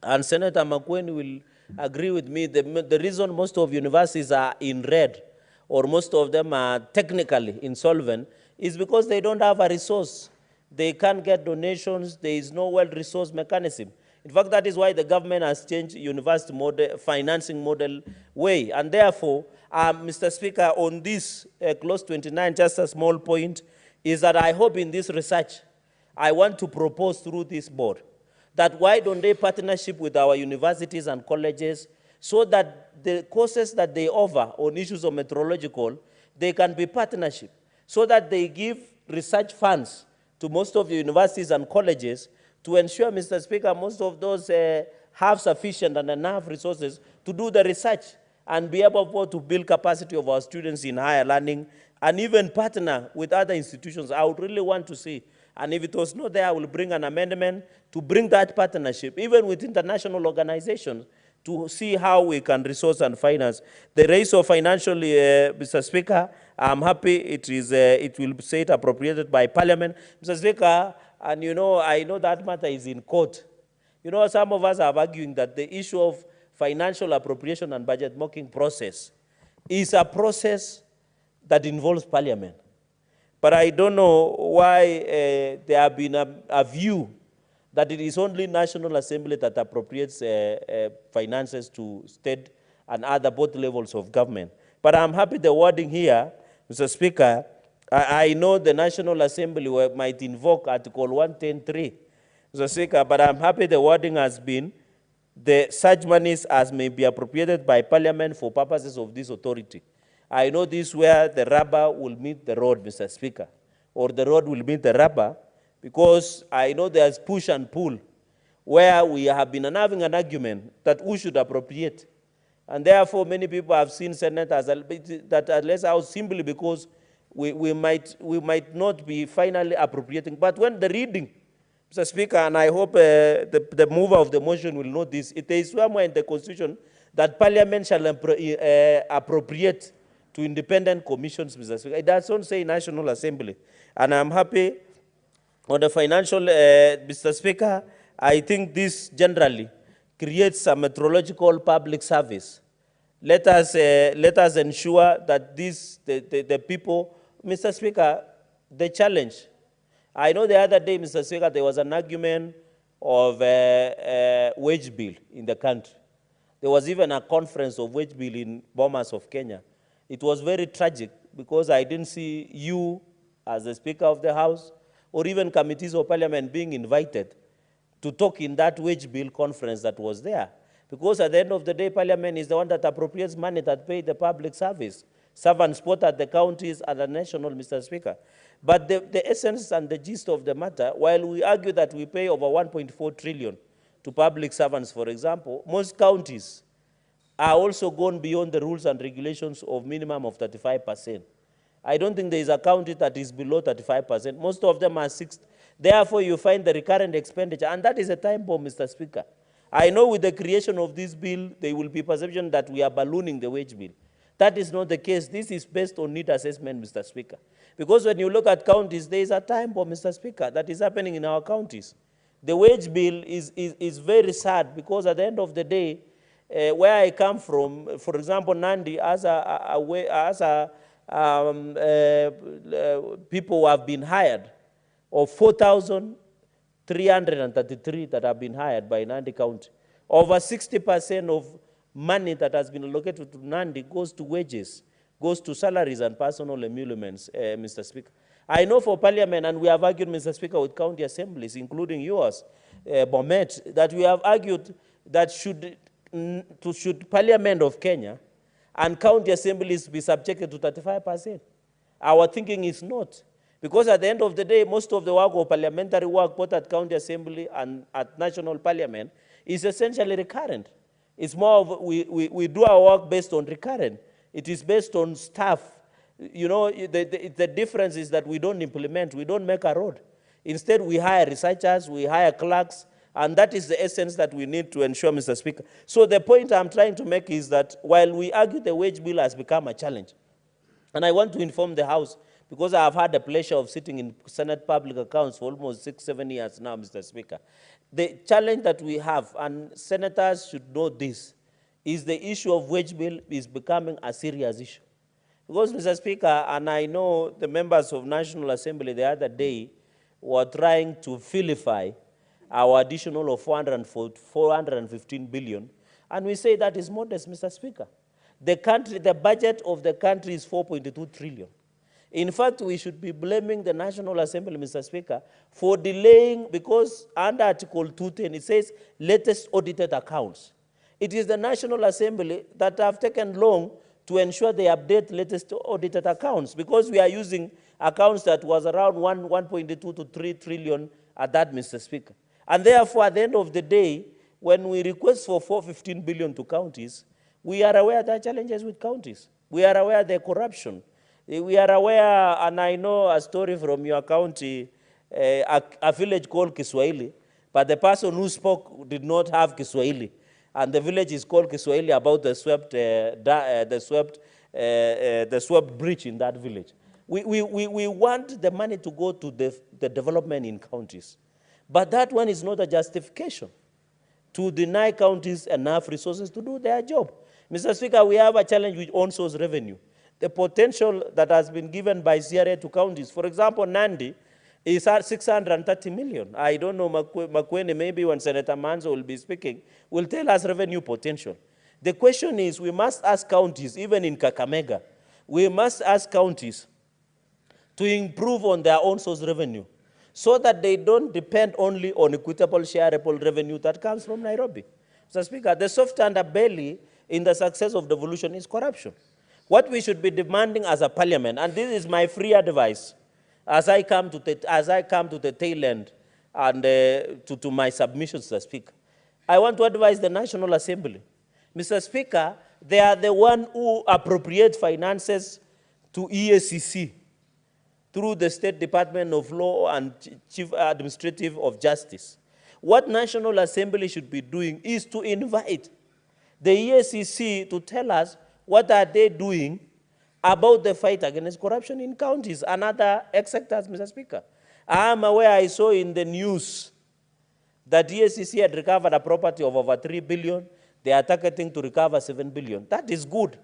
and Senator McQueen will agree with me, the reason most of universities are in red, or most of them are technically insolvent, is because they don't have a resource. They can't get donations. There is no well-resourced mechanism. In fact, that is why the government has changed university model, financing model way. And therefore, Mr. Speaker, on this clause 29, just a small point, is that I hope in this research, I want to propose through this board that why don't they partnership with our universities and colleges so that the courses that they offer on issues of meteorological, they can be partnership, so that they give research funds to most of the universities and colleges to ensure, Mr. Speaker, most of those have sufficient and enough resources to do the research and be able to build capacity of our students in higher learning and even partner with other institutions. I would really want to see, and if it was not there, I will bring an amendment to bring that partnership, even with international organizations, to see how we can resource and finance. The raise of financially, Mr. Speaker, I'm happy it will say it appropriated by Parliament. Mr. Speaker, and you know, I know that matter is in court. You know, some of us are arguing that the issue of financial appropriation and budget mocking process is a process that involves Parliament. But I don't know why there have been a view that it is only National Assembly that appropriates finances to state and other both levels of government. But I'm happy the wording here, Mr. Speaker. I know the National Assembly might invoke Article 110.3, Mr. Speaker, but I'm happy the wording has been the such monies as may be appropriated by Parliament for purposes of this authority. I know this where the rubber will meet the road, Mr. Speaker, or the road will meet the rubber, because I know there's push and pull, where we have been having an argument that who should appropriate. And therefore, many people have seen senators that unless out simply because we might not be finally appropriating. But when the reading, Mr. Speaker, and I hope the mover of the motion will note this, it is somewhere in the Constitution that Parliament shall appropriate to independent commissions, Mr. Speaker. It doesn't say National Assembly. And I'm happy on the financial, Mr. Speaker, I think this generally creates a meteorological public service. Let us ensure that the people, Mr. Speaker, the challenge. I know the other day, Mr. Speaker, there was an argument of wage bill in the country. There was even a conference of wage bill in Bomas of Kenya. It was very tragic because I didn't see you as the Speaker of the House or even committees of Parliament being invited to talk in that wage bill conference that was there. Because at the end of the day, Parliament is the one that appropriates money that pays the public service, servants both at the counties and the national, Mr. Speaker. But the essence and the gist of the matter, while we argue that we pay over 1.4 trillion to public servants, for example, most counties are also gone beyond the rules and regulations of minimum of 35%. I don't think there is a county that is below 35%. Most of them are 60%. Therefore, you find the recurrent expenditure, and that is a time bomb, Mr. Speaker. I know with the creation of this bill, there will be perception that we are ballooning the wage bill. That is not the case. This is based on need assessment, Mr. Speaker. Because when you look at counties, there is a time bomb, Mr. Speaker, that is happening in our counties. The wage bill is very sad because at the end of the day, where I come from, for example, Nandi, people who have been hired, of 4,333 that have been hired by Nandi County. Over 60% of money that has been allocated to Nandi goes to wages, goes to salaries and personal emoluments, Mr. Speaker. I know for Parliament, and we have argued, Mr. Speaker, with county assemblies, including yours, Bomet, that we have argued that should Parliament of Kenya and county assemblies be subjected to 35%. Our thinking is not. Because at the end of the day, most of the work of parliamentary work, both at county assembly and at national parliament, is essentially recurrent. It's more of, we do our work based on recurrent. It is based on staff. You know, the difference is that we don't implement, we don't make a road. Instead, we hire researchers, we hire clerks, And that is the essence that we need to ensure, Mr. Speaker. So the point I'm trying to make is that while we argue the wage bill has become a challenge, and I want to inform the House, because I have had the pleasure of sitting in Senate Public Accounts for almost 6-7 years now, Mr. Speaker. The challenge that we have, and senators should know this, is the issue of wage bill is becoming a serious issue. Because, Mr. Speaker, and I know the members of National Assembly the other day were trying to vilify our additional of 415 billion, and we say that is modest, Mr. Speaker. The budget of the country is 4.2 trillion. In fact, we should be blaming the National Assembly, Mr. Speaker, for delaying, because under Article 210, it says latest audited accounts. It is the National Assembly that have taken long to ensure they update latest audited accounts, because we are using accounts that was around 1.2 to 3 trillion at that, Mr. Speaker. And therefore, at the end of the day, when we request for 415 billion to counties, we are aware there are challenges with counties. We are aware of the corruption. We are aware, and I know a story from your county, a village called Kiswahili, but the person who spoke did not have Kiswahili. And the village is called Kiswahili about the swept bridge in that village. We want the money to go to the development in counties. But that one is not a justification to deny counties enough resources to do their job. Mr. Speaker, we have a challenge with on-source revenue. The potential that has been given by CRA to counties, for example, Nandi, is at 630 million. I don't know, Makwene, maybe when Senator Manzo will be speaking, will tell us revenue potential. The question is, we must ask counties, even in Kakamega, we must ask counties to improve on their own source revenue, so that they don't depend only on equitable shareable revenue that comes from Nairobi. Mr. Speaker, the soft underbelly in the success of devolution is corruption. What we should be demanding as a parliament, and this is my free advice, as I come to the tail end and to my submissions, Mr. Speaker, I want to advise the National Assembly. Mr. Speaker, they are the one who appropriate finances to EACC through the State Department of Law and Chief Administrative of Justice. What National Assembly should be doing is to invite the EACC to tell us what are they doing about the fight against corruption in counties and other sectors, Mr. Speaker. I am aware, I saw in the news that EACC had recovered a property of over 3 billion. They are targeting to recover 7 billion. That is good.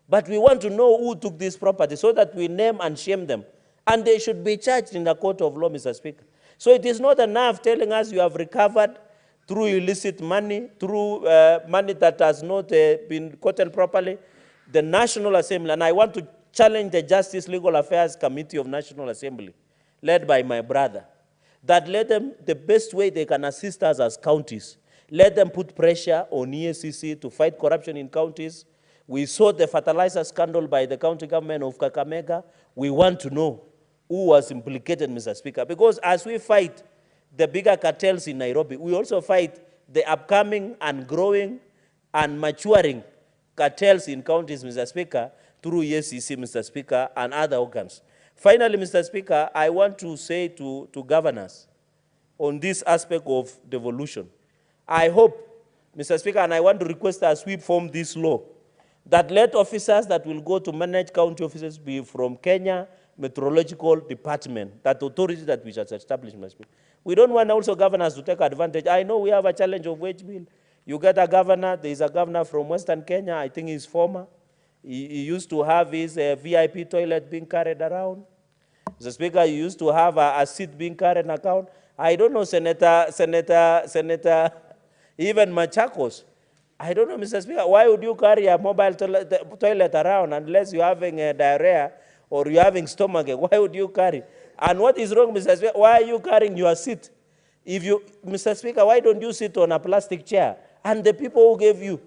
But we want to know who took this property so that we name and shame them. And they should be charged in the court of law, Mr. Speaker. So it is not enough telling us you have recovered through illicit money, through money that has not been quoted properly. The National Assembly, and I want to challenge the Justice Legal Affairs Committee of National Assembly, led by my brother, that let them, the best way they can assist us as counties, let them put pressure on EACC to fight corruption in counties. We saw the fertilizer scandal by the county government of Kakamega. We want to know who was implicated, Mr. Speaker, because as we fight the bigger cartels in Nairobi, we also fight the upcoming and growing and maturing cartels in counties, Mr. Speaker, through EACC, Mr. Speaker, and other organs. Finally, Mr. Speaker, I want to say to governors on this aspect of devolution, I hope, Mr. Speaker, and I want to request as we form this law, that let officers that will go to manage county offices be from Kenya Meteorological Department, that authority that we shall establish, Mr. Speaker. We don't want also governors to take advantage. I know we have a challenge of wage bill. You get a governor, there is a governor from Western Kenya, I think he's former. He used to have his VIP toilet being carried around. Mr. Speaker, he used to have a seat being carried around. I don't know, Senator, even Machakos. I don't know, Mr. Speaker, why would you carry a mobile toilet around unless you're having a diarrhea or you're having stomachache? Why would you carry? And what is wrong, Mr. Speaker? Why are you carrying your seat? If you, Mr. Speaker, why don't you sit on a plastic chair? And the people who gave you,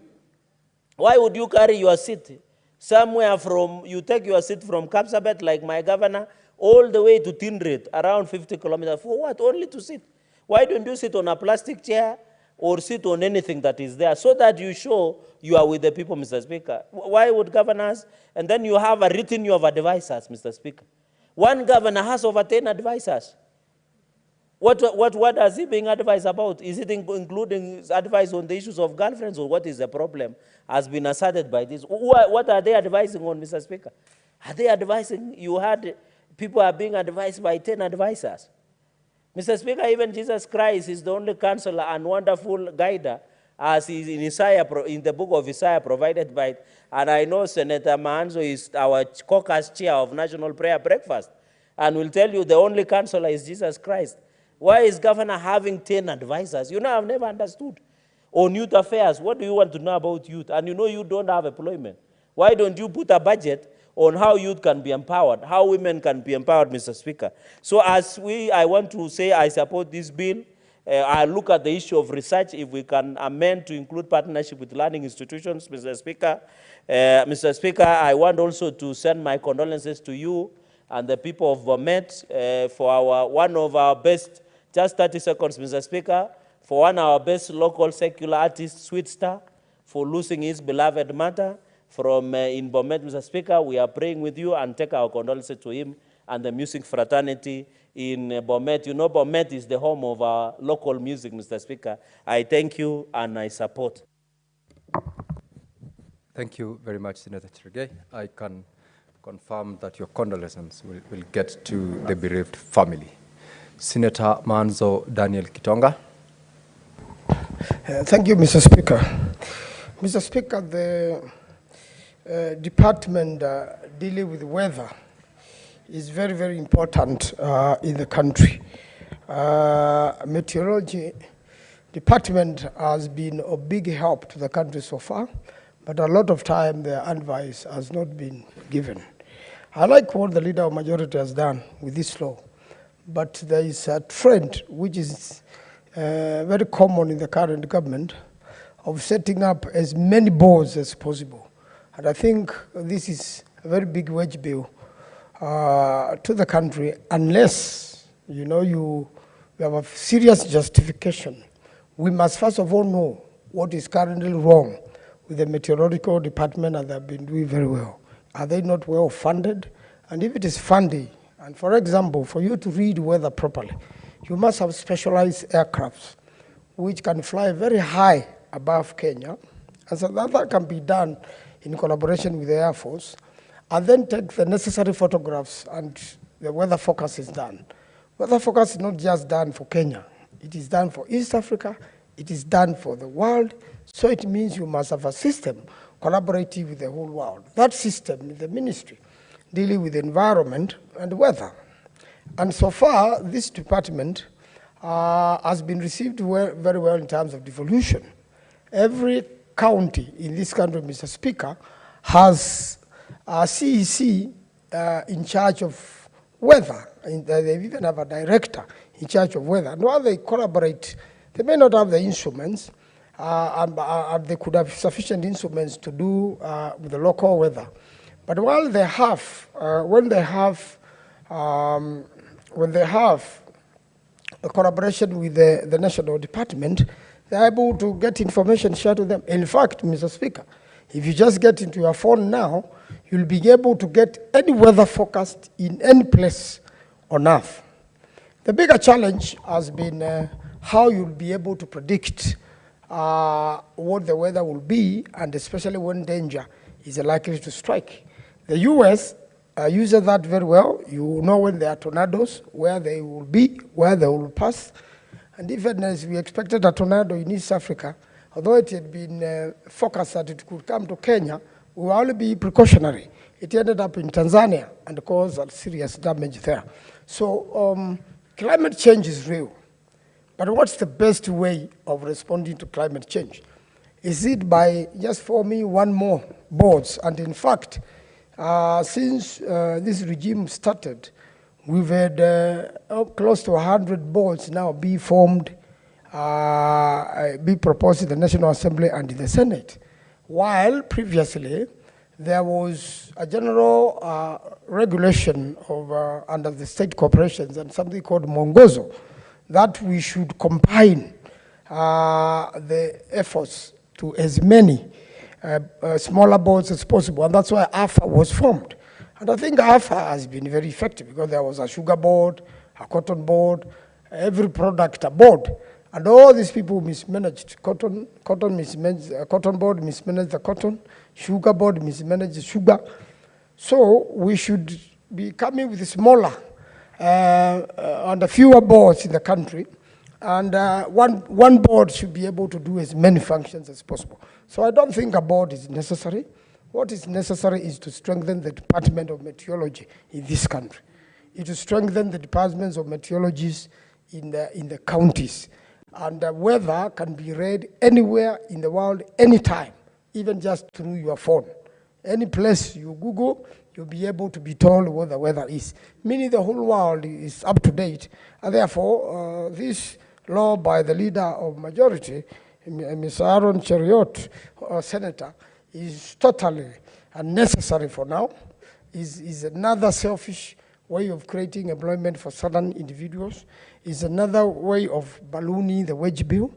why would you carry your seat somewhere from, you take your seat from Kapsabet, like my governor, all the way to Tindred, around 50 kilometers. For what? Only to sit. Why don't you sit on a plastic chair or sit on anything that is there so that you show you are with the people, Mr. Speaker? Why would governors, and then you have a retinue of advisors, Mr. Speaker. One governor has over 10 advisors. What is he being advised about? Is it including advice on the issues of girlfriends, or what is the problem has been asserted by this? What are they advising on, Mr. Speaker? Are they advising? You had people are being advised by 10 advisors. Mr. Speaker, even Jesus Christ is the only counselor and wonderful guider, as is in Isaiah, in the book of Isaiah provided by, and I know Senator Manzo is our caucus chair of National Prayer Breakfast, and will tell you the only counselor is Jesus Christ. Why is governor having 10 advisors? You know, I've never understood. On youth affairs, what do you want to know about youth? And you know you don't have employment. Why don't you put a budget on how youth can be empowered, how women can be empowered, Mr. Speaker? So I want to say I support this bill. I look at the issue of research, if we can amend to include partnership with learning institutions, Mr. Speaker. Mr. Speaker, I want also to send my condolences to you and the people of Bomet for one of our best, just 30 seconds, Mr. Speaker, for one of our best local secular artist, Sweet Star, for losing his beloved mother from in Bomet, Mr. Speaker. We are praying with you and take our condolences to him and the music fraternity in Bomet. You know, Bomet is the home of our local music, Mr. Speaker. I thank you and I support. Thank you very much, Senator Chergey. I can confirm that your condolences will get to the bereaved family. Senator Manzo Daniel Kitonga. Thank you, Mr. Speaker. Mr. Speaker, the department dealing with weather is very, very important in the country. Meteorology department has been a big help to the country so far, but a lot of time their advice has not been given. I like what the leader of majority has done with this law, but there is a trend which is very common in the current government of setting up as many boards as possible. And I think this is a very big wage bill to the country, unless you have a serious justification. We must first of all know what is currently wrong with the meteorological department, and they've been doing very well. Are they not well funded? And if it is funded, and for example, for you to read weather properly, you must have specialized aircrafts which can fly very high above Kenya, and so that can be done in collaboration with the Air Force, and then take the necessary photographs, and the weather forecast is done. Weather forecast is not just done for Kenya. It is done for East Africa. It is done for the world. So it means you must have a system collaborative with the whole world. That system is the ministry dealing with the environment and weather. And so far, this department has been received very well in terms of devolution. Every county in this country, Mr. Speaker, has a CEC in charge of weather. And they even have a director in charge of weather. And while they collaborate, they may not have the instruments, and they could have sufficient instruments to do with the local weather. But while they have, when they have a collaboration with the national department, they're able to get information shared to them. In fact, Mr. Speaker, if you just get into your phone now, you'll be able to get any weather forecast in any place on Earth. The bigger challenge has been how you'll be able to predict what the weather will be, and especially when danger is likely to strike. The US uses that very well. You know when there are tornadoes, where they will be, where they will pass. And even as we expected a tornado in East Africa, although it had been forecast that it could come to Kenya, we will only be precautionary. It ended up in Tanzania and caused serious damage there. So climate change is real. But what's the best way of responding to climate change? Is it by just forming one more boards? And in fact, since this regime started, we've had close to 100 boards now be formed, be proposed in the National Assembly and in the Senate. While previously, there was a general regulation of, under the state corporations and something called Mongozo, that we should combine the efforts to as many smaller boards as possible, and that's why AFA was formed. And I think AFA has been very effective because there was a sugar board, a cotton board, every product aboard. And all these people mismanaged cotton mismanaged, cotton board mismanaged the cotton, sugar board mismanaged the sugar. So we should be coming with smaller and fewer boards in the country. And one board should be able to do as many functions as possible. So I don't think a board is necessary. What is necessary is to strengthen the Department of Meteorology in this country. It to strengthen the departments of meteorologists in the counties. And the weather can be read anywhere in the world, anytime, even just through your phone. Any place you Google, you'll be able to be told what the weather is, meaning the whole world is up to date. And therefore, this law by the leader of majority, Mr. Aaron Cheriot, Senator, is totally unnecessary for now, is another selfish way of creating employment for certain individuals, is another way of ballooning the wage bill,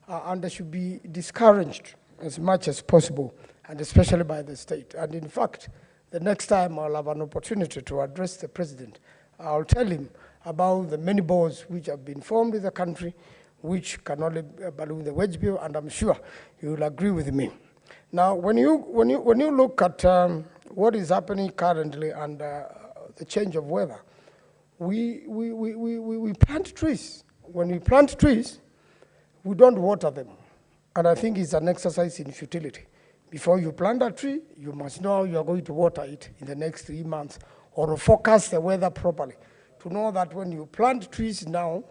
and they should be discouraged as much as possible, and especially by the state. And in fact, the next time I'll have an opportunity to address the president, I'll tell him about the many boards which have been formed in the country, which can only balloon the wage bill, and I'm sure you will agree with me. Now, when you look at what is happening currently and the change of weather, we plant trees. When we plant trees, we don't water them. And I think it's an exercise in futility. Before you plant a tree, you must know you are going to water it in the next 3 months, or forecast the weather properly to know that when you plant trees now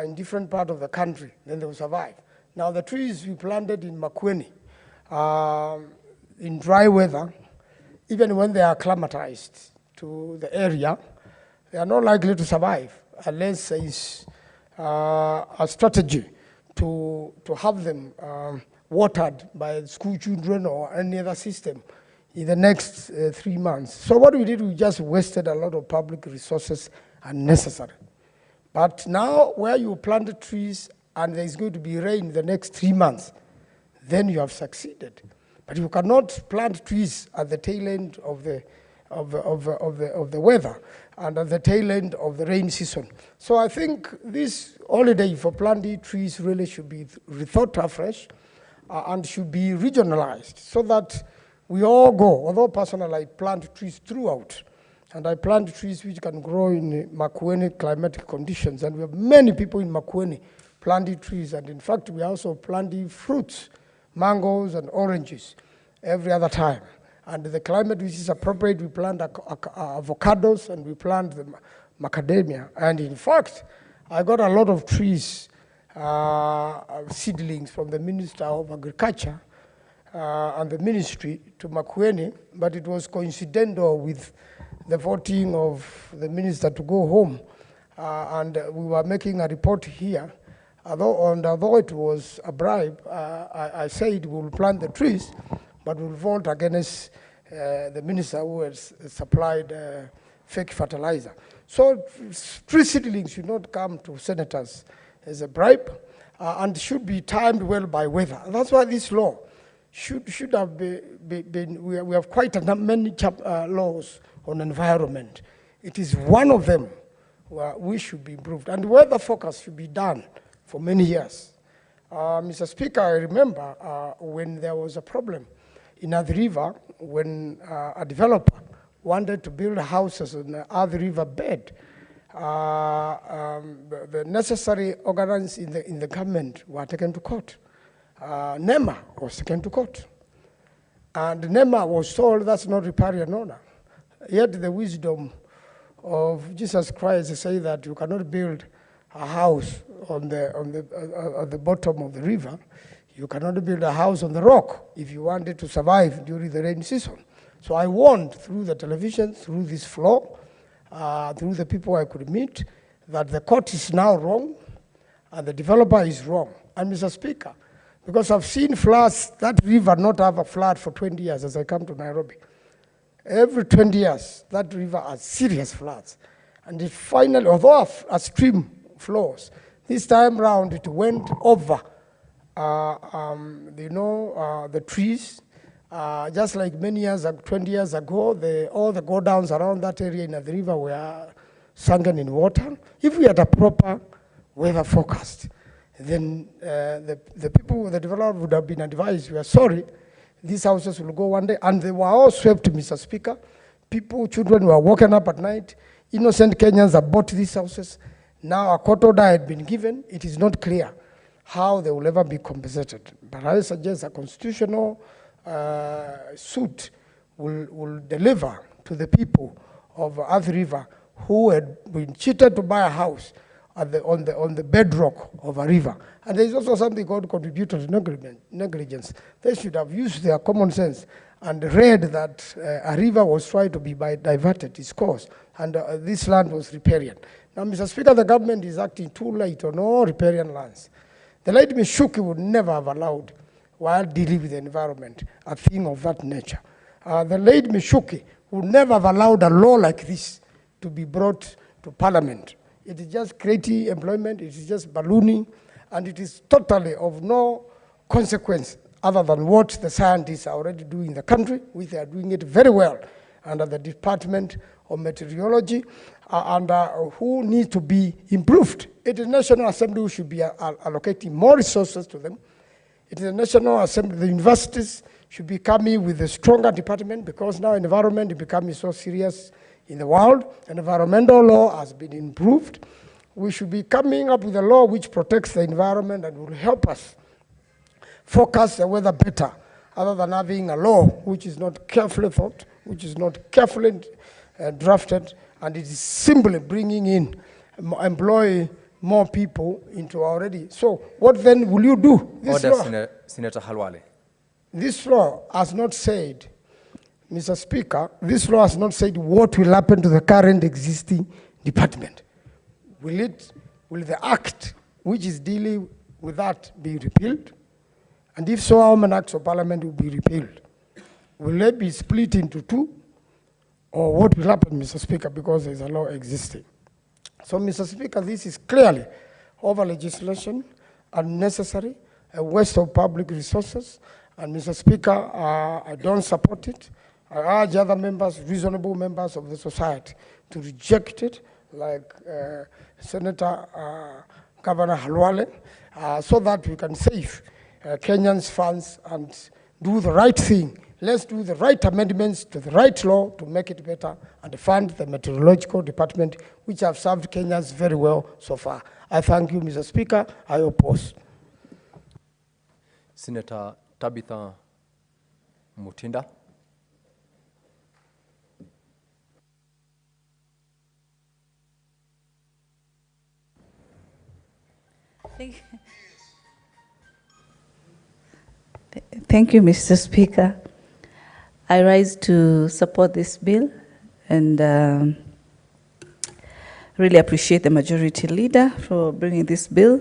in different parts of the country, then they will survive. Now, the trees we planted in Makueni, in dry weather, even when they are acclimatized to the area, they are not likely to survive unless there is a strategy to have them watered by school children or any other system in the next 3 months. So what we did, we just wasted a lot of public resources unnecessary. But now where you plant trees and there's going to be rain the next 3 months, then you have succeeded. But you cannot plant trees at the tail end of the weather and at the tail end of the rain season. So I think this holiday for planting trees really should be rethought afresh and should be regionalized so that we all go. Although personally I plant trees throughout, and I plant trees which can grow in Makueni climatic conditions, and we have many people in Makueni planting trees, and in fact we are also planting fruits, mangoes and oranges every other time. And the climate which is appropriate, we plant avocados and we plant the macadamia. And in fact, I got a lot of trees, seedlings from the Minister of Agriculture and the ministry to Makueni, but it was coincidental with the voting of the minister to go home. And we were making a report here. Although it was a bribe, I said we'll plant the trees, but we'll vote against the minister who has supplied fake fertilizer. So tree seedlings should not come to senators as a bribe and should be timed well by weather. And that's why this law should have been we have quite many laws on environment. It is one of them where we should be improved. And weather focus should be done for many years. Mr. Speaker, I remember when there was a problem in Athi River, when a developer wanted to build houses on the Athi River bed, the necessary organs in the government were taken to court. NEMA was taken to court. And NEMA was told that's not riparian order. Yet the wisdom of Jesus Christ say that you cannot build a house on the bottom of the river. You cannot build a house on the rock if you want it to survive during the rainy season. So I warned through the television, through this floor, through the people I could meet, that the court is now wrong and the developer is wrong. And Mr. Speaker, because I've seen floods, that river not have a flood for 20 years as I come to Nairobi. Every 20 years, that river has serious floods. And it finally, although a stream flows, this time round it went over the trees, just like many years, 20 years ago, all the go downs around that area in the river were sunken in water. If we had a proper weather forecast, then the people, the developer would have been advised, we are sorry, these houses will go one day, and they were all swept, Mr. Speaker. People, children were woken up at night. Innocent Kenyans have bought these houses. Now a court order had been given. It is not clear how they will ever be compensated. But I suggest a constitutional suit will deliver to the people of Athi River who had been cheated to buy a house on the bedrock of a river. And there is also something called contributory negligence. They should have used their common sense and read that a river was trying to be diverted its course, and this land was riparian. Now, Mr. Speaker, the government is acting too late on all riparian lands. The late Mishuki would never have allowed, while dealing with the environment, a thing of that nature. The late Mishuki would never have allowed a law like this to be brought to Parliament. It is just creating employment, it is just ballooning, and it is totally of no consequence other than what the scientists are already doing in the country, which they are doing it very well under the Department of Meteorology, and who need to be improved. It is National Assembly who should be allocating more resources to them. It is the National Assembly, the universities should be coming with a stronger department, because now environment is becoming so serious in the world. Environmental law has been improved. We should be coming up with a law which protects the environment and will help us forecast the weather better, other than having a law which is not carefully thought, which is not carefully drafted, and it is simply bringing in, employ more people into already. So what then will you do? This Order, law, Senator Halwale. This law has not said, Mr. Speaker, this law has not said what will happen to the current existing department. Will the act which is dealing with that be repealed? And if so, how many acts of parliament will be repealed? Will they be split into two? Or what will happen, Mr. Speaker, because there's a law existing? So, Mr. Speaker, this is clearly over legislation, unnecessary, a waste of public resources. And Mr. Speaker, I don't support it. I urge other members, reasonable members of the society, to reject it, like Senator Governor Halwale, so that we can save Kenyans' funds and do the right thing. Let's do the right amendments to the right law to make it better and fund the meteorological department, which have served Kenyans very well so far. I thank you, Mr. Speaker. I oppose. Senator Tabitha Mutinda. Thank you, Mr. Speaker. I rise to support this bill and really appreciate the majority leader for bringing this bill.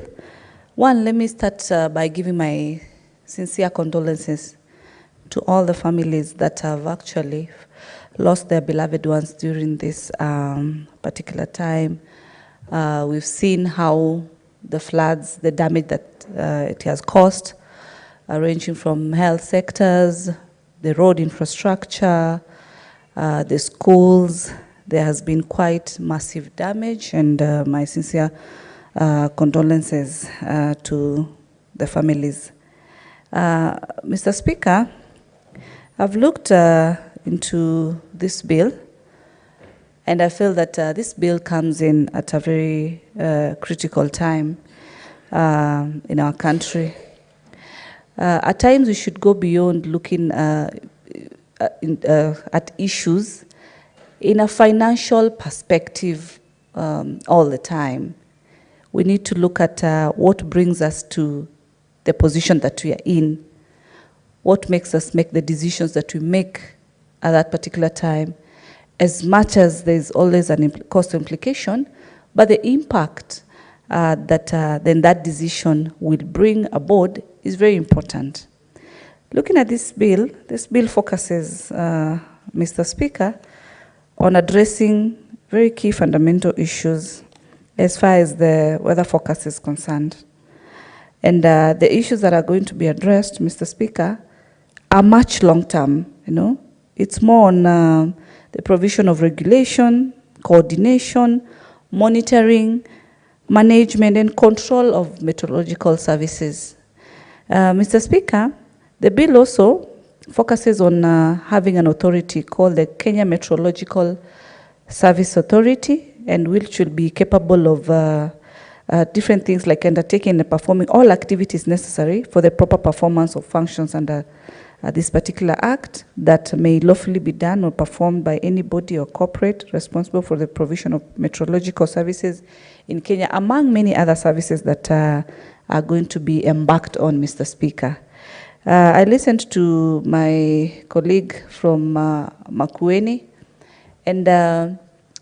One, let me start by giving my sincere condolences to all the families that have actually lost their beloved ones during this particular time. We've seen how the floods, the damage that it has caused, ranging from health sectors, the road infrastructure, the schools. There has been quite massive damage, and my sincere condolences to the families. Mr. Speaker, I've looked into this bill, and I feel that this bill comes in at a very critical time in our country. At times, we should go beyond looking at issues in a financial perspective all the time. We need to look at what brings us to the position that we are in, what makes us make the decisions that we make at that particular time, as much as there's always a cost implication, but the impact that then that decision will bring aboard is very important. Looking at this bill focuses, Mr. Speaker, on addressing very key fundamental issues as far as the weather forecast is concerned. And the issues that are going to be addressed, Mr. Speaker, are much long-term, you know. It's more on the provision of regulation, coordination, monitoring, management and control of meteorological services. Mr. Speaker, the bill also focuses on having an authority called the Kenya Meteorological Service Authority, and which will be capable of different things like undertaking and performing all activities necessary for the proper performance of functions under this particular act that may lawfully be done or performed by any body or corporate responsible for the provision of meteorological services in Kenya, among many other services that are going to be embarked on, Mr. Speaker. I listened to my colleague from Makueni, and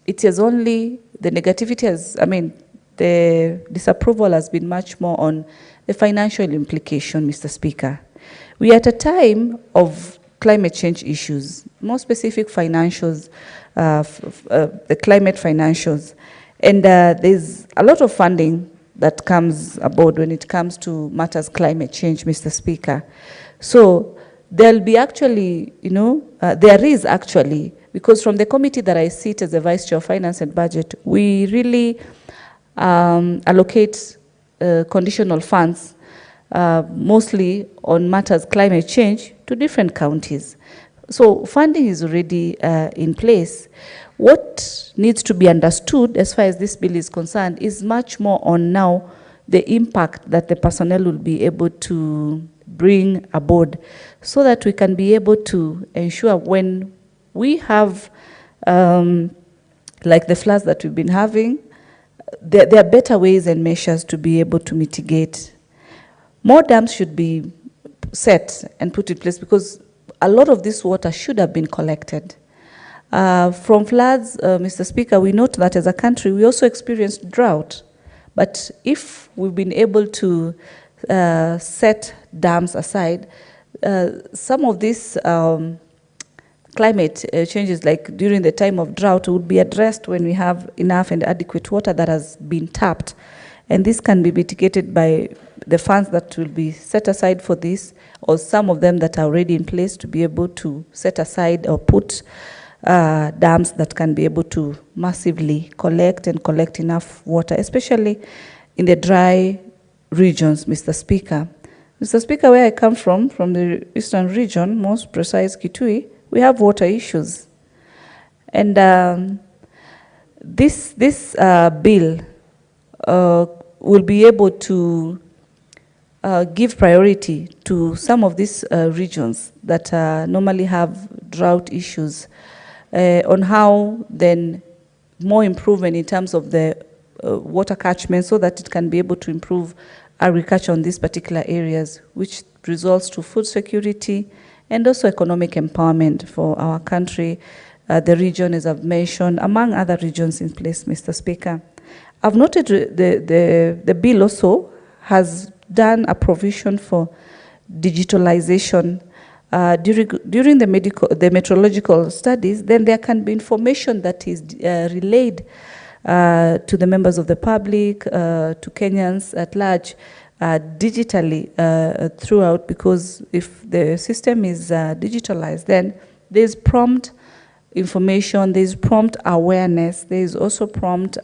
it is only the negativity has, the disapproval has been much more on the financial implication, Mr. Speaker. We are at a time of climate change issues, more specific financials, the climate financials, and there's a lot of funding that comes aboard when it comes to matters climate change, Mr. Speaker. So there'll be actually, there is actually, because from the committee that I sit as the Vice Chair of Finance and Budget, we really allocate conditional funds mostly on matters climate change to different counties. So funding is already in place. What needs to be understood as far as this bill is concerned is much more on now the impact that the personnel will be able to bring aboard, so that we can be able to ensure when we have like the floods that we've been having, there are better ways and measures to be able to mitigate. More dams should be set and put in place, because a lot of this water should have been collected. From floods, Mr. Speaker, we note that as a country, we also experienced drought. But if we've been able to set dams aside, some of these climate changes, like during the time of drought, would be addressed when we have enough and adequate water that has been tapped. And this can be mitigated by the funds that will be set aside for this, or some of them that are already in place to be able to set aside or put dams that can be able to massively collect enough water, especially in the dry regions, Mr. Speaker. Mr. Speaker, where I come from the eastern region, most precise Kitui, we have water issues. And this bill will be able to give priority to some of these regions that normally have drought issues, on how then more improvement in terms of the water catchment, so that it can be able to improve agriculture on these particular areas, which results to food security and also economic empowerment for our country, the region, as I've mentioned, among other regions in place, Mr. Speaker. I've noted the bill also has done a provision for digitalization during the meteorological studies. Then there can be information that is relayed to the members of the public, to Kenyans at large, digitally throughout, because if the system is digitalized, then there's prompt information, there's prompt awareness, there's also prompt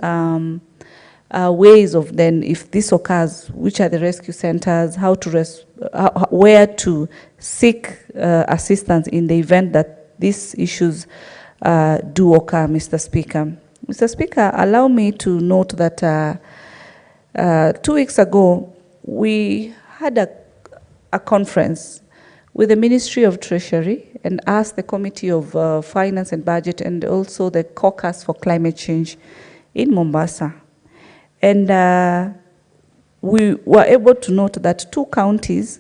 ways of then, if this occurs, which are the rescue centers, where to seek assistance in the event that these issues do occur, Mr. Speaker. Mr. Speaker, allow me to note that 2 weeks ago, we had a conference with the Ministry of Treasury and asked the Committee of Finance and Budget and also the Caucus for Climate Change in Mombasa. And we were able to note that 2 counties,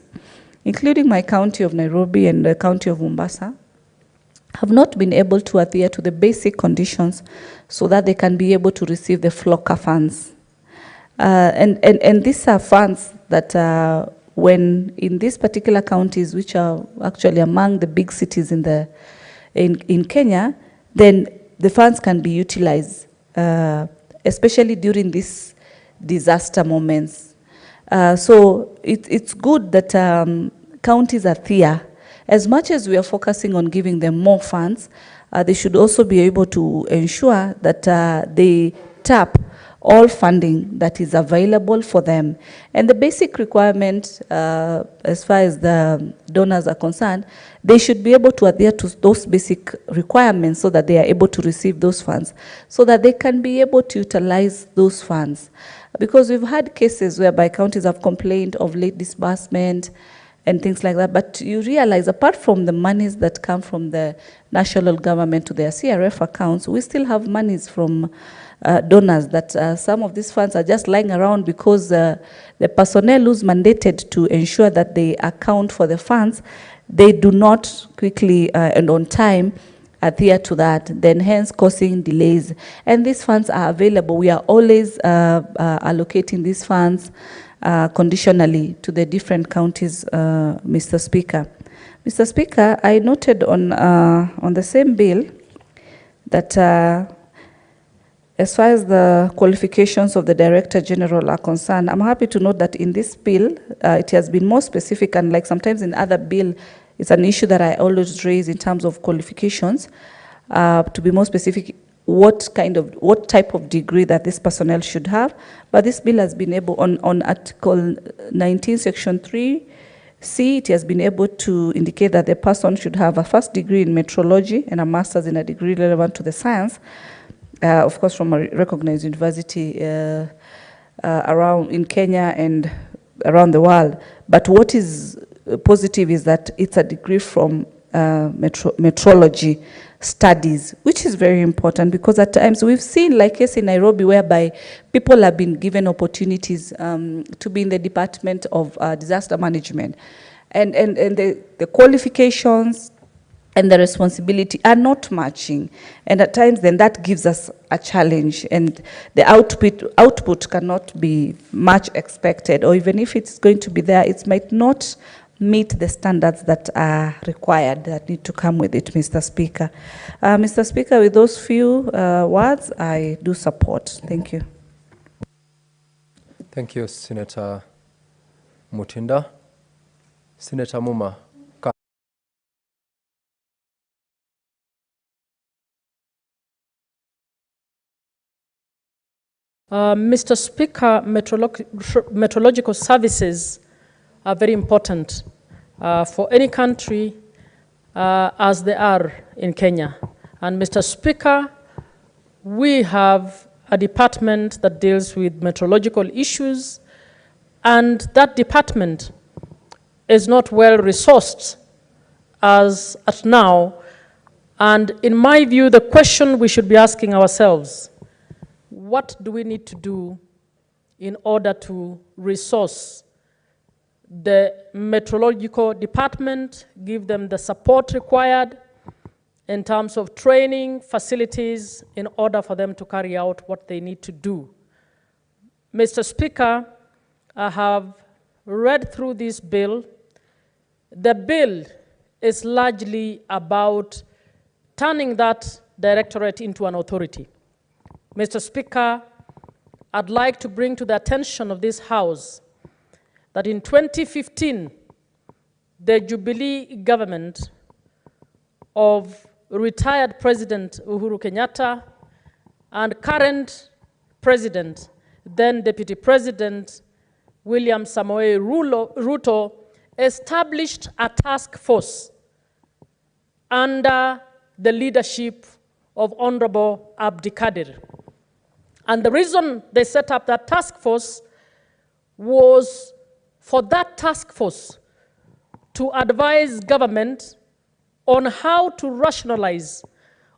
including my county of Nairobi and the county of Mombasa, have not been able to adhere to the basic conditions so that they can be able to receive the FLOCA funds. And these are funds that when in these particular counties, which are actually among the big cities in Kenya, then the funds can be utilized, especially during these disaster moments. So it's good that counties are there. As much as we are focusing on giving them more funds, they should also be able to ensure that they tap all funding that is available for them. And the basic requirement, as far as the donors are concerned, they should be able to adhere to those basic requirements so that they are able to receive those funds, so that they can be able to utilize those funds. Because we've had cases whereby counties have complained of late disbursement and things like that, but you realize apart from the monies that come from the national government to their CRF accounts, we still have monies from donors that some of these funds are just lying around because the personnel who's mandated to ensure that they account for the funds, they do not quickly and on time adhere to that, then hence causing delays. And these funds are available. We are always allocating these funds conditionally to the different counties, Mr. Speaker. Mr. Speaker, I noted on the same bill that as far as the qualifications of the Director General are concerned, I'm happy to note that in this bill, it has been more specific, and like sometimes in other bill, it's an issue that I always raise in terms of qualifications, to be more specific, what type of degree that this personnel should have. But this bill has been able, on Article 19, Section 3C, it has been able to indicate that the person should have a first degree in meteorology and a master's in a degree relevant to the science, of course from a recognized university around in Kenya and around the world. But what is positive is that it's a degree from meteorology studies, which is very important, because at times we've seen like case in Nairobi whereby people have been given opportunities to be in the Department of Disaster Management, and the qualifications and the responsibility are not matching, and at times then that gives us a challenge, and the output cannot be much expected, or even if it's going to be there, it might not meet the standards that are required, that need to come with it, Mr. Speaker. Mr. Speaker, with those few words, I do support. Thank you. Thank you, Senator Mutinda. Senator Muma. Mr. Speaker, meteorological services are very important for any country as they are in Kenya. And Mr. Speaker, we have a department that deals with meteorological issues, and that department is not well resourced as at now. And in my view, the question we should be asking ourselves, what do we need to do in order to resource the meteorological department, give them the support required in terms of training, facilities, in order for them to carry out what they need to do. Mr. Speaker, I have read through this bill. The bill is largely about turning that directorate into an authority. Mr. Speaker, I'd like to bring to the attention of this House that in 2015, the Jubilee government of retired President Uhuru Kenyatta and current President, then Deputy President William Samoei Ruto, established a task force under the leadership of Honorable Abdi Kadir. And the reason they set up that task force was for that task force to advise government on how to rationalize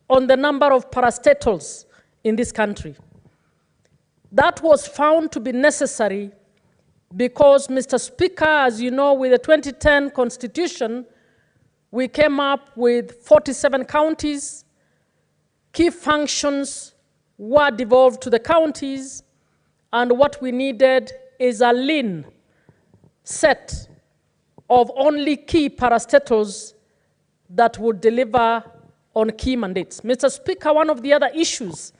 on the number of parastatals in this country. That was found to be necessary because, Mr. Speaker, as you know, with the 2010 Constitution, we came up with 47 counties. Key functions were devolved to the counties, and what we needed is a lean set of only key parastatals that would deliver on key mandates. Mr. Speaker, one of the other issues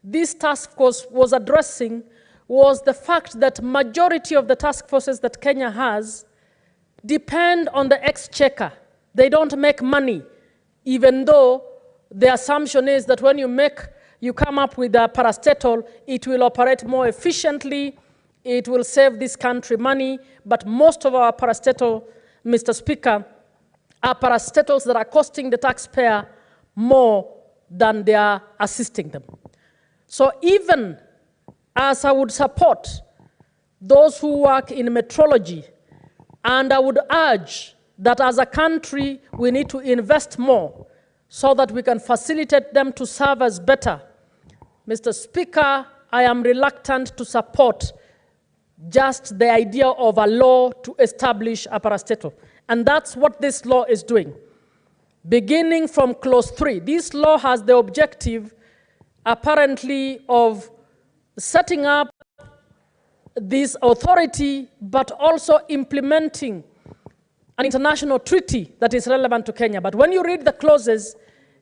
this task force was addressing was the fact that majority of the task forces that Kenya has depend on the exchequer. They don't make money, even though the assumption is that when you make you come up with a parastatal, it will operate more efficiently, it will save this country money, but most of our parastatal, Mr. Speaker, are parastatals that are costing the taxpayer more than they are assisting them. So even as I would support those who work in meteorology, and I would urge that as a country, we need to invest more so that we can facilitate them to serve us better. Mr. Speaker, I am reluctant to support just the idea of a law to establish a parastatal. And that's what this law is doing. Beginning from clause 3, this law has the objective, apparently, of setting up this authority, but also implementing an international treaty that is relevant to Kenya. But when you read the clauses,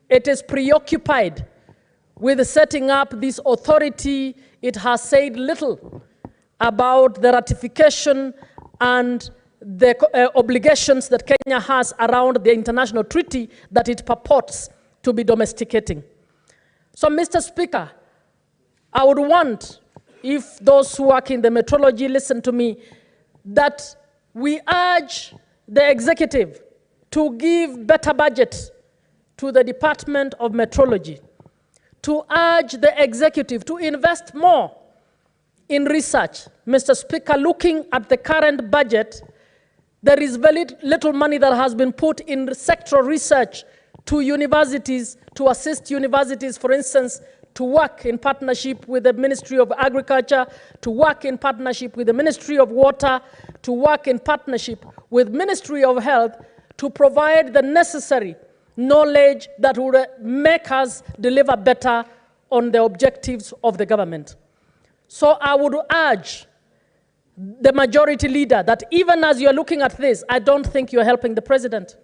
it is preoccupied with setting up this authority. It has said little about the ratification and the obligations that Kenya has around the international treaty that it purports to be domesticating. So, Mr. Speaker, I would want, if those who work in the meteorology listen to me, that we urge the executive to give better budget to the Department of Meteorology, to urge the executive to invest more in research. Mr. Speaker, looking at the current budget, there is very little money that has been put in sectoral research to universities, to assist universities, for instance, to work in partnership with the Ministry of Agriculture, to work in partnership with the Ministry of Water, to work in partnership with Ministry of Health, to provide the necessary knowledge that would make us deliver better on the objectives of the government. So I would urge the majority leader that even as you're looking at this, I don't think you're helping the president.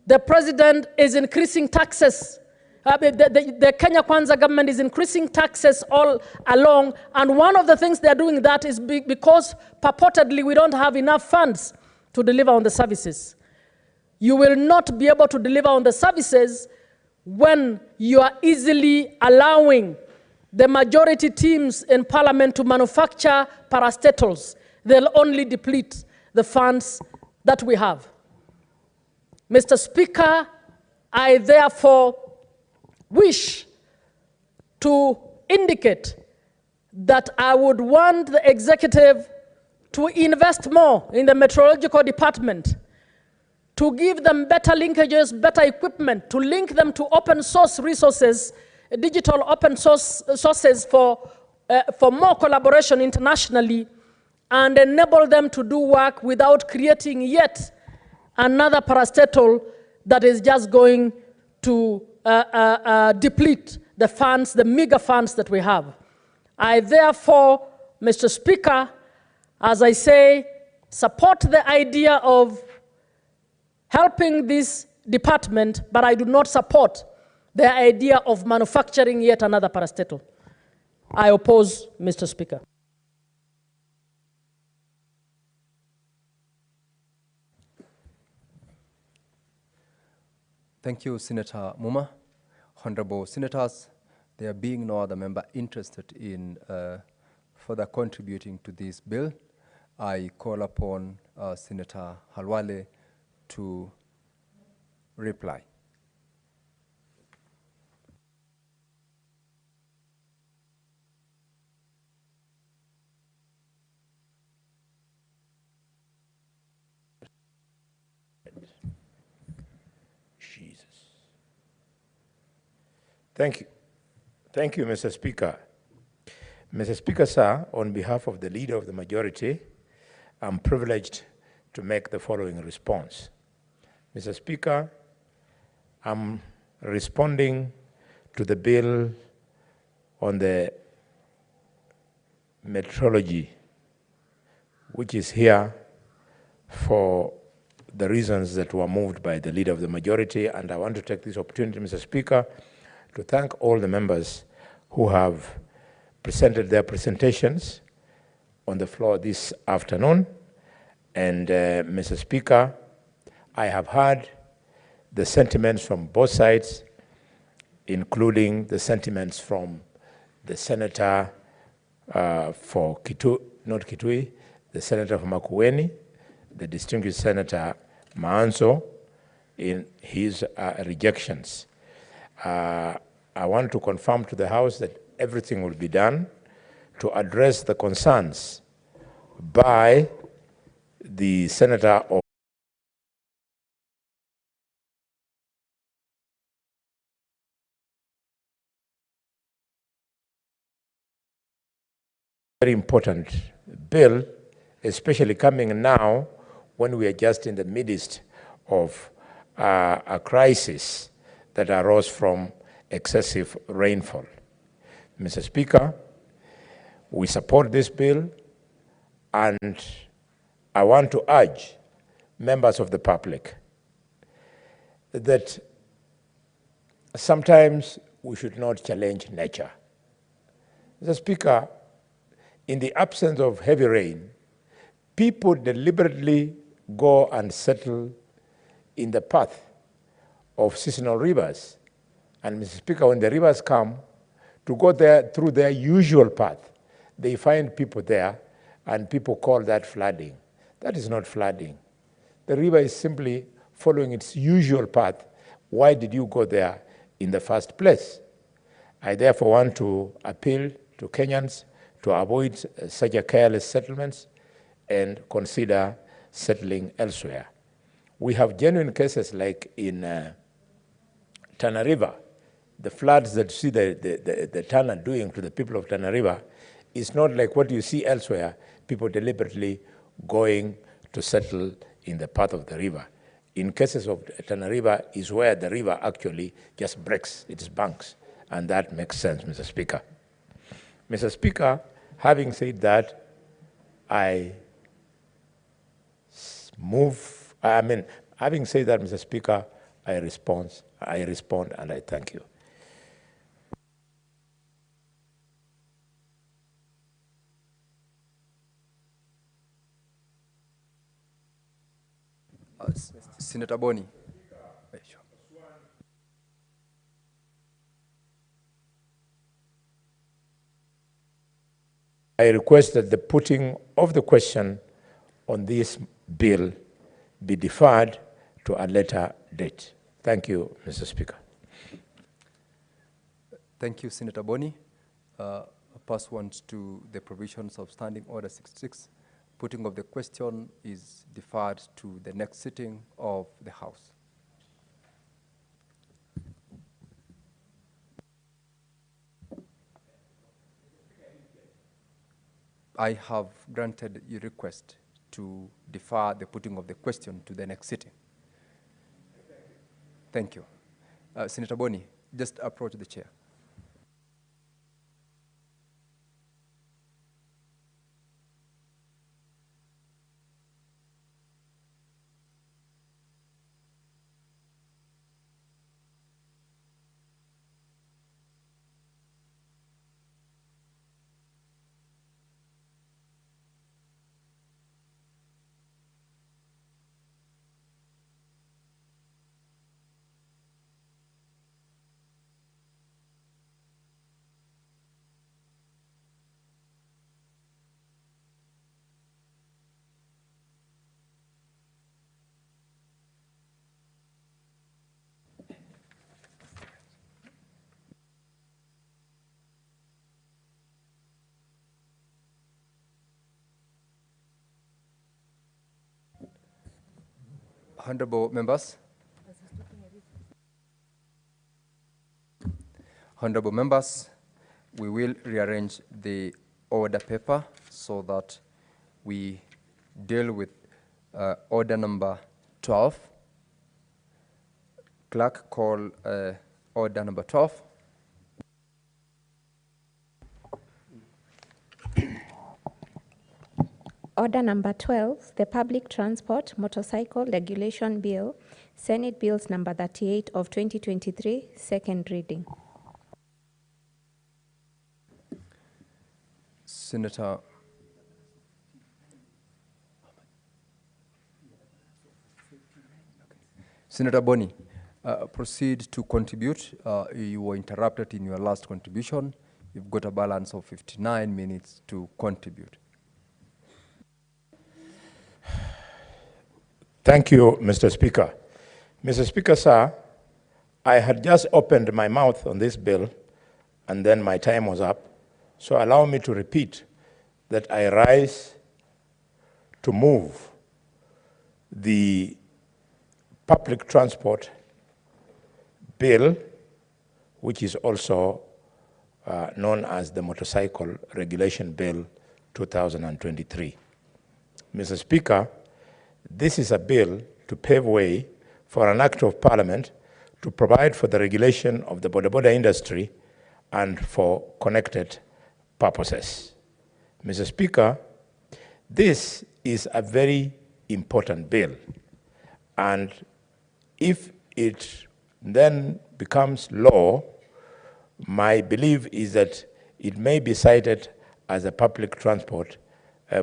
The president is increasing taxes. The Kenya Kwanza government is increasing taxes all along, and one of the things they're doing that is because purportedly we don't have enough funds to deliver on the services. You will not be able to deliver on the services when you are easily allowing the majority teams in parliament to manufacture parastatals. They'll only deplete the funds that we have. Mr. Speaker, I therefore wish to indicate that I would want the executive to invest more in the meteorological department, to give them better linkages, better equipment, to link them to open source resources, digital open sources for more collaboration internationally, and enable them to do work without creating yet another parastatal that is just going to deplete the funds, the meager funds that we have. I therefore, Mr. Speaker, as I say, support the idea of helping this department, but I do not support the idea of manufacturing yet another parastatal. I oppose, Mr. Speaker. Thank you, Senator Muma. Honorable Senators, there being no other member interested in further contributing to this bill, I call upon Senator Halwale to reply. Thank you. Thank you, Mr. Speaker. Mr. Speaker, sir, on behalf of the Leader of the Majority, I'm privileged to make the following response. Mr. Speaker, I'm responding to the bill on the meteorology, which is here for the reasons that were moved by the Leader of the Majority, and I want to take this opportunity, Mr. Speaker, to thank all the members who have presented their presentations on the floor this afternoon. And Mr. Speaker, I have heard the sentiments from both sides, including the sentiments from the senator for not Kitui, the senator from Makueni, the distinguished Senator Maanzo, in his rejections. I want to confirm to the House that everything will be done to address the concerns by the senator of very important bill, especially coming now when we are just in the midst of a crisis that arose from excessive rainfall. Mr. Speaker, we support this bill, and I want to urge members of the public that sometimes we should not challenge nature. Mr. Speaker, in the absence of heavy rain, people deliberately go and settle in the path of seasonal rivers. And Mr. Speaker, when the rivers come to go there through their usual path, they find people there, and people call that flooding. That is not flooding. The river is simply following its usual path. Why did you go there in the first place? I therefore want to appeal to Kenyans to avoid such a careless settlements and consider settling elsewhere. We have genuine cases like in Tana River. The floods that you see the Tana doing to the people of Tana River is not like what you see elsewhere, people deliberately going to settle in the path of the river. In cases of Tana River is where the river actually just breaks its banks, and that makes sense, Mr. Speaker. Mr. Speaker, having said that, having said that, Mr. Speaker, I respond and I thank you. Senator Boni. I request that the putting of the question on this bill be deferred to a later date. Thank you, Mr. Speaker. Thank you, Senator Boni. Pursuant to the provisions of Standing Order 66, putting of the question is deferred to the next sitting of the House. I have granted your request to defer the putting of the question to the next sitting. Thank you. Senator Boni, just approach the chair. Honorable members. Honorable members, we will rearrange the order paper so that we deal with order number 12. Clerk, call order number 12. Order number 12, the Public Transport Motorcycle Regulation Bill, Senate Bills number 38 of 2023, second reading. Senator Boni, proceed to contribute. You were interrupted in your last contribution. You've got a balance of 59 minutes to contribute. Thank you, Mr. Speaker. Mr. Speaker, sir, I had just opened my mouth on this bill, and then my time was up. So allow me to repeat that I rise to move the public transport bill, which is also known as the Motorcycle Regulation Bill 2023. Mr. Speaker, this is a bill to pave way for an act of parliament to provide for the regulation of the boda industry and for connected purposes. Mr. Speaker, this is a very important bill, and if it then becomes law, my belief is that it may be cited as a public transport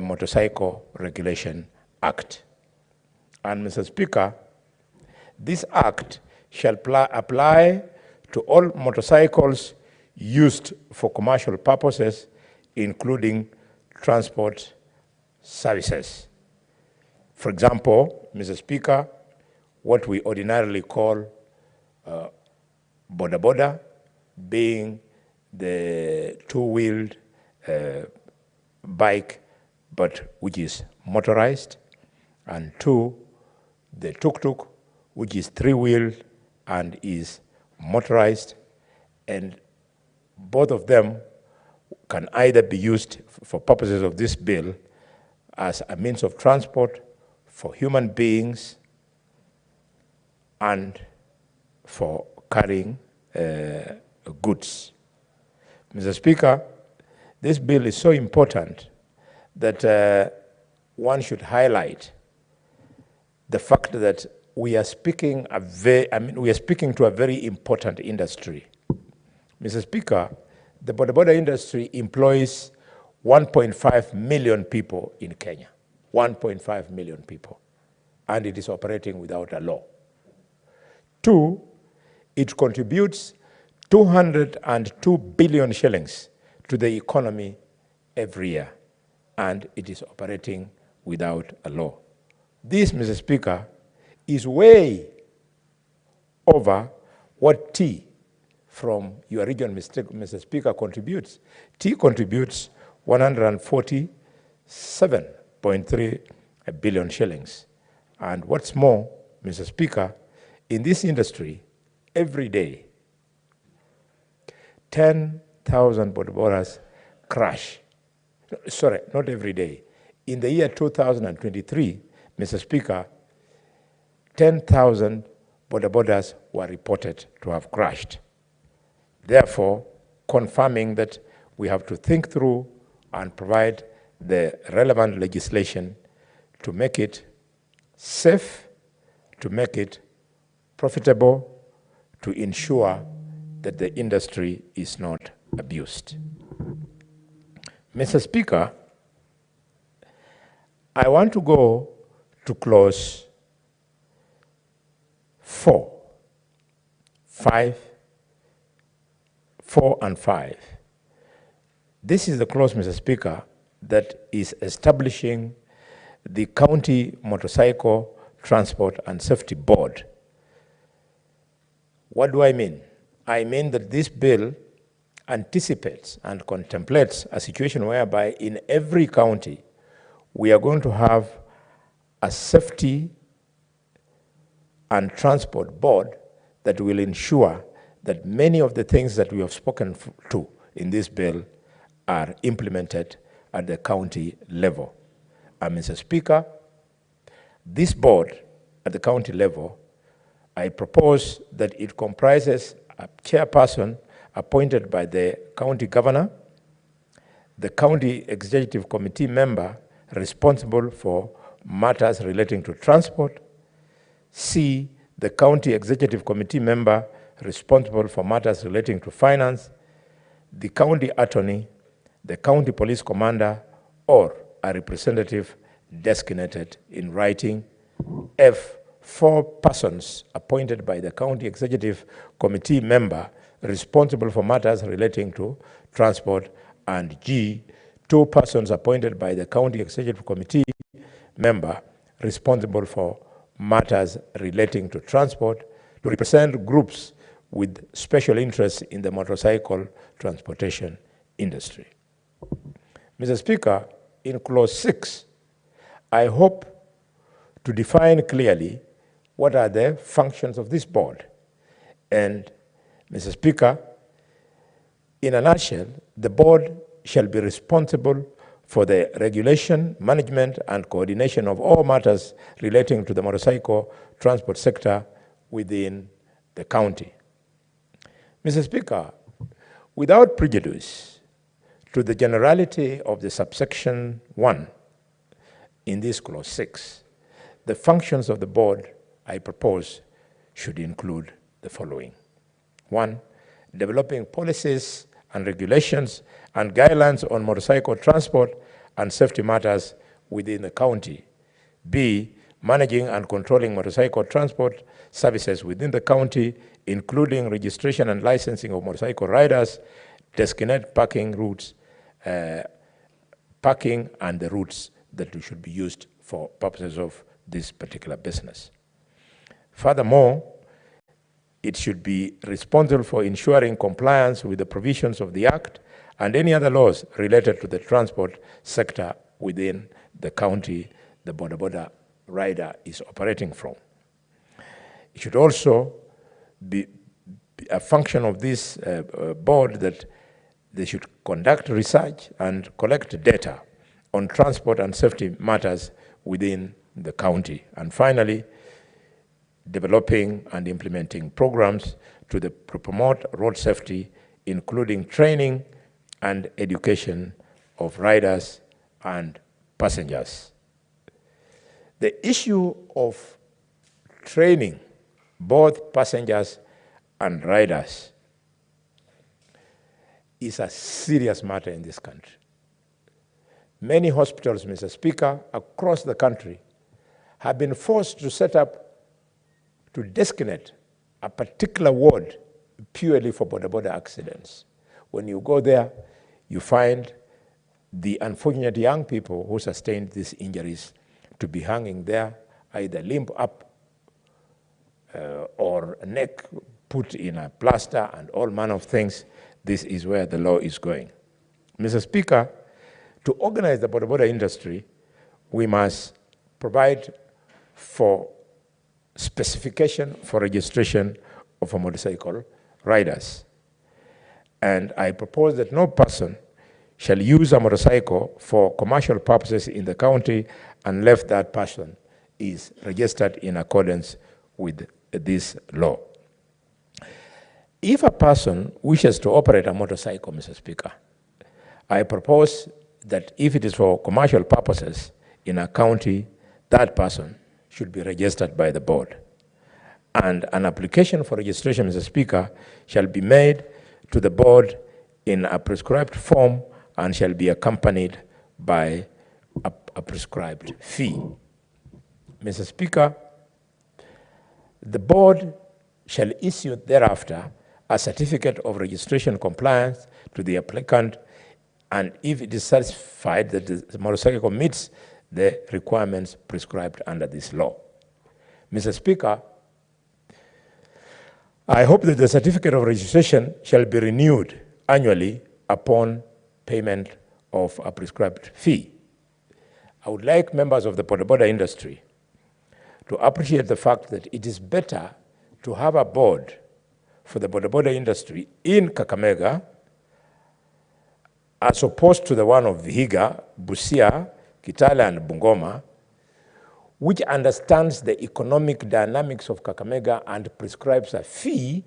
motorcycle regulation act. And Mr. Speaker, this act shall apply to all motorcycles used for commercial purposes, including transport services. For example, Mr. Speaker, what we ordinarily call boda being the two-wheeled bike, but which is motorized, and two, the tuk-tuk, which is three-wheeled and is motorized, and both of them can either be used for purposes of this bill as a means of transport for human beings and for carrying goods. Mr. Speaker, this bill is so important that one should highlight the fact that we are speaking to a very important industry. Mr. Speaker, the boda industry employs 1.5 million people in Kenya, 1.5 million people, and it is operating without a law. Two, it contributes 202 billion shillings to the economy every year, and it is operating without a law. This, Mr. Speaker, is way over what T from your region, Mr. Speaker, contributes. T contributes 147.3 billion shillings. And what's more, Mr. Speaker, in this industry, every day, 10,000 bodabodas crash. Sorry, not every day. In the year 2023, Mr. Speaker, 10,000 bodabodas were reported to have crashed. Therefore, confirming that we have to think through and provide the relevant legislation to make it safe, to make it profitable, to ensure that the industry is not abused. Mr. Speaker, I want to go to clause 4 and 5. This is the clause, Mr. Speaker, that is establishing the County Motorcycle Transport and Safety Board. What do I mean? I mean that this bill anticipates and contemplates a situation whereby in every county we are going to have a safety and transport board that will ensure that many of the things that we have spoken to in this bill are implemented at the county level. And Mr. Speaker, this board at the county level, I propose that it comprises a chairperson appointed by the county governor, the county executive committee member responsible for matters relating to transport, C, the county executive committee member responsible for matters relating to finance, the county attorney, the county police commander, or a representative designated in writing, F, 4 persons appointed by the County Executive Committee member responsible for matters relating to transport, and G, 2 persons appointed by the County Executive Committee member responsible for matters relating to transport to represent groups with special interests in the motorcycle transportation industry. Mr. Speaker, in clause 6, I hope to define clearly what are the functions of this board. And, Mr. Speaker, in a nutshell, the board shall be responsible for the regulation, management, and coordination of all matters relating to the motorcycle transport sector within the county. Mr. Speaker, without prejudice to the generality of the subsection 1 in this clause 6, the functions of the board I propose should include the following. 1, developing policies and regulations and guidelines on motorcycle transport and safety matters within the county. B, managing and controlling motorcycle transport services within the county, including registration and licensing of motorcycle riders, designated parking routes, parking and the routes that should be used for purposes of this particular business. Furthermore, it should be responsible for ensuring compliance with the provisions of the Act and any other laws related to the transport sector within the county the boda rider is operating from. It should also be a function of this board that they should conduct research and collect data on transport and safety matters within the county. And finally, developing and implementing programs to promote road safety, including training and education of riders and passengers. The issue of training both passengers and riders is a serious matter in this country. Many hospitals, Mr. Speaker, across the country have been forced to set up to designate a particular ward purely for boda accidents. When you go there, you find the unfortunate young people who sustained these injuries to be hanging there, either limb up or neck put in a plaster and all manner of things. This is where the law is going. Mr. Speaker, to organize the boda industry, we must provide for specification for registration of a motorcycle riders. And I propose that no person shall use a motorcycle for commercial purposes in the county unless that person is registered in accordance with this law. If a person wishes to operate a motorcycle, Mr. Speaker, I propose that if it is for commercial purposes in a county, that person should be registered by the board. And an application for registration, Mr. Speaker, shall be made to the board in a prescribed form and shall be accompanied by a prescribed fee. Mr. Speaker, the board shall issue thereafter a certificate of registration compliance to the applicant, and if it is satisfied that the motorcycle meets the requirements prescribed under this law. Mr. Speaker, I hope that the certificate of registration shall be renewed annually upon payment of a prescribed fee. I would like members of the boda industry to appreciate the fact that it is better to have a board for the boda industry in Kakamega as opposed to the one of Vihiga, Busia, Kitale, and Bungoma, which understands the economic dynamics of Kakamega and prescribes a fee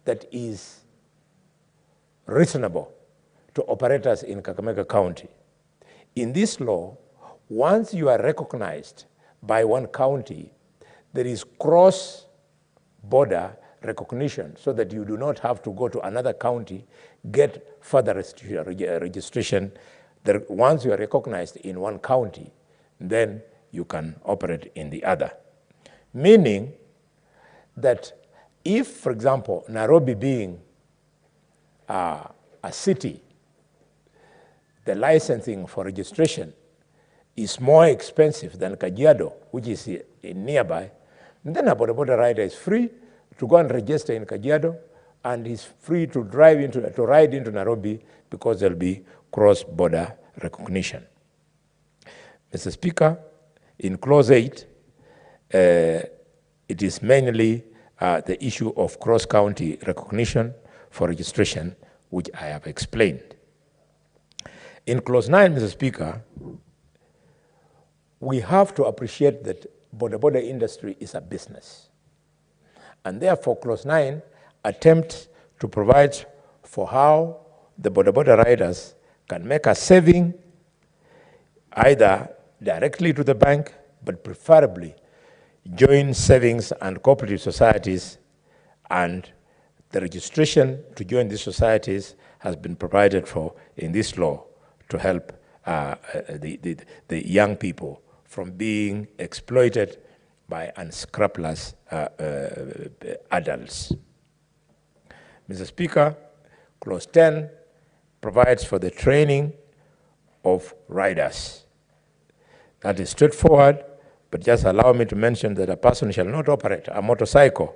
that is reasonable to operators in Kakamega County. In this law, once you are recognized by one county, there is cross-border recognition so that you do not have to go to another county, get further registration. Once you are recognized in one county, then you can operate in the other. meaning that if, for example, Nairobi being a city, the licensing for registration is more expensive than Kajiado, which is in nearby, then a boda rider is free to go and register in Kajiado, and is free to ride into Nairobi because there'll be cross-border recognition. Mr. Speaker, in Clause 8, it is mainly the issue of cross-county recognition for registration, which I have explained. In Clause 9, Mr. Speaker, we have to appreciate that border industry is a business. And therefore, Clause 9 attempts to provide for how the border riders can make a saving either directly to the bank, but preferably join savings and cooperative societies, and the registration to join these societies has been provided for in this law to help the young people from being exploited by unscrupulous adults. Mr. Speaker, Clause 10 provides for the training of riders. That is straightforward, but just allow me to mention that a person shall not operate a motorcycle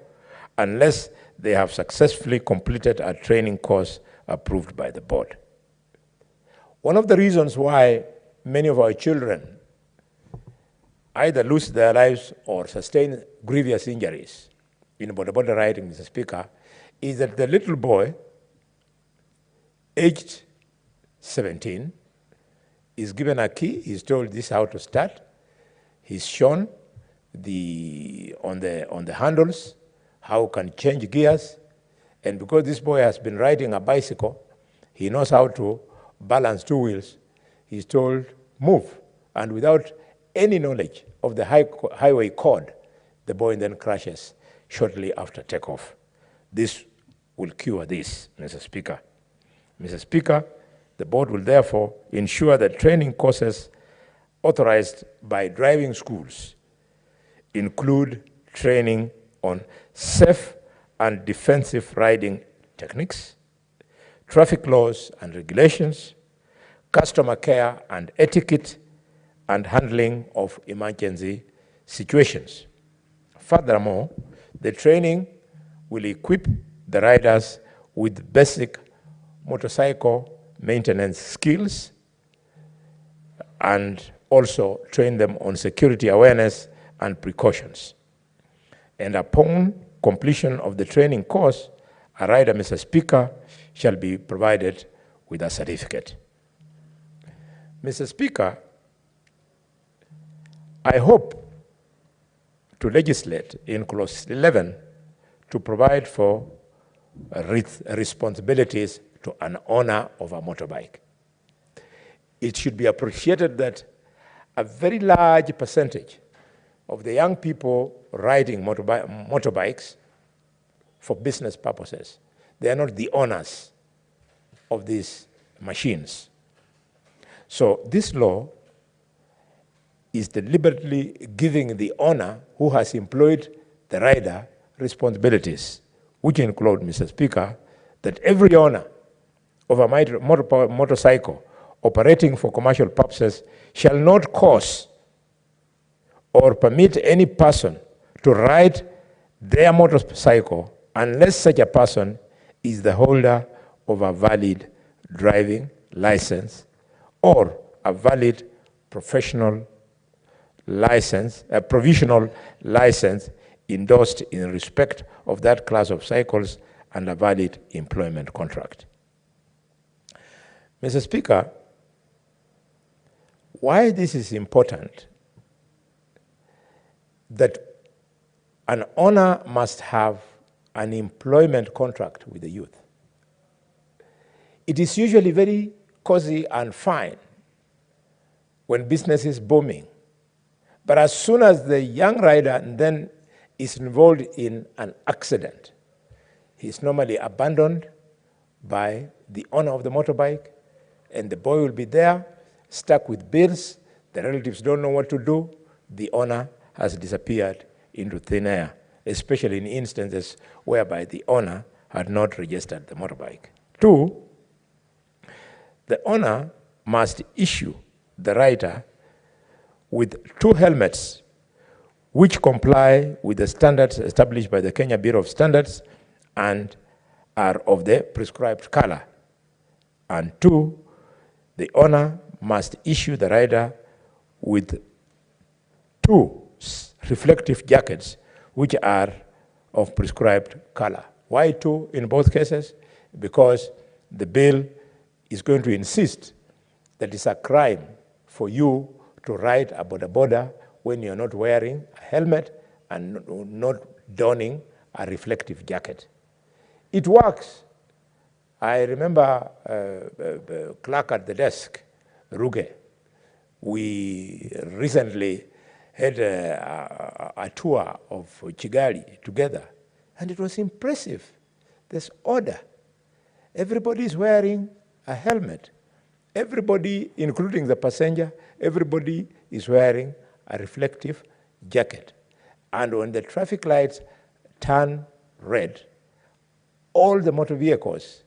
unless they have successfully completed a training course approved by the board. One of the reasons why many of our children either lose their lives or sustain grievous injuries in border riding, Mr. Speaker, is that the little boy, aged 17, is given a key. He's told this is how to start. He's shown on the handles how can change gears. And because this boy has been riding a bicycle, he knows how to balance two wheels. He's told, move. And without any knowledge of the highway code, the boy then crashes shortly after takeoff. This will cure this, Mr. Speaker. Mr. Speaker, the board will therefore ensure that training courses authorized by driving schools include training on safe and defensive riding techniques, traffic laws and regulations, customer care and etiquette, and handling of emergency situations. Furthermore, the training will equip the riders with basic motorcycle maintenance skills and also train them on security awareness and precautions. And upon completion of the training course, a rider, Mr. Speaker, shall be provided with a certificate. Mr. Speaker, I hope to legislate in Clause 11 to provide for responsibilities to an owner of a motorbike. It should be appreciated that a very large percentage of the young people riding motorbikes for business purposes, they are not the owners of these machines. So this law is deliberately giving the owner who has employed the rider responsibilities, which include, Mr. Speaker, that every owner of a motorcycle operating for commercial purposes shall not cause or permit any person to ride their motorcycle unless such a person is the holder of a valid driving license or a valid professional license, a provisional license endorsed in respect of that class of cycles and a valid employment contract. Mr. Speaker, why this is important, that an owner must have an employment contract with the youth. It is usually very cozy and fine when business is booming. But as soon as the young rider then is involved in an accident, he's normally abandoned by the owner of the motorbike, and the boy will be there, stuck with bills. The relatives don't know what to do. The owner has disappeared into thin air, especially in instances whereby the owner had not registered the motorbike. 2, the owner must issue the rider with 2 helmets which comply with the standards established by the Kenya Bureau of Standards and are of the prescribed color. And 2, the owner must issue the rider with 2 reflective jackets which are of prescribed color. Why 2 in both cases? Because the bill is going to insist that it's a crime for you to ride a boda when you're not wearing a helmet and not donning a reflective jacket. It works. I remember clerk at the desk, Ruge. We recently had a tour of Kigali together, and it was impressive. There's order. Everybody is wearing a helmet. Everybody, including the passenger, everybody is wearing a reflective jacket. And when the traffic lights turn red, all the motor vehicles,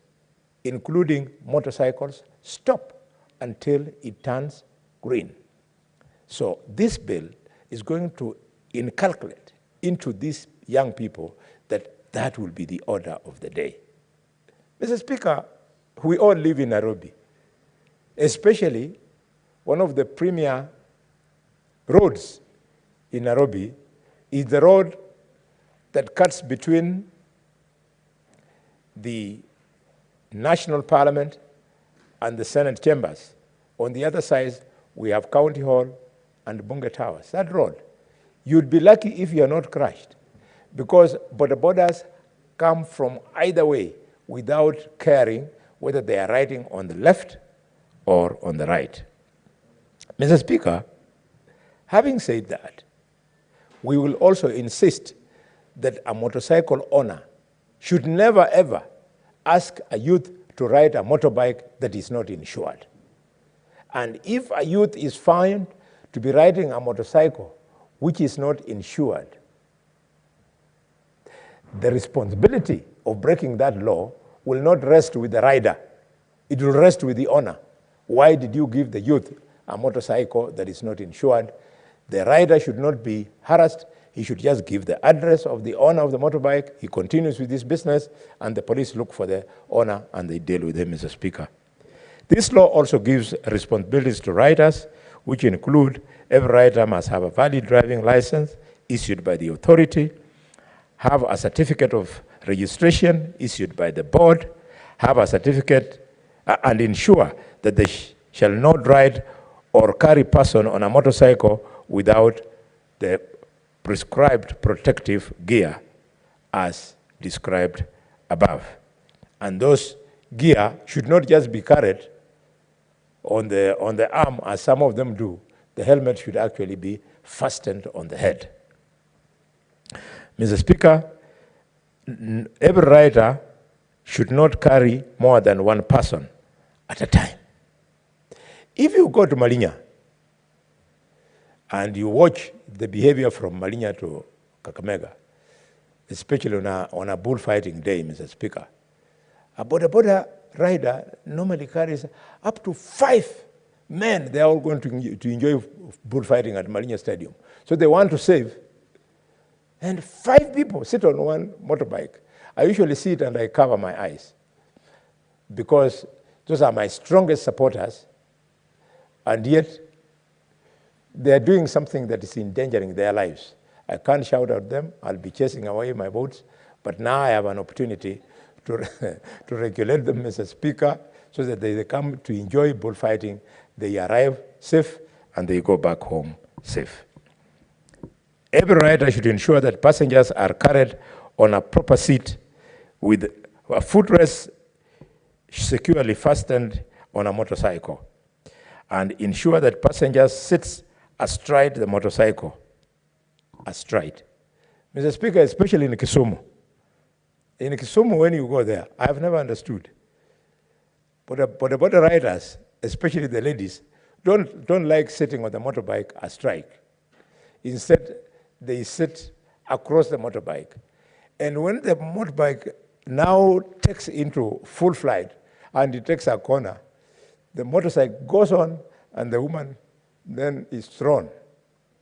including motorcycles, stop until it turns green. So this bill is going to inculcate into these young people that will be the order of the day. Mr. Speaker, we all live in Nairobi, especially one of the premier roads in Nairobi is the road that cuts between the National Parliament and the Senate chambers. On the other side, we have County Hall and Bunge Towers. That road, you'd be lucky if you're not crushed, because bodabodas come from either way without caring whether they are riding on the left or on the right. Mr. Speaker, having said that, we will also insist that a motorcycle owner should never ever ask a youth to ride a motorbike that is not insured. And if a youth is found to be riding a motorcycle which is not insured, the responsibility of breaking that law will not rest with the rider. It will rest with the owner. Why did you give the youth a motorcycle that is not insured? The rider should not be harassed. He should just give the address of the owner of the motorbike. He continues with his business, and the police look for the owner and they deal with him, Mr. Speaker. This law also gives responsibilities to riders, which include every rider must have a valid driving license issued by the authority, have a certificate of registration issued by the board, have a certificate and ensure that they shall not ride or carry person on a motorcycle without the prescribed protective gear as described above. And those gear should not just be carried on the arm as some of them do. The helmet should actually be fastened on the head. Mr. Speaker, every rider should not carry more than one person at a time. If you go to Malinya and you watch the behavior from Malinya to Kakamega, especially on a bullfighting day, Mr. Speaker, a boda rider normally carries up to 5 men. They are all going to enjoy bullfighting at Malinya Stadium. So they want to save. And 5 people sit on one motorbike. I usually sit and I cover my eyes because those are my strongest supporters, and yet they are doing something that is endangering their lives. I can't shout at them. I'll be chasing away my votes, but now I have an opportunity to regulate them, Mr. Speaker, so that they come to enjoy bullfighting, they arrive safe, and they go back home safe. Every rider should ensure that passengers are carried on a proper seat with a footrest securely fastened on a motorcycle, and ensure that passengers sit astride the motorcycle, astride. Mr. Speaker, especially in Kisumu. In Kisumu, when you go there, I have never understood. But the border riders, especially the ladies, don't like sitting on the motorbike astride. Instead, they sit across the motorbike. And when the motorbike now takes into full flight and it takes a corner, the motorcycle goes on and the woman then is thrown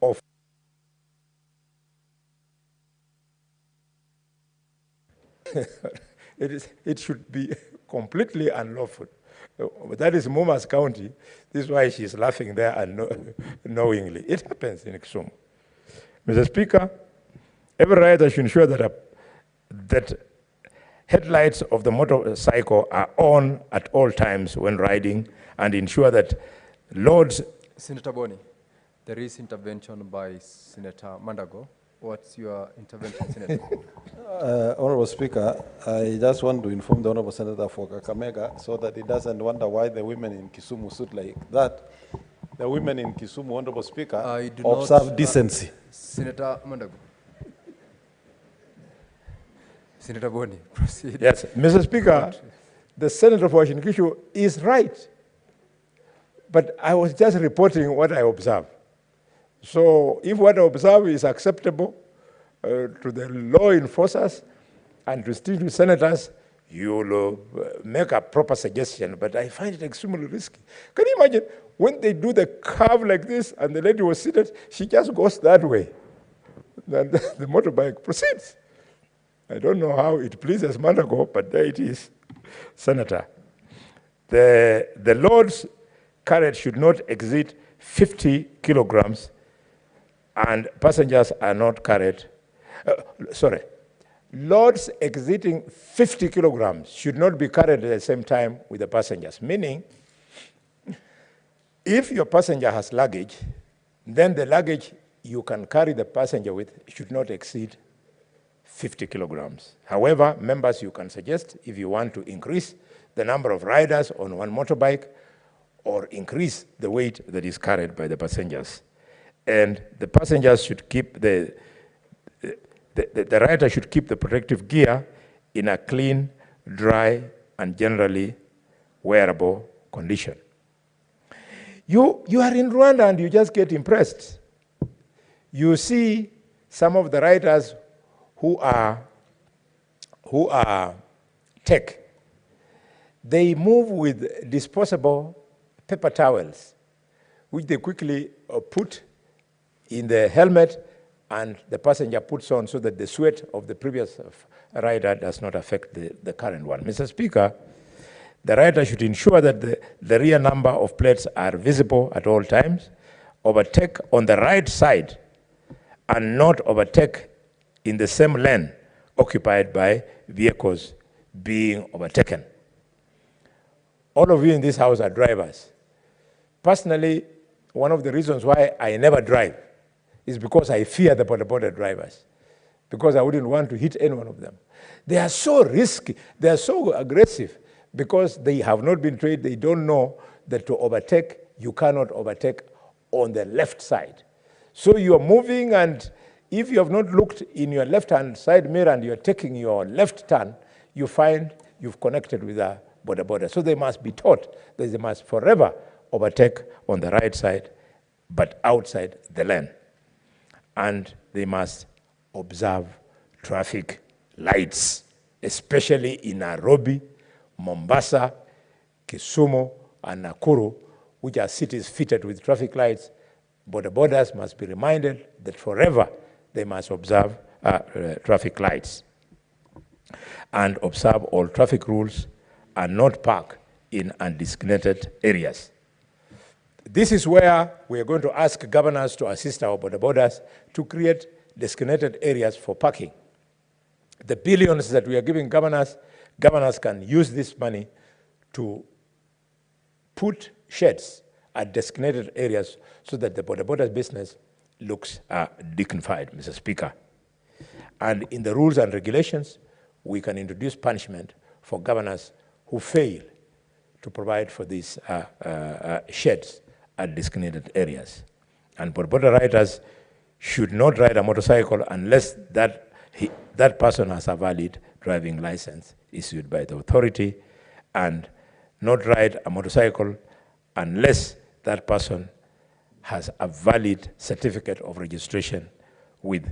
off. It should be completely unlawful. That is Muma's county. This is why she's laughing there unknowingly. It happens in Kisumu. Mr. Speaker, every rider should ensure that headlights of the motorcycle are on at all times when riding, and ensure that loads... Senator Boni, there is intervention by Senator Mandago. What's your intervention, Senator? Honorable Speaker, I just want to inform the Honorable Senator for Kakamega so that he doesn't wonder why the women in Kisumu suit like that. The women in Kisumu, Honorable Speaker, observe decency. Senator Mandago. Senator Boni, proceed. Yes, Mr. Speaker, the Senator for Shinkishu is right. But I was just reporting what I observed. So if what I observe is acceptable to the law enforcers and to distinguished senators, you'll make a proper suggestion. But I find it extremely risky. Can you imagine when they do the curve like this and the lady was seated, she just goes that way. Then the motorbike proceeds. I don't know how it pleases Mandago, but there it is, Senator. The loads carried should not exceed 50 kilograms, and passengers are not carried. Loads exceeding 50 kilograms should not be carried at the same time with the passengers, meaning if your passenger has luggage, then the luggage you can carry the passenger with should not exceed 50 kilograms. However, members, you can suggest if you want to increase the number of riders on one motorbike or increase the weight that is carried by the passengers. And the passengers should keep the rider should keep the protective gear in a clean, dry, and generally wearable condition. You are in Rwanda and you just get impressed. You see some of the riders who are tech. They move with disposable paper towels, which they quickly put in the helmet and the passenger puts on so that the sweat of the previous rider does not affect the current one. Mr. Speaker, the rider should ensure that the rear number of plates are visible at all times, overtake on the right side, and not overtake in the same lane occupied by vehicles being overtaken. All of you in this house are drivers. Personally, one of the reasons why I never drive is because I fear the border drivers, because I wouldn't want to hit any one of them. They are so risky, they are so aggressive, because they have not been trained, they don't know that to overtake, you cannot overtake on the left side. So you are moving, and if you have not looked in your left-hand side mirror and you're taking your left turn, you find you've connected with a border. So they must be taught that they must forever overtake on the right side, but outside the lane. And they must observe traffic lights, especially in Nairobi, Mombasa, Kisumu, and Nakuru, which are cities fitted with traffic lights. Borders must be reminded that forever they must observe traffic lights and observe all traffic rules and not park in undesignated areas. This is where we are going to ask governors to assist our borders to create designated areas for parking. The billions that we are giving governors can use this money to put sheds at designated areas so that the border business looks dignified, Mr. Speaker. And in the rules and regulations, we can introduce punishment for governors who fail to provide for these sheds at designated areas. And border riders should not ride a motorcycle unless that person has a valid driving license issued by the authority, and not ride a motorcycle unless that person has a valid certificate of registration with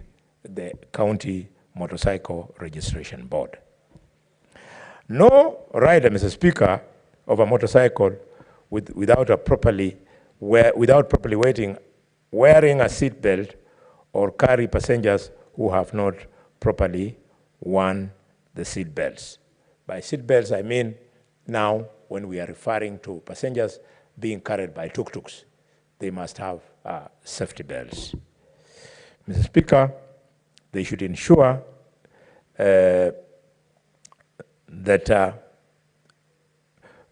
the County Motorcycle Registration Board. No rider, Mr. Speaker, of a motorcycle without properly wearing a seat belt or carry passengers who have not properly worn the seat belts. By seat belts, I mean now when we are referring to passengers being carried by tuk-tuks, they must have safety belts. Mr. Speaker, they should ensure that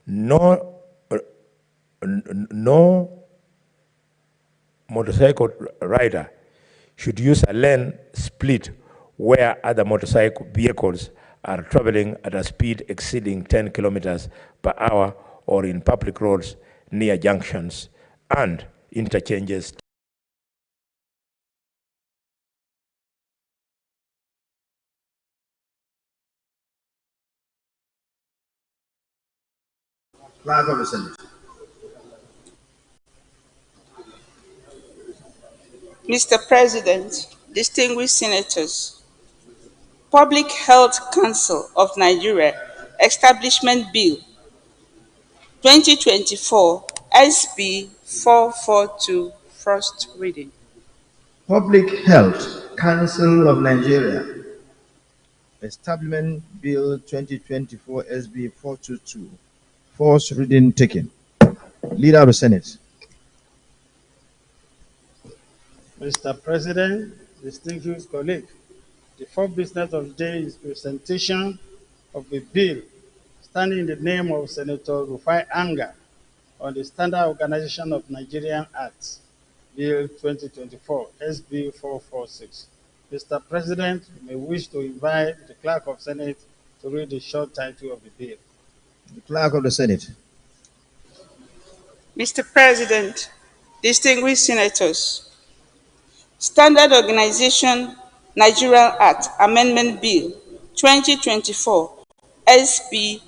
no motorcycle rider should use a lane split where other motorcycle vehicles are traveling at a speed exceeding 10 kilometers per hour or in public roads near junctions and interchanges. Clerk of the Senate. Mr. President, distinguished senators, Public Health Council of Nigeria Establishment Bill 2024 SB 442, first reading. Public Health Council of Nigeria Establishment Bill 2024 SB 422, first reading taken. Leader of the Senate. Mr. President, distinguished colleagues, the fourth business of the day is presentation of a bill standing in the name of Senator Rufai Anga on the Standard Organization of Nigerian Arts, Bill 2024, SB 446. Mr. President, you may wish to invite the Clerk of Senate to read the short title of the bill. The Clerk of the Senate. Mr. President, distinguished senators, Standard Organization Nigerian Act Amendment Bill 2024 SB